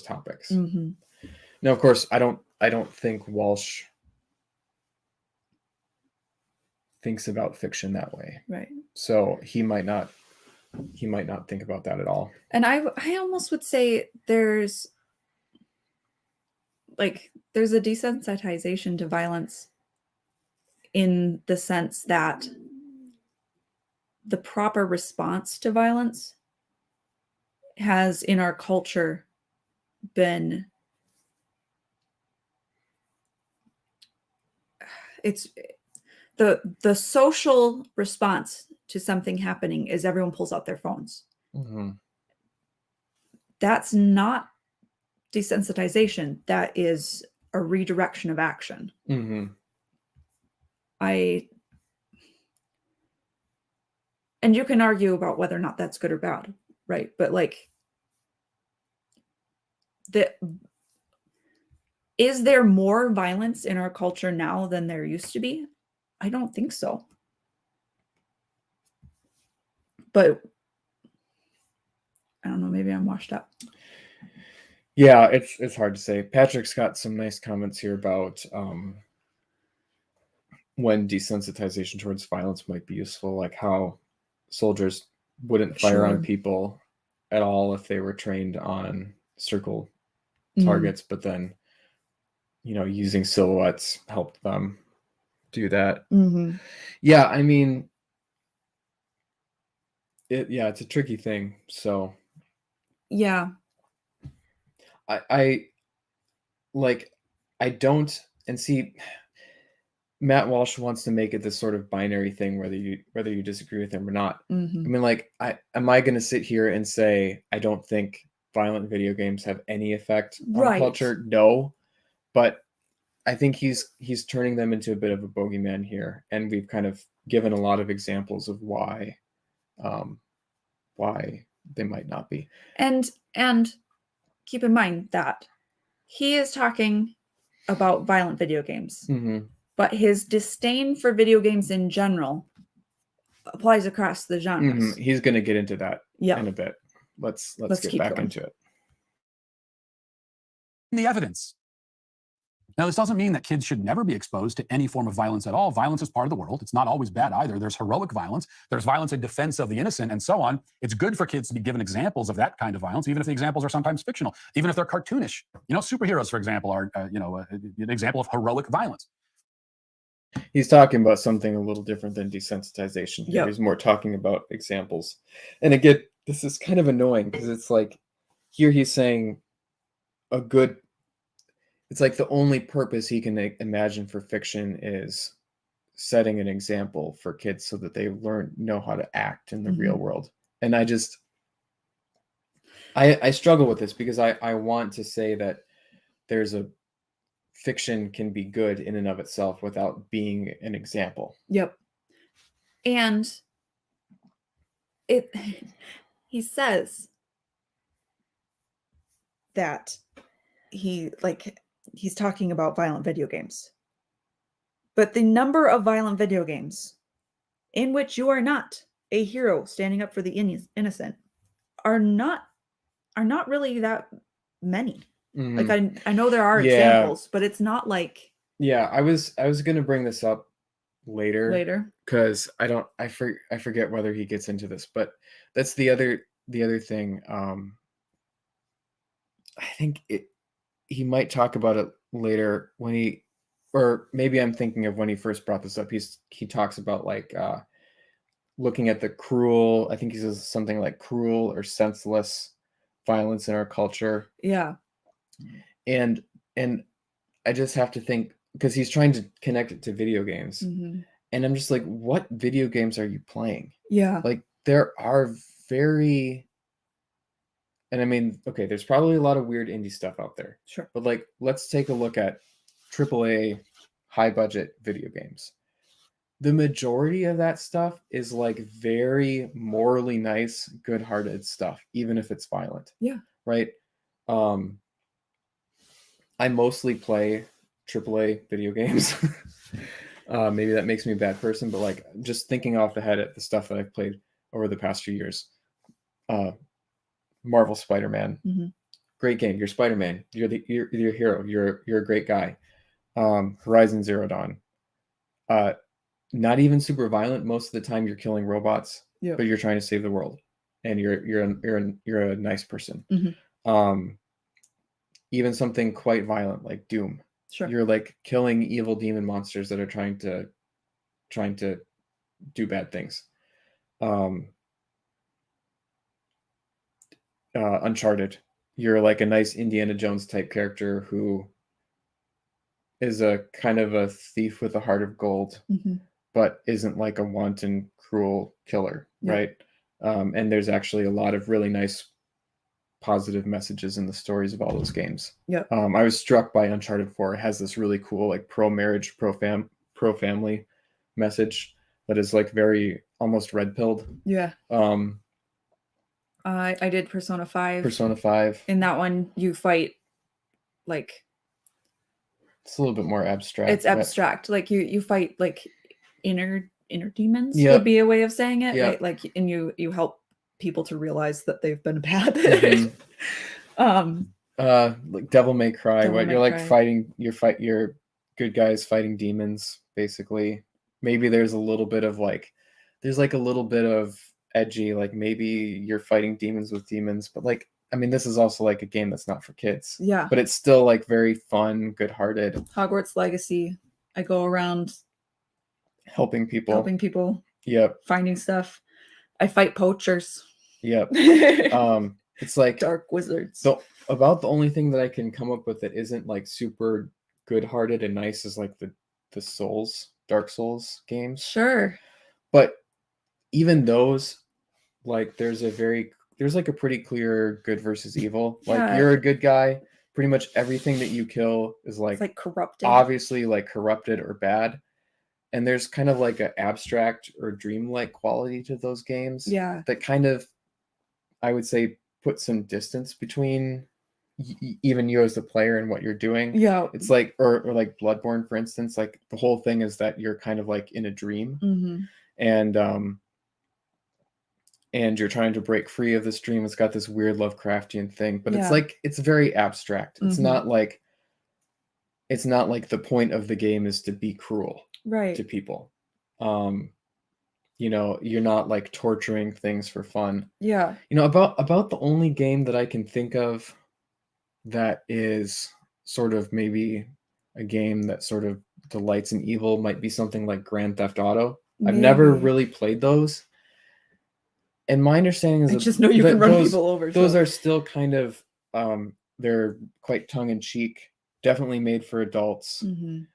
topics. Now, of course, I don't think Walsh thinks about fiction that way. Right. So he might not think about that at all. And I almost would say there's a desensitization to violence in the sense that the proper response to violence has in our culture been the social response to something happening is everyone pulls out their phones. That's not desensitization. That is a redirection of action. And you can argue about whether or not that's good or bad, right? But like, is there more violence in our culture now than there used to be? I don't think so. But I don't know, maybe I'm washed up. Yeah, it's hard to say. Patrick's got some nice comments here about when desensitization towards violence might be useful, like how soldiers wouldn't fire on Sure. people at all if they were trained on circle Mhm. targets, but then, you know, using silhouettes helped them do that. Mhm. Yeah, I mean, it's a tricky thing. So Yeah. I like, I don't, and see, Matt Walsh wants to make it this sort of binary thing, whether you disagree with him or not. I Mhm. mean, like, am I going to sit here and say I don't think violent video games have any effect on Right. culture? No, but I think he's turning them into a bit of a bogeyman here, and we've kind of given a lot of examples of why they might not be. And keep in mind that he is talking about violent video games, Mm-hmm. but his disdain for video games in general applies across the genres. Mm-hmm. He's going to get into that Yeah. in a bit. Let's get keep back going. into it. The evidence. Now, this doesn't mean that kids should never be exposed to any form of violence at all. Violence is part of the world. It's not always bad either. There's heroic violence. There's violence in defense of the innocent and so on. It's good for kids to be given examples of that kind of violence, even if the examples are sometimes fictional, even if they're cartoonish. You know, superheroes, for example, are, an example of heroic violence. He's talking about something a little different than desensitization here. Yep. He's more talking about examples. And again, this is kind of annoying because it's like, here he's saying it's like the only purpose he can imagine for fiction is setting an example for kids so that they know how to act in the real world. And I struggle with this because I want to say that there's a fiction can be good in and of itself without being an example. Yep. And he says that he's talking about violent video games. But the number of violent video games in which you are not a hero standing up for the innocent are not really that many. Mm-hmm. Like I know there are examples, but it's not like I was going to bring this up later because I forget whether he gets into this, but that's the other thing. I think he might talk about it later or maybe I'm thinking of when he first brought this up. He talks about like looking at the cruel, I think he says something like cruel or senseless violence in our culture. Yeah. And I just have to think, because he's trying to connect it to video games. Mm-hmm. And I'm just like, what video games are you playing? Yeah. Like there are and I mean, okay, there's probably a lot of weird indie stuff out there. Sure. But like, let's take a look at AAA high budget video games. The majority of that stuff is like very morally nice, good-hearted stuff, even if it's violent. Yeah. Right? I mostly play AAA video games. Maybe that makes me a bad person, but like just thinking off the head at the stuff that I've played over the past few years. Marvel Spider-Man. Mm-hmm. Great game. You're Spider-Man. You're a hero. You're a great guy. Horizon Zero Dawn. Not even super violent. Most of the time you're killing robots, but you're trying to save the world, and you're a nice person. Mm-hmm. Even something quite violent like Doom. Sure. You're like killing evil demon monsters that are trying to do bad things. Uncharted. You're like a nice Indiana Jones type character who is a kind of a thief with a heart of gold, but isn't like a wanton, cruel killer, right? And there's actually a lot of really nice positive messages in the stories of all those games. I was struck by Uncharted 4. It has this really cool like pro-marriage, pro-family message that is like very almost red-pilled. I did Persona 5. Persona 5. In that one, you fight like it's a little bit more abstract. It's abstract. Like you fight like inner demons would be a way of saying it, right? Like, and you help people to realize that they've been bad. Like Devil May Cry, you're like fighting. You're good guys fighting demons, basically. maybe there's a little bit of like, there's like a little bit of edgy, like maybe you're fighting demons with demons, but like, I mean, this is also like a game that's not for kids. Yeah. But it's still like very fun, good-hearted. Hogwarts Legacy. I go around Helping people. Yep. finding stuff. I fight poachers. Yep. It's like Dark wizards. so about the only thing that I can come up with that isn't like super good-hearted and nice is like the Dark Souls games. Sure. But even those, like there's like a pretty clear good versus evil. Like Yeah. you're a good guy. Pretty much everything that you kill is It's like like corrupted. obviously like corrupted or bad. And there's kind of like an abstract or dreamlike quality to those games. Yeah. That kind of, I would say, put some distance between even you as the player and what you're doing. Yeah. It's like, or like Bloodborne, for instance, like the whole thing is that you're kind of like in a dream. Mm-hmm. And you're trying to break free of this dream. It's got this weird Lovecraftian thing, but Yeah. it's like, it's very abstract. It's Mhm. not like the point of the game is to be cruel Right. to people. You know, you're not like torturing things for fun. Yeah. You know, about the only game that I can think of that is sort of maybe a game that sort of delights in evil might be something like Grand Theft Auto. I've never Maybe. really played those. And my understanding is I that just know you that can run those, people over. those so- are still kind of they're quite tongue-in-cheek, definitely made for adults. Mhm.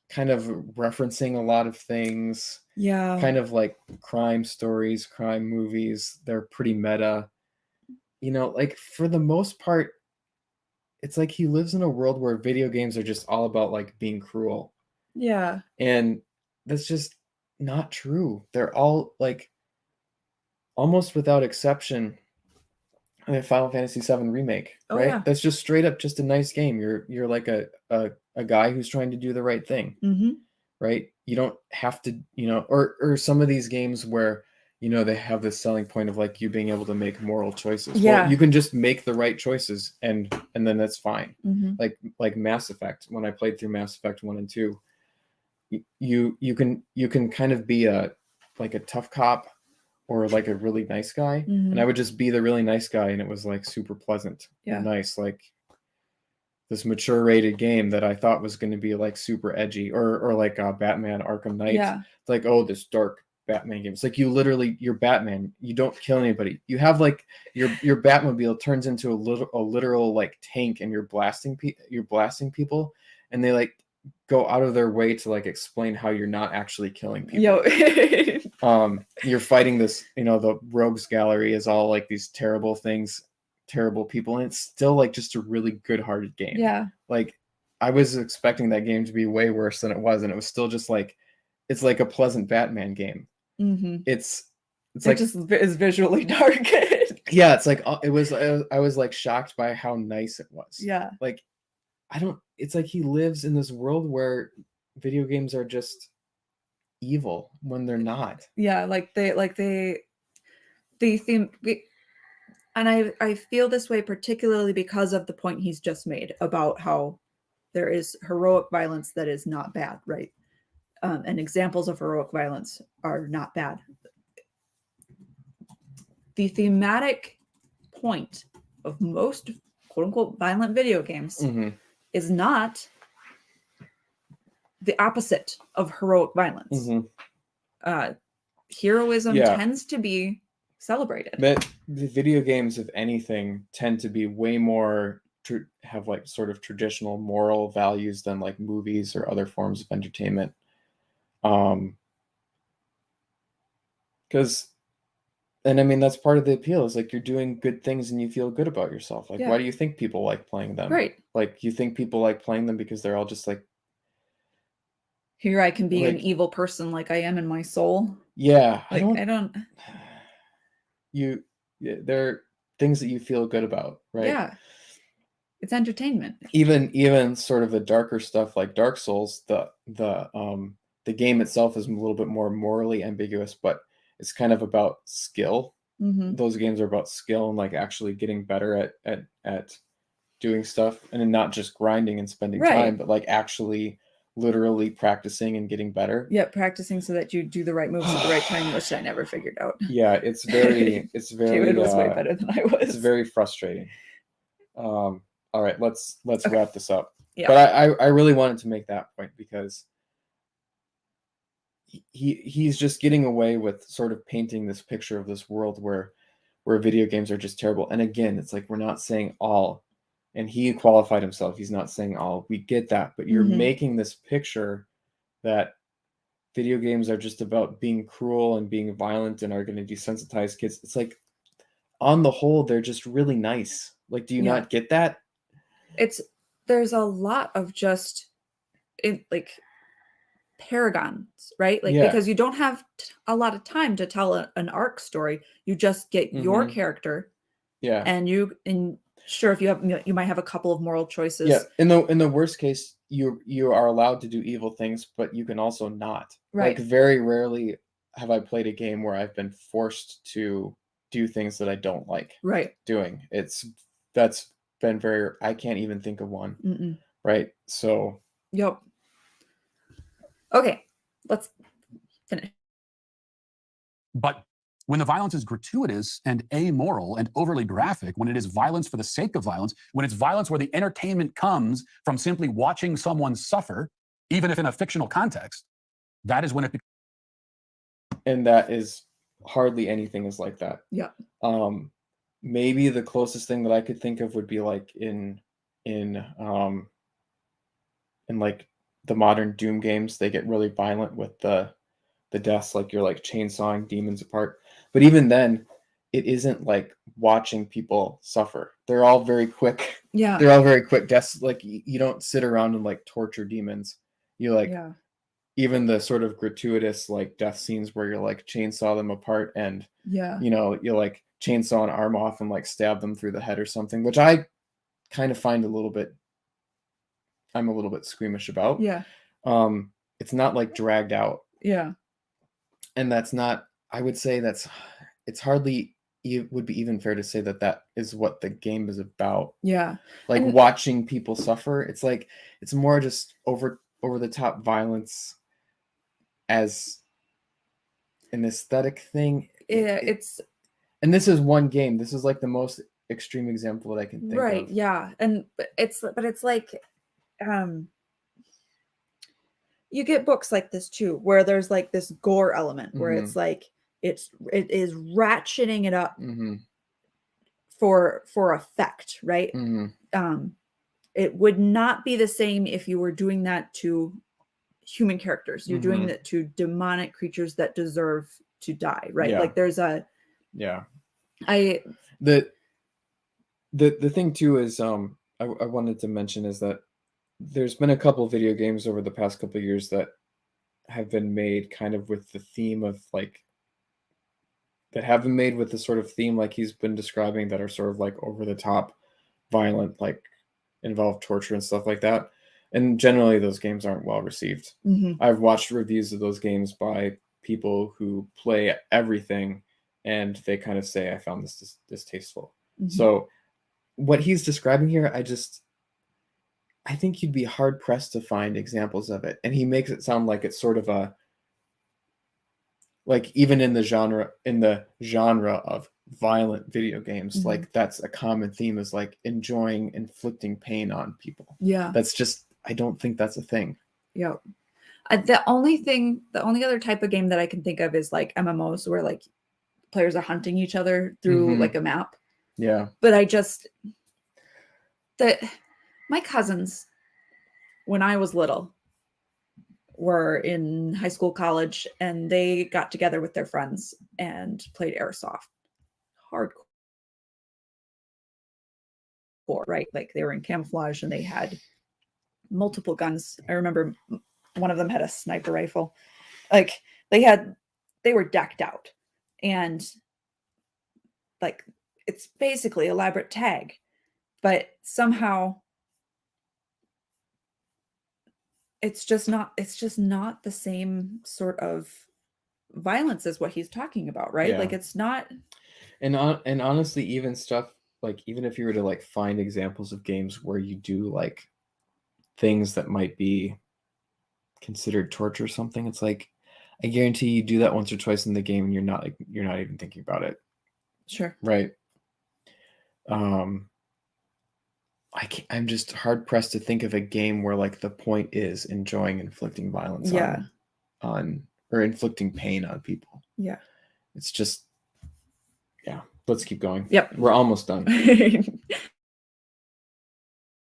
Kind of referencing a lot of things, Yeah. kind of like crime stories, crime movies. They're pretty meta. You know, like for the most part, it's like he lives in a world where video games are just all about like being cruel. Yeah. And that's just not true. They're all like, almost without exception, Final Fantasy VII Remake, Oh, right? yeah. That's just straight up just a nice game. You're like a guy who's trying to do the right thing, Mm-hmm. right? You don't have to, you know, or some of these games where, you know, they have this selling point of like you being able to make moral choices. Yeah. Well, you can just make the right choices and then that's fine. Mm-hmm. Like Mass Effect, when I played through Mass Effect 1 and 2, you can kind of be like a tough cop or like a really nice guy. Mhm. And I would just be the really nice guy and it was like super pleasant Yeah. and nice, like this mature rated game that I thought was going to be like super edgy or like Batman Arkham Knight. Yeah. It's like, oh, this dark Batman game. It's like you're Batman. You don't kill anybody. You have like your Batmobile turns into a literal like tank and you're blasting people and they like go out of their way to like explain how you're not actually killing people. Yo. You're fighting this, you know, the rogues gallery is all like these terrible things, terrible people, and it's still like just a really good-hearted game. Yeah. Like I was expecting that game to be way worse than it was, and it was still just like it's like a pleasant Batman game. Mm-hmm. It's It like just is visually dark. yeah, it's like it was. I was like shocked by how nice it was. Yeah. Like it's like he lives in this world where video games are just evil when they're not. Yeah, they theme, and I feel this way particularly because of the point he's just made about how there is heroic violence that is not bad, right? And examples of heroic violence are not bad. The thematic point of most quote unquote violent video games Mm-hmm. is not the opposite of heroic violence. Mm-hmm. Heroism Yeah. tends to be celebrated. But the video games, if anything, tend to be way more have like sort of traditional moral values than like movies or other forms of entertainment. Because, and I mean that's part of the appeal is like you're doing good things and you feel good about yourself. Like, Yeah. why do you think people like playing them? Right. Like, you think people like playing them because they're all just like, Here I can be an Like- evil person like I am in my soul. yeah, Like I don't they're things that you feel good about, right? Yeah. It's entertainment. Even sort of the darker stuff like Dark Souls, the game itself is a little bit more morally ambiguous, but it's kind of about skill. Mm-hmm. Those games are about skill and like actually getting better at doing stuff and not just grinding and spending Right. time, but like actually literally practicing and getting better. Yeah, practicing so that you do the right moves at the right time, which I never figured out. Yeah, it's very David was way better than I was. it's very frustrating. All right, let's Okay. wrap this up. Yeah. But I really wanted to make that point because he's just getting away with sort of painting this picture of this world where video games are just terrible. And again, it's like, we're not saying all, and he qualified himself. He's not saying all. We get that, but you're Mhm. making this picture that video games are just about being cruel and being violent and are going to desensitize kids. It's like, on the whole, they're just really nice. Like, do you Yeah. not get that? There's a lot of just like paragons, right? Like, Yeah. because you don't have a lot of time to tell an arc story. You just get your Mhm. character, Yeah. and sure, if you might have a couple of moral choices. Yeah. In the worst case, you are allowed to do evil things, but you can also not. Right. Like, very rarely have I played a game where I've been forced to do things that I don't like Right. doing. That's been very, I can't even think of one. Mm-mm. Right. So Yep. Okay, let's finish. But when the violence is gratuitous and amoral and overly graphic, when it is violence for the sake of violence, when it's violence where the entertainment comes from simply watching someone suffer, even if in a fictional context, that is when it becomes. and that is hardly anything is like that. Yeah. Maybe the closest thing that I could think of would be like in like the modern Doom games. They get really violent with the deaths, like you're like chainsawing demons apart. But even then, it isn't like watching people suffer. They're all very quick. Yeah. They're all very quick deaths. Like, you don't sit around and like torture demons. You like, Yeah. even the sort of gratuitous like death scenes where you're like chainsaw them apart and Yeah. you like chainsaw an arm off and like stab them through the head or something, which I kind of find I'm a little bit squeamish about. Yeah. It's not like dragged out. Yeah. And that's not, I would say it's hardly, it would be even fair to say that is what the game is about. Yeah. Like, And watching people suffer. It's like, it's more just over the top violence as an aesthetic thing. it's And this is one game. This is like the most extreme example that I can think right. of. Yeah. And it's like, you get books like this too, where there's like this gore element where it's like, it is ratcheting it up for effect, right? It would not be the same if you were doing that to human characters. You're doing that to demonic creatures that deserve to die, right? Yeah. Like, there's a the thing too is I wanted to mention is that there's been a couple of video games over the past couple of years that have been made kind of with the theme of like, that have been made with the sort of theme like he's been describing, that are sort of like over the top violent, like involve torture and stuff like that. And generally those games aren't well received. I've watched reviews of those games by people who play everything, and they kind of say, I found this distasteful. So what he's describing here, I think you'd be hard pressed to find examples of it. And he makes it sound like it's sort of a, like, even in the genre of violent video games, like that's a common theme, is like enjoying inflicting pain on people. Yeah. That's just, I don't think that's a thing. Yeah. The only other type of game that I can think of is like MMOs, where like players are hunting each other through like a map. Yeah. But my cousins, when I was little, were in high school, college, and they got together with their friends and played airsoft. Hardcore, right? Like, they were in camouflage and they had multiple guns. I remember one of them had a sniper rifle. Like, they were decked out, and like, it's basically elaborate tag, but somehow it's just not the same sort of violence as what he's talking about, right? Yeah. Like, it's not. And honestly, even stuff like, even if you were to like find examples of games where you do like things that might be considered torture or something. It's like, I guarantee you do that once or twice in the game and you're not even thinking about it. Sure. Right. I'm just hard pressed to think of a game where like the point is enjoying inflicting violence on or inflicting pain on people. Yeah. It's just, yeah. Let's keep going. Yep. We're almost done.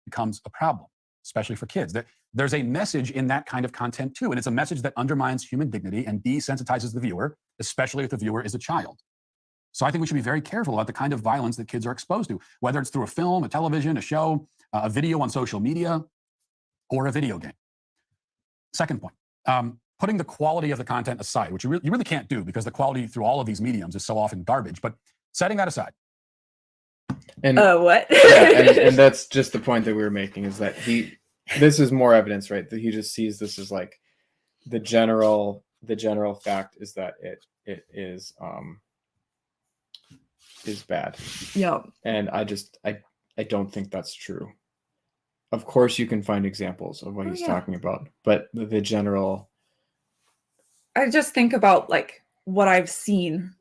Becomes a problem, especially for kids. There's a message in that kind of content too, and it's a message that undermines human dignity and desensitizes the viewer, especially if the viewer is a child. So I think we should be very careful about the kind of violence that kids are exposed to, whether it's through a film, a television, a show, a video on social media, or a video game. Second point, putting the quality of the content aside, which you really can't do because the quality through all of these mediums is so often garbage, but setting that aside. And what? and that's just the point that we were making, is that this is more evidence, right? That he just sees this as like the general fact is that it is bad. Yeah. And I don't think that's true. Of course you can find examples of what he's talking about, but the general, I just think about like what I've seen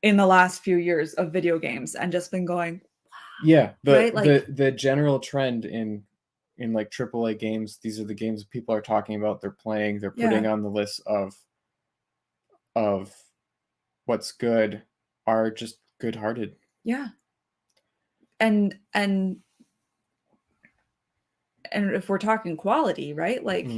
in the last few years of video games and just been going, yeah, right? Like, the general trend in like AAA games, these are the games people are talking about, they're playing, they're putting on the list of what's good, are just good-hearted. yeah. And if we're talking quality, right? Like,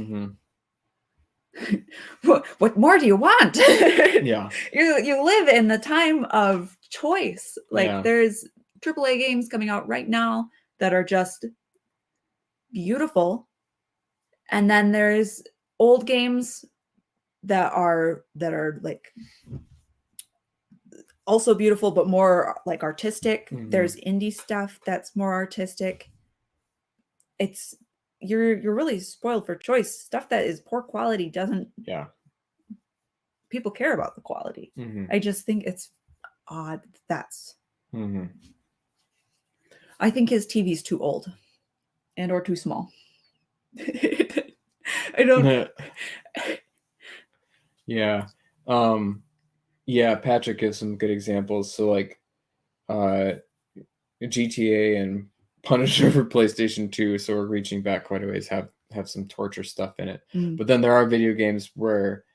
what more do you want? Yeah. You live in the time of choice. Like, there's AAA games coming out right now that are just beautiful, and then there's old games that are like also beautiful but more like artistic. There's indie stuff that's more artistic. It's you're really spoiled for choice. Stuff that is poor quality doesn't people care about the quality. I just think it's odd. That's I think his TV's too old and or too small. I don't. Yeah. Patrick gives some good examples. So like GTA and Punisher for PlayStation 2, so we're reaching back quite a ways, have some torture stuff in it. But then there are video games where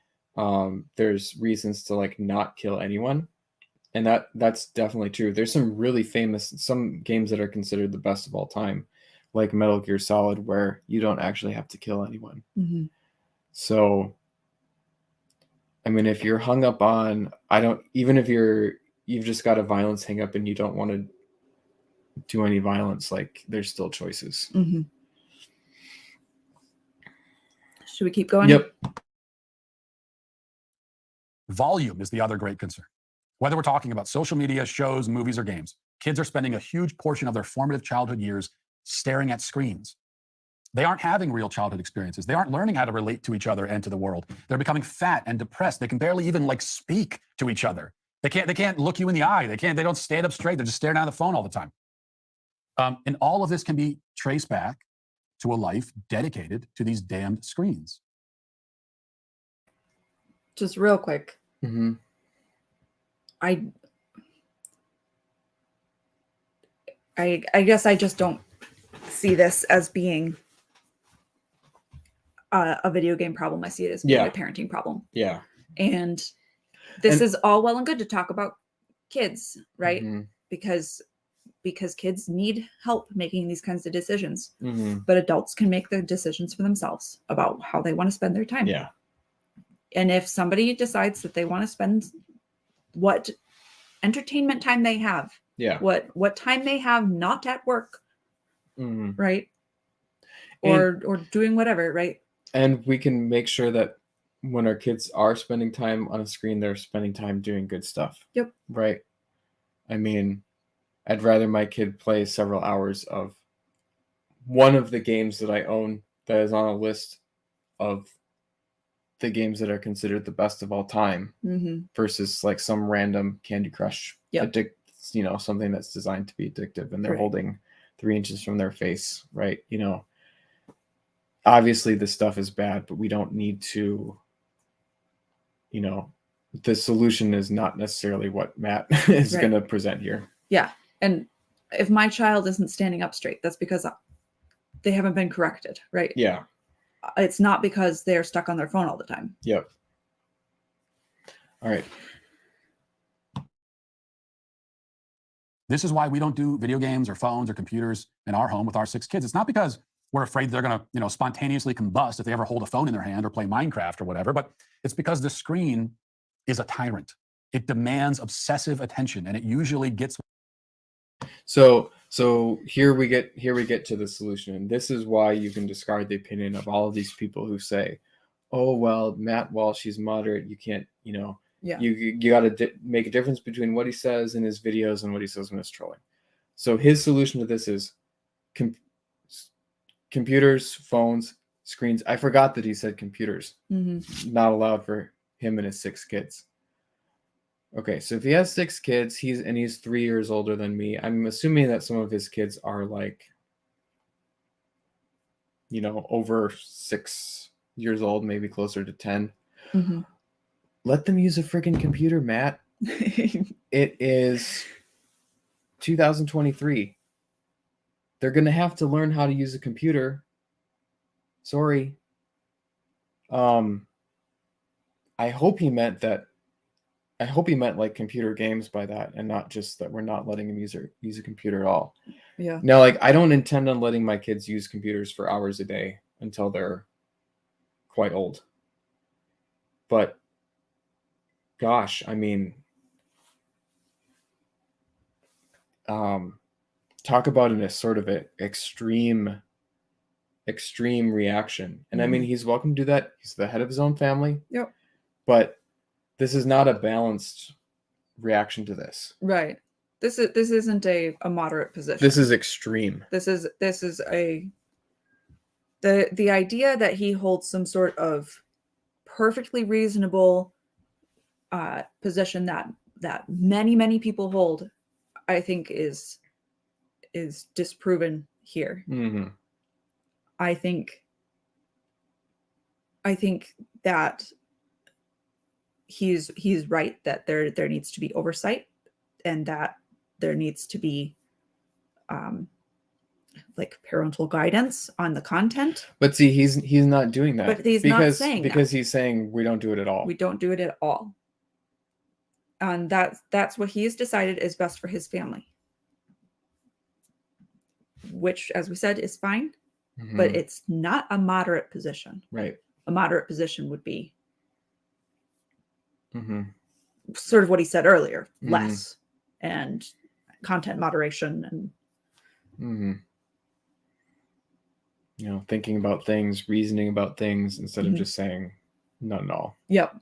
there's reasons to like not kill anyone. And that's definitely true. There's some really famous, some games that are considered the best of all time, like Metal Gear Solid, where you don't actually have to kill anyone. So, I mean, if you're hung up on, even if you've just got a violence hang up and you don't want to do any violence, like there's still choices. Should we keep going? Yep. Volume is the other great concern. Whether we're talking about social media, shows, movies, or games, kids are spending a huge portion of their formative childhood years staring at screens. They aren't having real childhood experiences. They aren't learning how to relate to each other and to the world. They're becoming fat and depressed. They can barely even like speak to each other. They can't look you in the eye. They don't stand up straight. They're just staring down the phone all the time. And all of this can be traced back to a life dedicated to these damned screens. Just real quick. I guess I just don't see this as being a video game problem. I see it as being a parenting problem. Yeah. And this is all well and good to talk about kids, right? Because kids need help making these kinds of decisions. But adults can make the decisions for themselves about how they want to spend their time. Yeah. And if somebody decides that they want to spend what entertainment time they have, what time they have not at work, right? Or doing whatever, right? And we can make sure that when our kids are spending time on a screen, they're spending time doing good stuff. Yep. Right. I mean, I'd rather my kid play several hours of one of the games that I own that is on a list of the games that are considered the best of all time versus like some random Candy Crush something that's designed to be addictive and they're holding 3 inches from their face, right? obviously this stuff is bad, but we don't need to, you know, the solution is not necessarily what Matt is Right. going to present here. Yeah. And if my child isn't standing up straight, that's because they haven't been corrected, right? Yeah. It's not because they're stuck on their phone all the time. Yep. All right. This is why we don't do video games or phones or computers in our home with our 6 kids. It's not because we're afraid they're going to, spontaneously combust if they ever hold a phone in their hand or play Minecraft or whatever, but it's because the screen is a tyrant. It demands obsessive attention, and it usually gets. So here we get to the solution, and this is why you can discard the opinion of all of these people who say, "Oh well, Matt Walsh, he's moderate. You can't, Yeah. you got to make a difference between what he says in his videos and what he says when he's trolling." So his solution to this is computers, phones, screens. I forgot that he said computers. Mm-hmm. Not allowed for him and his 6 kids. Okay, so if he has 6 kids, he's 3 years older than me. I'm assuming that some of his kids are like, over 6 years old, maybe closer to 10. Mm-hmm. Let them use a freaking computer, Matt. It is 2023. They're going to have to learn how to use a computer. Sorry. I hope he meant like computer games by that, and not just that we're not letting him use a computer at all. Yeah. Now, like, I don't intend on letting my kids use computers for hours a day until they're quite old. But gosh, I mean, talk about in a sort of extreme reaction. And I mean, he's welcome to do that. He's the head of his own family. Yep. But this is not a balanced reaction to this. Right. This isn't a moderate position. This is extreme. This is the idea that he holds some sort of perfectly reasonable position that many people hold, I think is disproven here. Mm-hmm. I think that he's right that there needs to be oversight, and that there needs to be like parental guidance on the content. But see, he's not doing that. But he's not saying because that. He's saying we don't do it at all. We don't do it at all. And that's what he's decided is best for his family. Which, as we said, is fine. Mm-hmm. But it's not a moderate position. Right. A moderate position would be mm-hmm. sort of what he said earlier, Mm-hmm. less, and content moderation, and mm-hmm. Thinking about things, reasoning about things, instead Mm-hmm. of just saying none at all. Yep.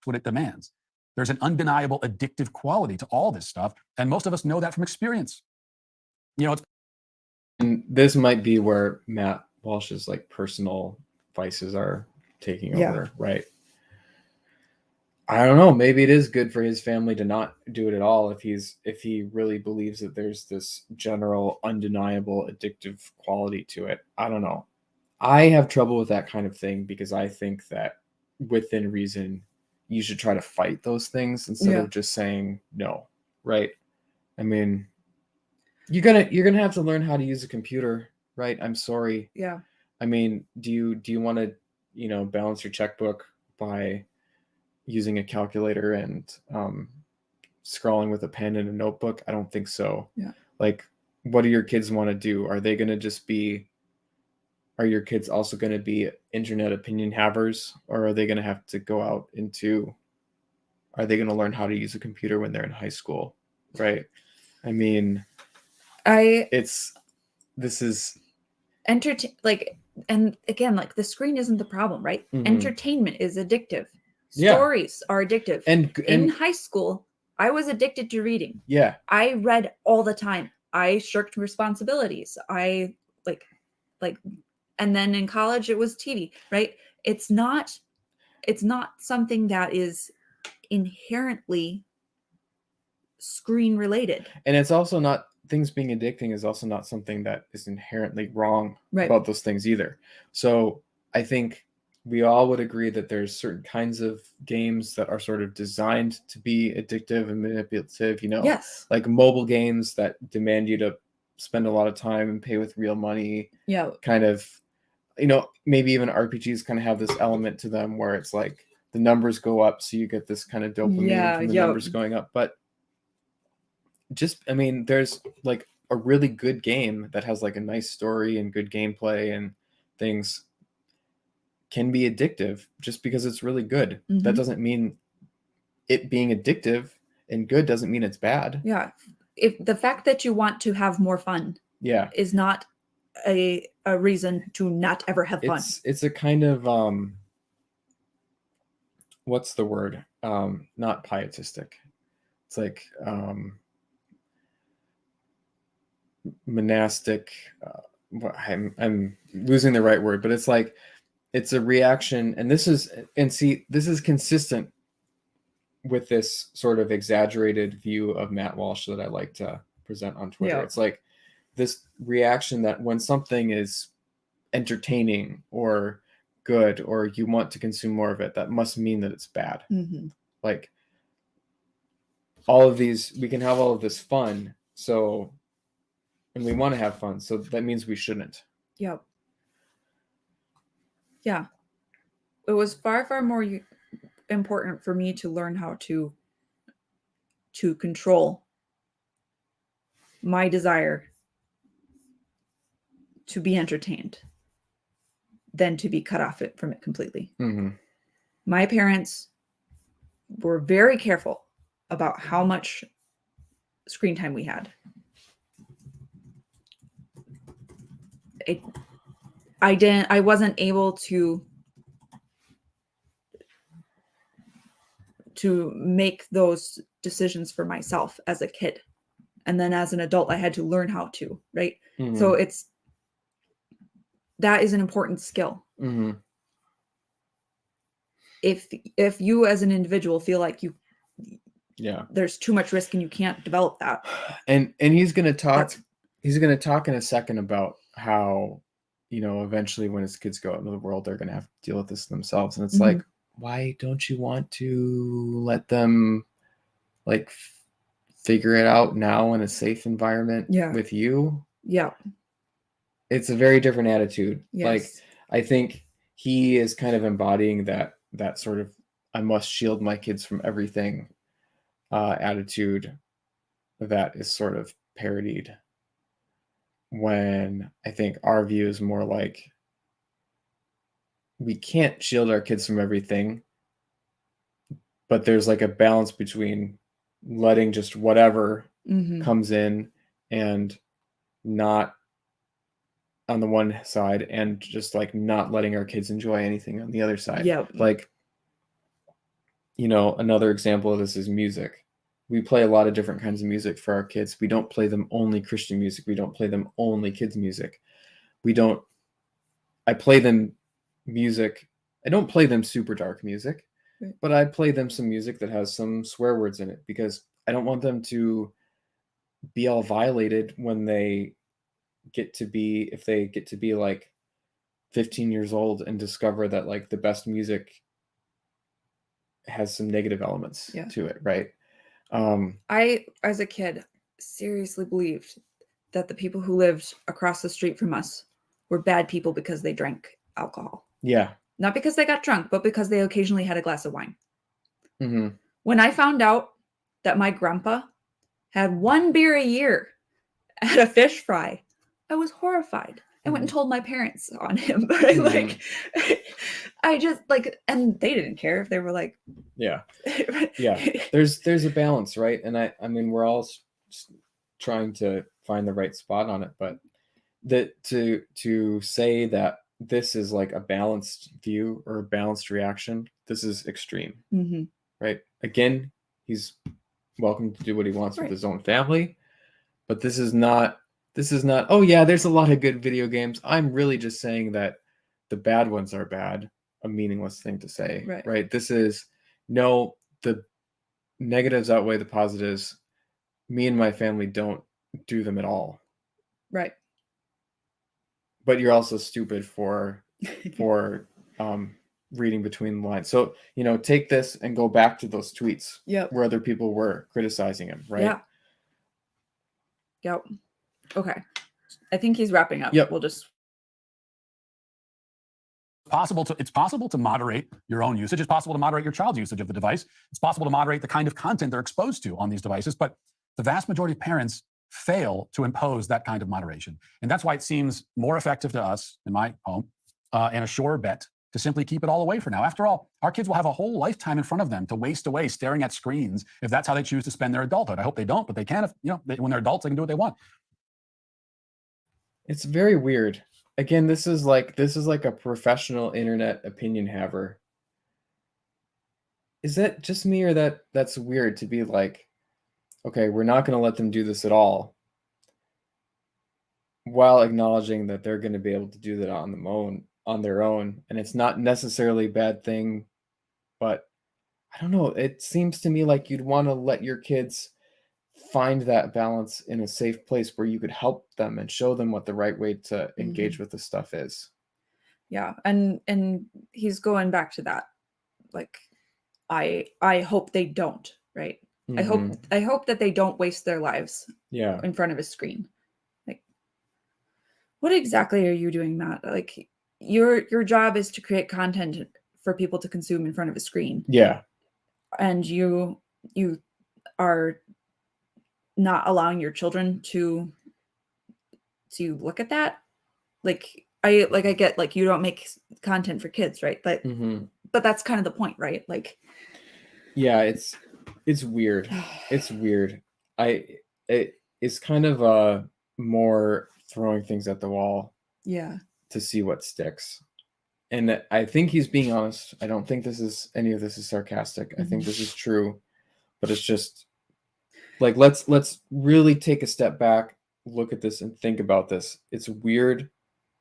What it demands. There's an undeniable addictive quality to all this stuff, and most of us know that from experience. And this might be where Matt Walsh's like personal vices are taking over, right? I don't know. Maybe it is good for his family to not do it at all if he really believes that there's this general, undeniable, addictive quality to it. I don't know. I have trouble with that kind of thing because I think that within reason, you should try to fight those things instead of just saying no, right? I mean, you're gonna have to learn how to use a computer, right? I'm sorry. Yeah. I mean, do you want to balance your checkbook by using a calculator and scrawling with a pen in a notebook? I don't think so. Yeah. Like, what do your kids want to do? Are they gonna just be? Are your kids also going to be internet opinion havers, or are they going to have to go out into? Are they going to learn how to use a computer when they're in high school, right? I mean, this is like, and again, like, the screen isn't the problem, right? Mm-hmm. Entertainment is addictive. Stories are addictive. And in high school, I was addicted to reading. Yeah. I read all the time. I shirked responsibilities. And then in college it was TV, right? It's not something that is inherently screen related. And it's also not things being addicting is also not something that is inherently wrong Right. about those things either. So I think we all would agree that there's certain kinds of games that are sort of designed to be addictive and manipulative, Yes. like mobile games that demand you to spend a lot of time and pay with real money, Yeah. kind of, maybe even RPGs kind of have this element to them where it's like the numbers go up, so you get this kind of dopamine from the numbers going up. But there's like a really good game that has like a nice story and good gameplay and things can be addictive just because it's really good. That Mhm. doesn't mean it being addictive and good doesn't mean it's bad. Yeah. If the fact that you want to have more fun Yeah. is not a reason to not ever have fun. It's a kind of what's the word? Not pietistic. It's like monastic. I'm losing the right word, but it's like it's a reaction, and this is consistent with this sort of exaggerated view of Matt Walsh that I like to present on Twitter. Yeah. It's like this reaction that when something is entertaining or good or you want to consume more of it, that must mean that it's bad. Mhm. Like all of these, we can have all of this fun, and we want to have fun, so that means we shouldn't. Yep. Yeah. It was far, far more important for me to learn how to control my desire to be entertained than to be cut off from it completely. Mm-hmm. My parents were very careful about how much screen time we had. I wasn't able to make those decisions for myself as a kid. And then as an adult, I had to learn how to, right? Mm-hmm. So that is an important skill. Mm-hmm. If you as an individual feel like there's too much risk and you can't develop that. And he's going to talk in a second about how, eventually when his kids go out into the world, they're going to have to deal with this themselves. And it's like, why don't you want to let them like figure it out now in a safe environment with you? Yeah. It's a very different attitude. Yes. Like, I think he is kind of embodying that sort of, I must shield my kids from everything attitude that is sort of parodied, when I think our view is more like, we can't shield our kids from everything, but there's like a balance between letting just whatever comes in and not on the one side, and just like not letting our kids enjoy anything on the other side. Yeah. Like, another example of this is music. We play a lot of different kinds of music for our kids. We don't play them only Christian music. We don't play them only kids music. I play them music. I don't play them super dark music, but I play them some music that has some swear words in it, because I don't want them to be all violated when they get to be like 15 years old and discover that like the best music has some negative elements to it, right? I, as a kid, seriously believed that the people who lived across the street from us were bad people because they drank alcohol. Yeah. Not because they got drunk, but because they occasionally had a glass of wine. Mm-hmm. When I found out that my grandpa had 1 beer a year at a fish fry, I was horrified. I went and told my parents on him. Like, I just like, and they didn't care if they were like, yeah. There's a balance, right? And I mean, we're all trying to find the right spot on it, but to say that this is like a balanced view or a balanced reaction, this is extreme, right? Again, he's welcome to do what he wants with his own family, but this is not, oh yeah, there's a lot of good video games. I'm really just saying that the bad ones are bad, a meaningless thing to say, right? This is, no, the negatives outweigh the positives. Me and my family don't do them at all. Right. But you're also stupid for reading between the lines. So, take this and go back to those tweets Yep. where other people were criticizing him, right? Yeah. Yep. Okay. I think he's wrapping up. Yep. We'll just It's possible to moderate your own usage. It's possible to moderate your child's usage of the device. It's possible to moderate the kind of content they're exposed to on these devices. But the vast majority of parents fail to impose that kind of moderation. And that's why it seems more effective to us in my home and a sure bet to simply keep it all away for now. After all, our kids will have a whole lifetime in front of them to waste away staring at screens if that's how they choose to spend their adulthood. I hope they don't, but they can. If when they're adults, they can do what they want. It's very weird. Again, this is like a professional internet opinion haver. Is that just me, or that's weird to be like, okay, we're not going to let them do this at all, while acknowledging that they're going to be able to do that on their own, and it's not necessarily a bad thing, but I don't know. It seems to me like you'd want to let your kids find that balance in a safe place where you could help them and show them what the right way to engage with the stuff is. Yeah. And he's going back to that. Like, I hope they don't, right? Mhm. I hope that they don't waste their lives Yeah. in front of a screen. Like, what exactly are you doing, Matt? Like, your job is to create content for people to consume in front of a screen. Yeah. And you are not allowing your children to look at that. Like I get, like, you don't make content for kids, right? But Mhm. but that's kind of the point, right? Like, Yeah, it's weird. It's weird. It's kind of more throwing things at the wall yeah. to see what sticks. And I think he's being honest. I don't think any of this is sarcastic. I think this is true, but it's just like, let's really take a step back, look at this and think about this. It's weird.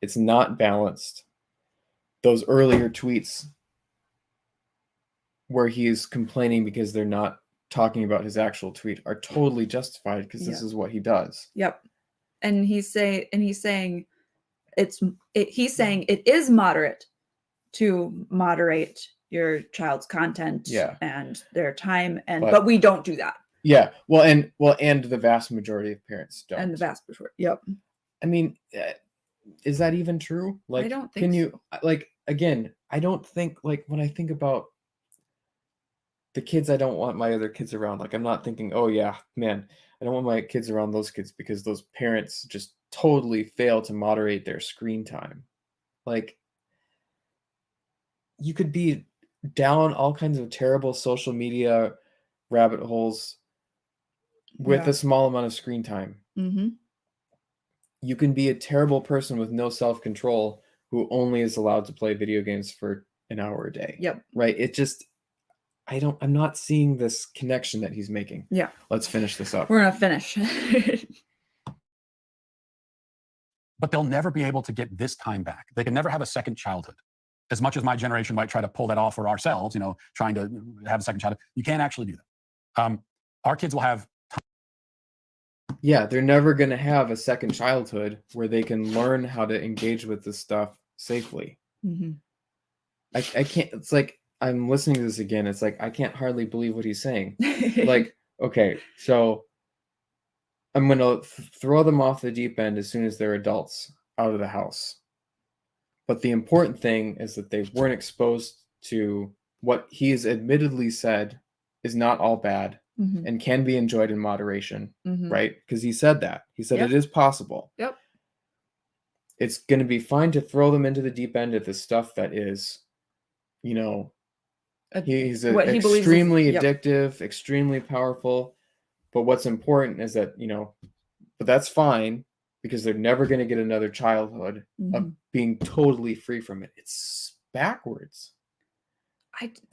It's not balanced. Those earlier tweets where he's complaining because they're not talking about his actual tweet are totally justified, because this is what he does. Yep. And he's saying he's saying it is moderate to moderate your child's content and their time, but we don't do that. Yeah. Well, and the vast majority of parents don't. And the vast majority. Yep. I mean, is that even true? Like, I don't think so. Like, again, I don't think, like, when I think about the kids I don't want my other kids around, like, I'm not thinking, oh yeah, man, I don't want my kids around those kids because those parents just totally fail to moderate their screen time. Like, you could be down all kinds of terrible social media rabbit holes with a small amount of screen time. Mm-hmm. You can be a terrible person with no self-control who only is allowed to play video games for an hour a day. Yep. Right? It just, I'm not seeing this connection that he's making. Yeah. Let's finish this up. We're gonna finish. But they'll never be able to get this time back. They can never have a second childhood. As much as my generation might try to pull that off for ourselves, trying to have a second childhood, you can't actually do that. Our kids will have. Yeah, they're never going to have a second childhood where they can learn how to engage with this stuff safely. Mm-hmm. I can't, it's like, I'm listening to this again. It's like, I can't hardly believe what he's saying. Like, okay, so I'm going to throw them off the deep end as soon as they're adults out of the house. But the important thing is that they weren't exposed to what he's admittedly said is not all bad and can be enjoyed in moderation, right? Because he said that. He said it is possible. Yep. It's going to be fine to throw them into the deep end of the stuff that is, he's extremely addictive, extremely powerful. But what's important is that, but that's fine, because they're never going to get another childhood of being totally free from it. It's backwards.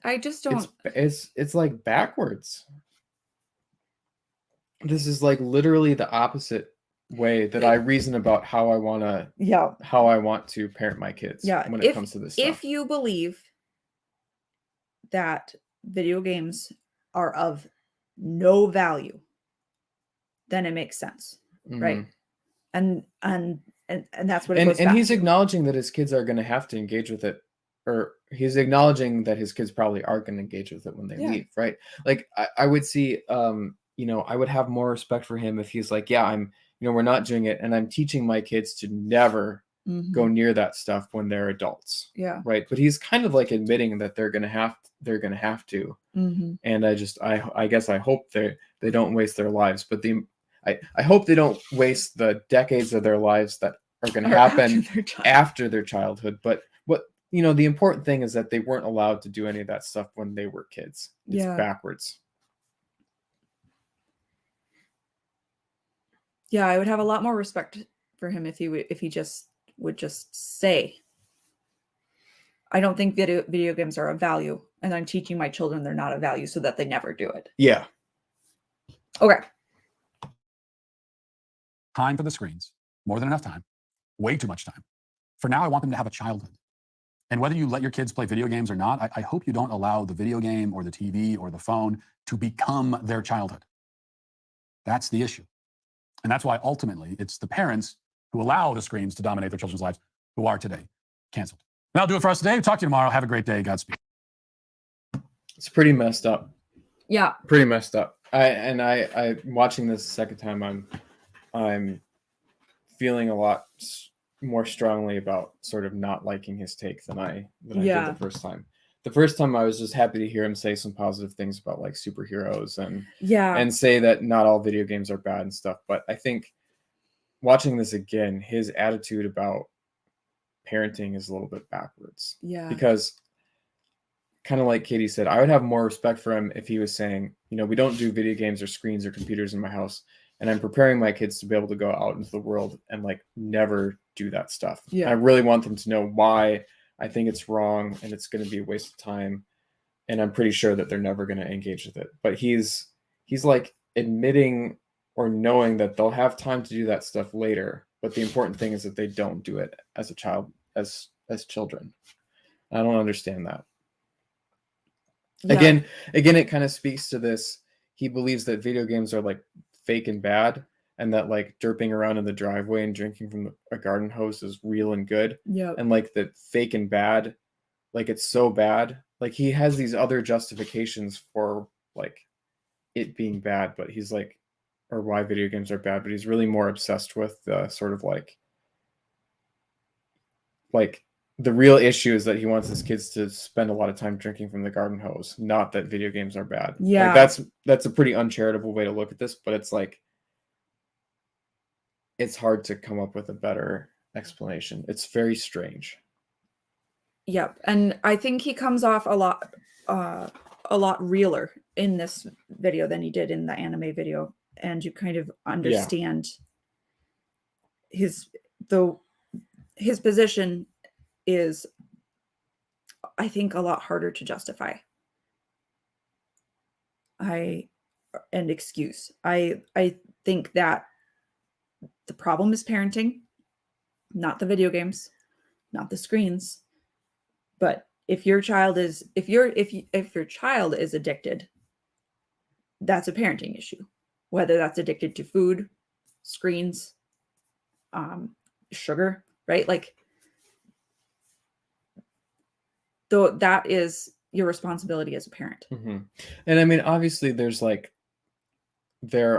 I just don't. It's like backwards. This is like literally the opposite way that I reason about how I want to parent my kids when it comes to this stuff. If you believe that video games are of no value, then it makes sense. right? And that's what it And goes back he's to. acknowledging that his kids are going to have to engage with it, or he's acknowledging that his kids probably are going to engage with it when they Yeah. leave, right? Like I would see, you know, I would have more respect for him if he's like, yeah, I'm, you know, we're not doing it, and I'm teaching my kids to never go near that stuff when they're adults. Yeah. Right. But he's kind of like admitting that they're going to have to. And I guess I hope they don't waste their lives, but I hope they don't waste the decades of their lives that are going to happen after their childhood. But what, you know, the important thing is that they weren't allowed to do any of that stuff when they were kids. It's backwards. Yeah, I would have a lot more respect for him if he just would just say, I don't think video games are of value, and I'm teaching my children they're not of value so that they never do it. Yeah. Okay. Time for the screens, more than enough time, way too much time. For now, I want them to have a childhood. And whether you let your kids play video games or not, I hope you don't allow the video game or the TV or the phone to become their childhood. That's the issue. And that's why ultimately it's the parents who allow the screens to dominate their children's lives who are today canceled. That'll do it for us today. Talk to you tomorrow. Have a great day. Godspeed. It's pretty messed up. Yeah. Pretty messed up. I watching this the second time, I'm feeling a lot more strongly about sort of not liking his take than I did the first time. The first time I was just happy to hear him say some positive things about like superheroes and say that not all video games are bad and stuff. But I think watching this again, his attitude about parenting is a little bit backwards. Yeah. Because kind of like Katie said, I would have more respect for him if he was saying, you know, we don't do video games or screens or computers in my house, and I'm preparing my kids to be able to go out into the world and like never do that stuff. Yeah. I really want them to know why I think it's wrong and it's going to be a waste of time. And I'm pretty sure that they're never going to engage with it. But he's like admitting or knowing that they'll have time to do that stuff later. But the important thing is that they don't do it as a child, as children. I don't understand that. Yeah. Again, it kind of speaks to this. He believes that video games are like fake and bad, and that like derping around in the driveway and drinking from a garden hose is real and good. Yeah. And like that fake and bad, like it's so bad. Like he has these other justifications for like it being bad, but he's like, or why video games are bad, but he's really more obsessed with the sort of like the real issue is that he wants his kids to spend a lot of time drinking from the garden hose, not that video games are bad. Yeah. Like that's a pretty uncharitable way to look at this, but it's like, it's hard to come up with a better explanation. It's very strange. Yep. And I think he comes off a lot realer in this video than he did in the anime video. And you kind of understand his position is, I think, a lot harder to justify. And excuse. I think that the problem is parenting, not the video games, not the screens. But if your child is if your child is addicted, that's a parenting issue. Whether that's addicted to food, screens, sugar, right? Like, though that is your responsibility as a parent. Mm-hmm. And I mean, obviously there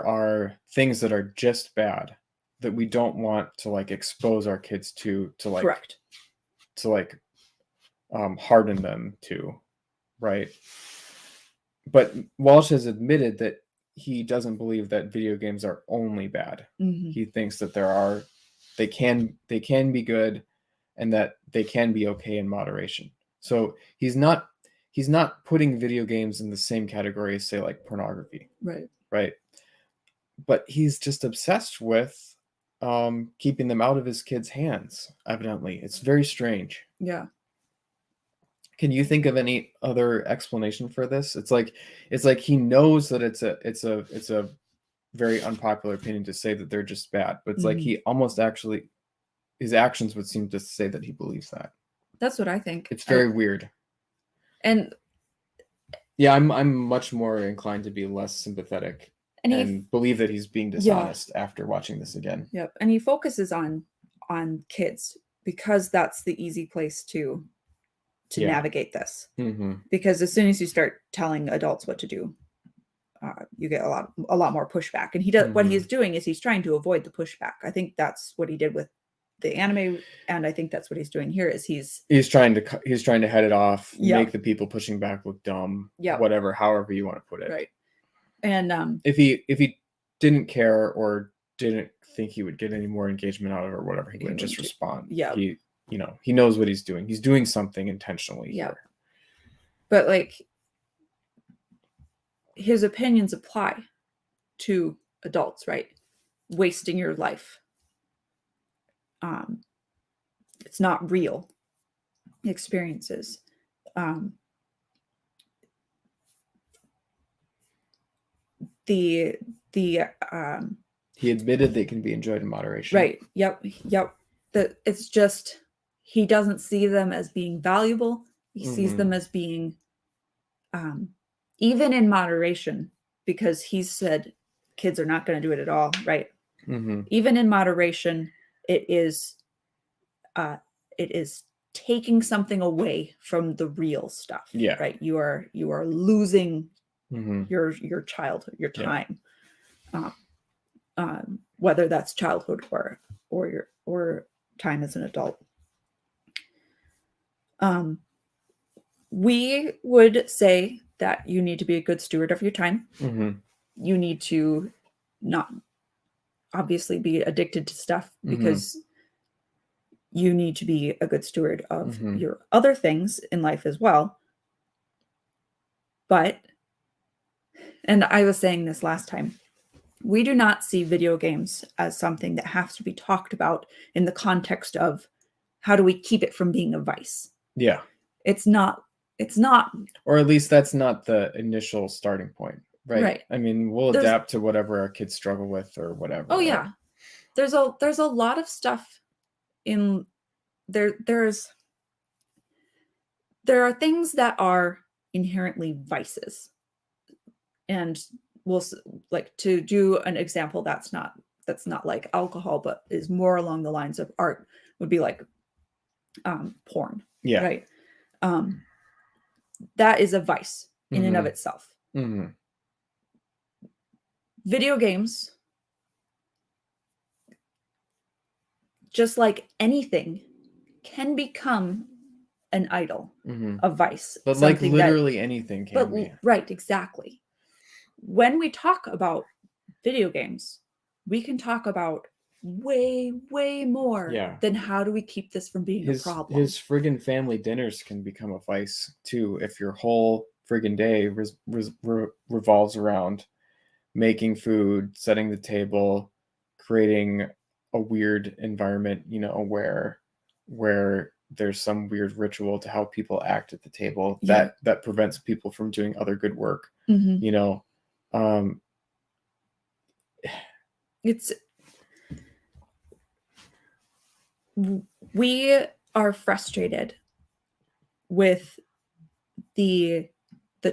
are things that are just bad that we don't want to like expose our kids to like, correct, to like harden them to, right? But Walsh has admitted that he doesn't believe that video games are only bad. Mm-hmm. He thinks that they can be good, and that they can be okay in moderation. So he's not putting video games in the same category as say like pornography. Right. But he's just obsessed with keeping them out of his kids' hands, evidently. It's very strange. Yeah. Can you think of any other explanation for this? It's like he knows that it's a very unpopular opinion to say that they're just bad, but it's like he almost actually, his actions would seem to say that he believes that. That's what I think. It's very weird. And yeah, I'm much more inclined to be less sympathetic And and believe that he's being dishonest after watching this again. Yep. And he focuses on kids because that's the easy place to navigate this. Mm-hmm. Because as soon as you start telling adults what to do, you get a lot more pushback. And he does what he's doing is he's trying to avoid the pushback. I think that's what he did with the anime, and I think that's what he's doing here. Is he's trying to head it off, make the people pushing back look dumb, whatever, however you want to put it. Right. And if he didn't care or didn't think he would get any more engagement out of it or whatever, he would just respond. Yeah. He knows what he's doing. He's doing something intentionally. Yeah. Here. But like his opinions apply to adults, right? Wasting your life. It's not real experiences. He admitted they can be enjoyed in moderation. Right. Yep. That it's just he doesn't see them as being valuable. He sees them as being even in moderation, because he said kids are not going to do it at all, right? Even in moderation, it is taking something away from the real stuff. Yeah. Right. You are losing your childhood, your time, whether that's childhood or time as an adult. We would say that you need to be a good steward of your time. You need to not obviously be addicted to stuff, because you need to be a good steward of your other things in life as well. But, and I was saying this last time, we do not see video games as something that has to be talked about in the context of how do we keep it from being a vice. Yeah. It's not, or at least that's not the initial starting point, right? I mean, we'll adapt to whatever our kids struggle with or whatever. Oh, yeah. There's a lot of stuff in there. There are things that are inherently vices, and we'll like to do an example that's not like alcohol, but is more along the lines of art, would be like porn. Yeah. Right. That is a vice in and of itself. Video games, just like anything, can become an idol, a vice. But like literally anything can be. Right, exactly. When we talk about video games, we can talk about way, way more than how do we keep this from being a problem. His friggin' family dinners can become a vice too, if your whole friggin' day revolves around making food, setting the table, creating a weird environment, where there's some weird ritual to how people act at the table that prevents people from doing other good work. We are frustrated with the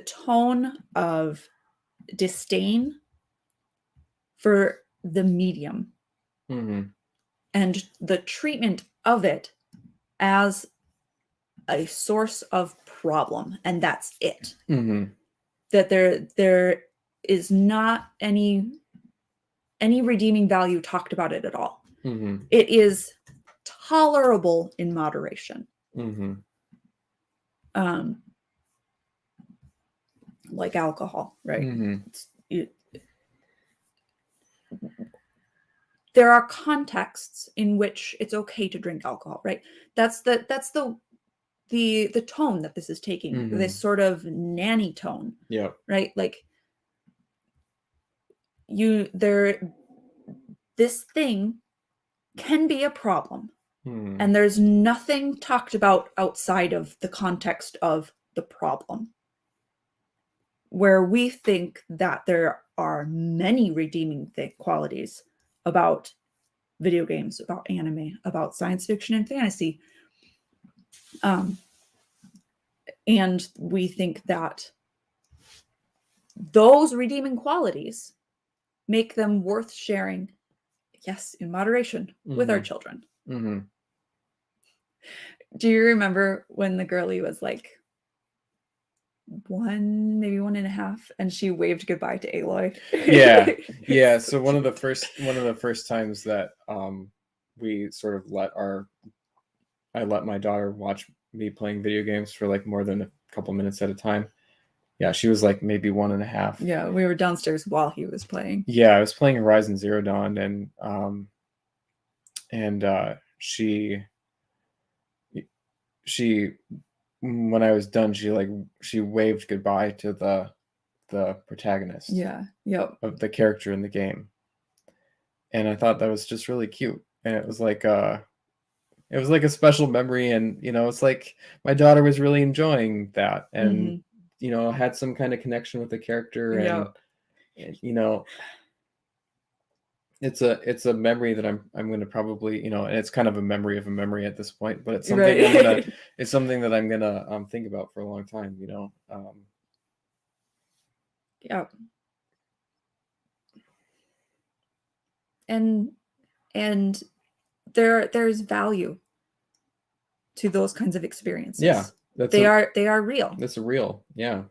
tone of disdain for the medium and the treatment of it as a source of problem, and that's it. That there is not any redeeming value talked about it at all. It is tolerable in moderation. Like alcohol, right? There are contexts in which it's okay to drink alcohol, right? That's the tone that this is taking, this sort of nanny tone. Yeah. Right? Like this thing can be a problem. And there's nothing talked about outside of the context of the problem. Where we think that there are many redeeming qualities about video games, about anime, about science fiction and fantasy. And we think that those redeeming qualities make them worth sharing, yes, in moderation, with our children. Mm-hmm. Do you remember when the girlie was like 1, maybe 1.5, and she waved goodbye to Aloy? Yeah. Yeah. It's So one of the cute. first times that we sort of I let my daughter watch me playing video games for like more than a couple minutes at a time. Yeah, she was like maybe 1.5. Yeah, we were downstairs while he was playing. Yeah, I was playing Horizon Zero Dawn, and she when I was done, she waved goodbye to the protagonist Yeah. Yep. of the character in the game, and I thought that was just really cute, and it was like a special memory, and it's like my daughter was really enjoying that, and had some kind of connection with the character, and it's a memory that I'm going to probably, and it's kind of a memory of a memory at this point, but it's something Right. it's something that I'm going to think about for a long time, Yeah. And there's value to those kinds of experiences. Yeah, they are real. That's a real, yeah.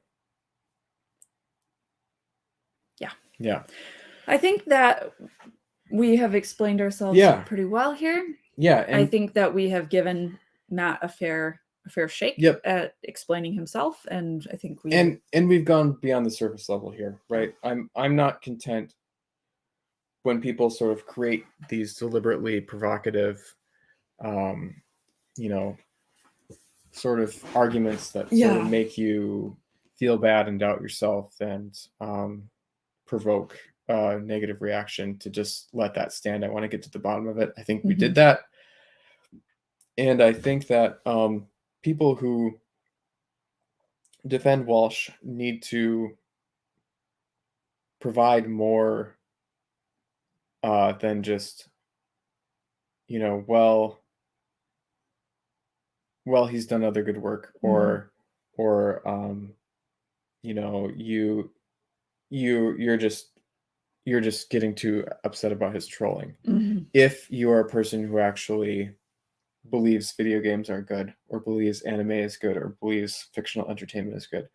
Yeah. Yeah. I think that we have explained ourselves pretty well here. Yeah, and I think that we have given Matt a fair shake at explaining himself, and I think we've gone beyond the surface level here, right? I'm not content when people sort of create these deliberately provocative, sort of arguments that sort of make you feel bad and doubt yourself and provoke a negative reaction, to just let that stand. I want to get to the bottom of it. I think we did that. And I think that people who defend Walsh need to provide more than just, well, he's done other good work, or you're just getting too upset about his trolling. If you are a person who actually believes video games are good, or believes anime is good, or believes fictional entertainment is good,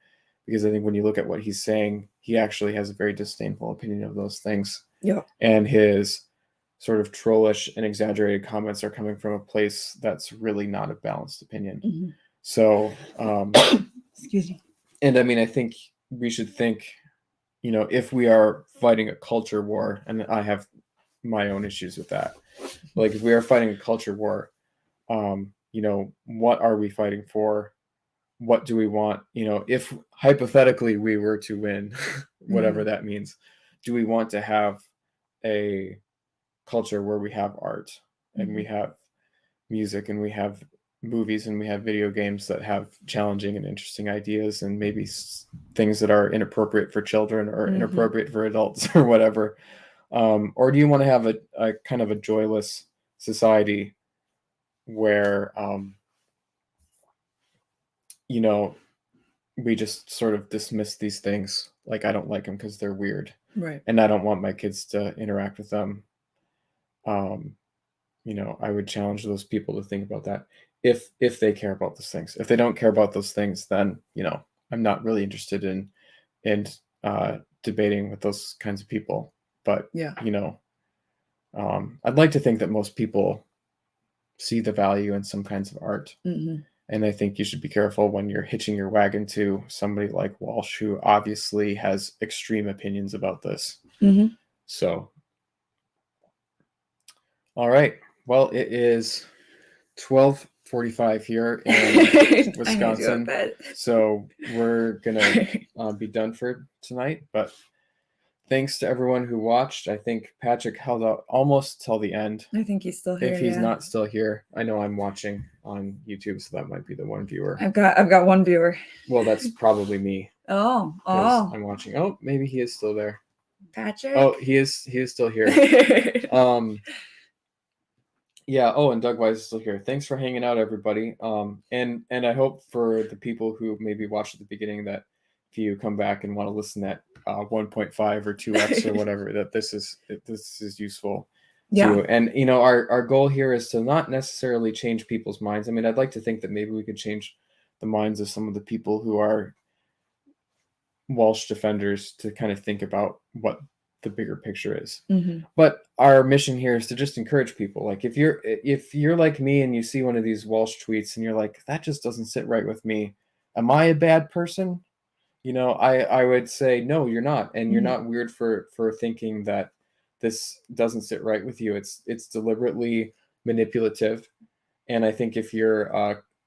because I think when you look at what he's saying, he actually has a very disdainful opinion of those things. Yeah. And his sort of trollish and exaggerated comments are coming from a place that's really not a balanced opinion. So, excuse me. And I mean, I think we should think, if we are fighting a culture war, and I have my own issues with that, like if we are fighting a culture war, what are we fighting for? What do we want? If hypothetically we were to win, whatever that means, do we want to have a culture where we have art, and we have music, and we have movies, and we have video games that have challenging and interesting ideas, and maybe things that are inappropriate for children, or inappropriate for adults, or whatever? Or do you want to have a kind of a joyless society where we just sort of dismiss these things, like, I don't like them because they're weird, right, and I don't want my kids to interact with them? I would challenge those people to think about that, if they care about those things. If they don't care about those things, then I'm not really interested in debating with those kinds of people. But I'd like to think that most people see the value in some kinds of art. And I think you should be careful when you're hitching your wagon to somebody like Walsh, who obviously has extreme opinions about this. So, all right. Well, it is 12:45 here in Wisconsin, so we're gonna be done for tonight. But thanks to everyone who watched. I think Patrick held out almost till the end. I think he's still here. If he's not still here, I know I'm watching on YouTube, so that might be the one viewer. I've got one viewer. Well, that's probably me. Oh, I'm watching. Oh, maybe he is still there. Patrick. Oh, he is still here. Yeah. Oh, and Doug Wise is still here. Thanks for hanging out, everybody. And I hope for the people who maybe watched at the beginning that you come back and want to listen at 1.5 or 2x or whatever, that this is useful to Yeah. you. And you know, our goal here is to not necessarily change people's minds. I mean, I'd like to think that maybe we could change the minds of some of the people who are Walsh defenders to kind of think about what the bigger picture is. Mhm. But our mission here is to just encourage people. Like if you're like me and you see one of these Walsh tweets and you're like, that just doesn't sit right with me, am I a bad person? You know, I would say no, you're not, and you're not weird for thinking that this doesn't sit right with you. It's deliberately manipulative, and I think if you're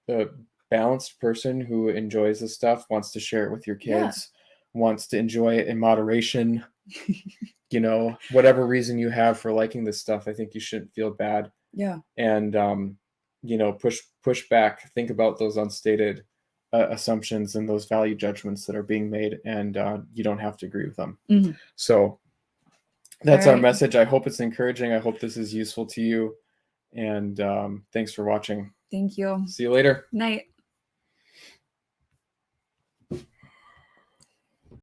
a balanced person who enjoys this stuff, wants to share it with your Yeah. kids, wants to enjoy it in moderation, you know, whatever reason you have for liking this stuff, I think you shouldn't feel bad. Yeah. And you know, push back, think about those unstated assumptions and those value judgments that are being made, and you don't have to agree with them. Mhm. So that's All our right. message. I hope it's encouraging. I hope this is useful to you, and thanks for watching. Thank you. See you later. Night.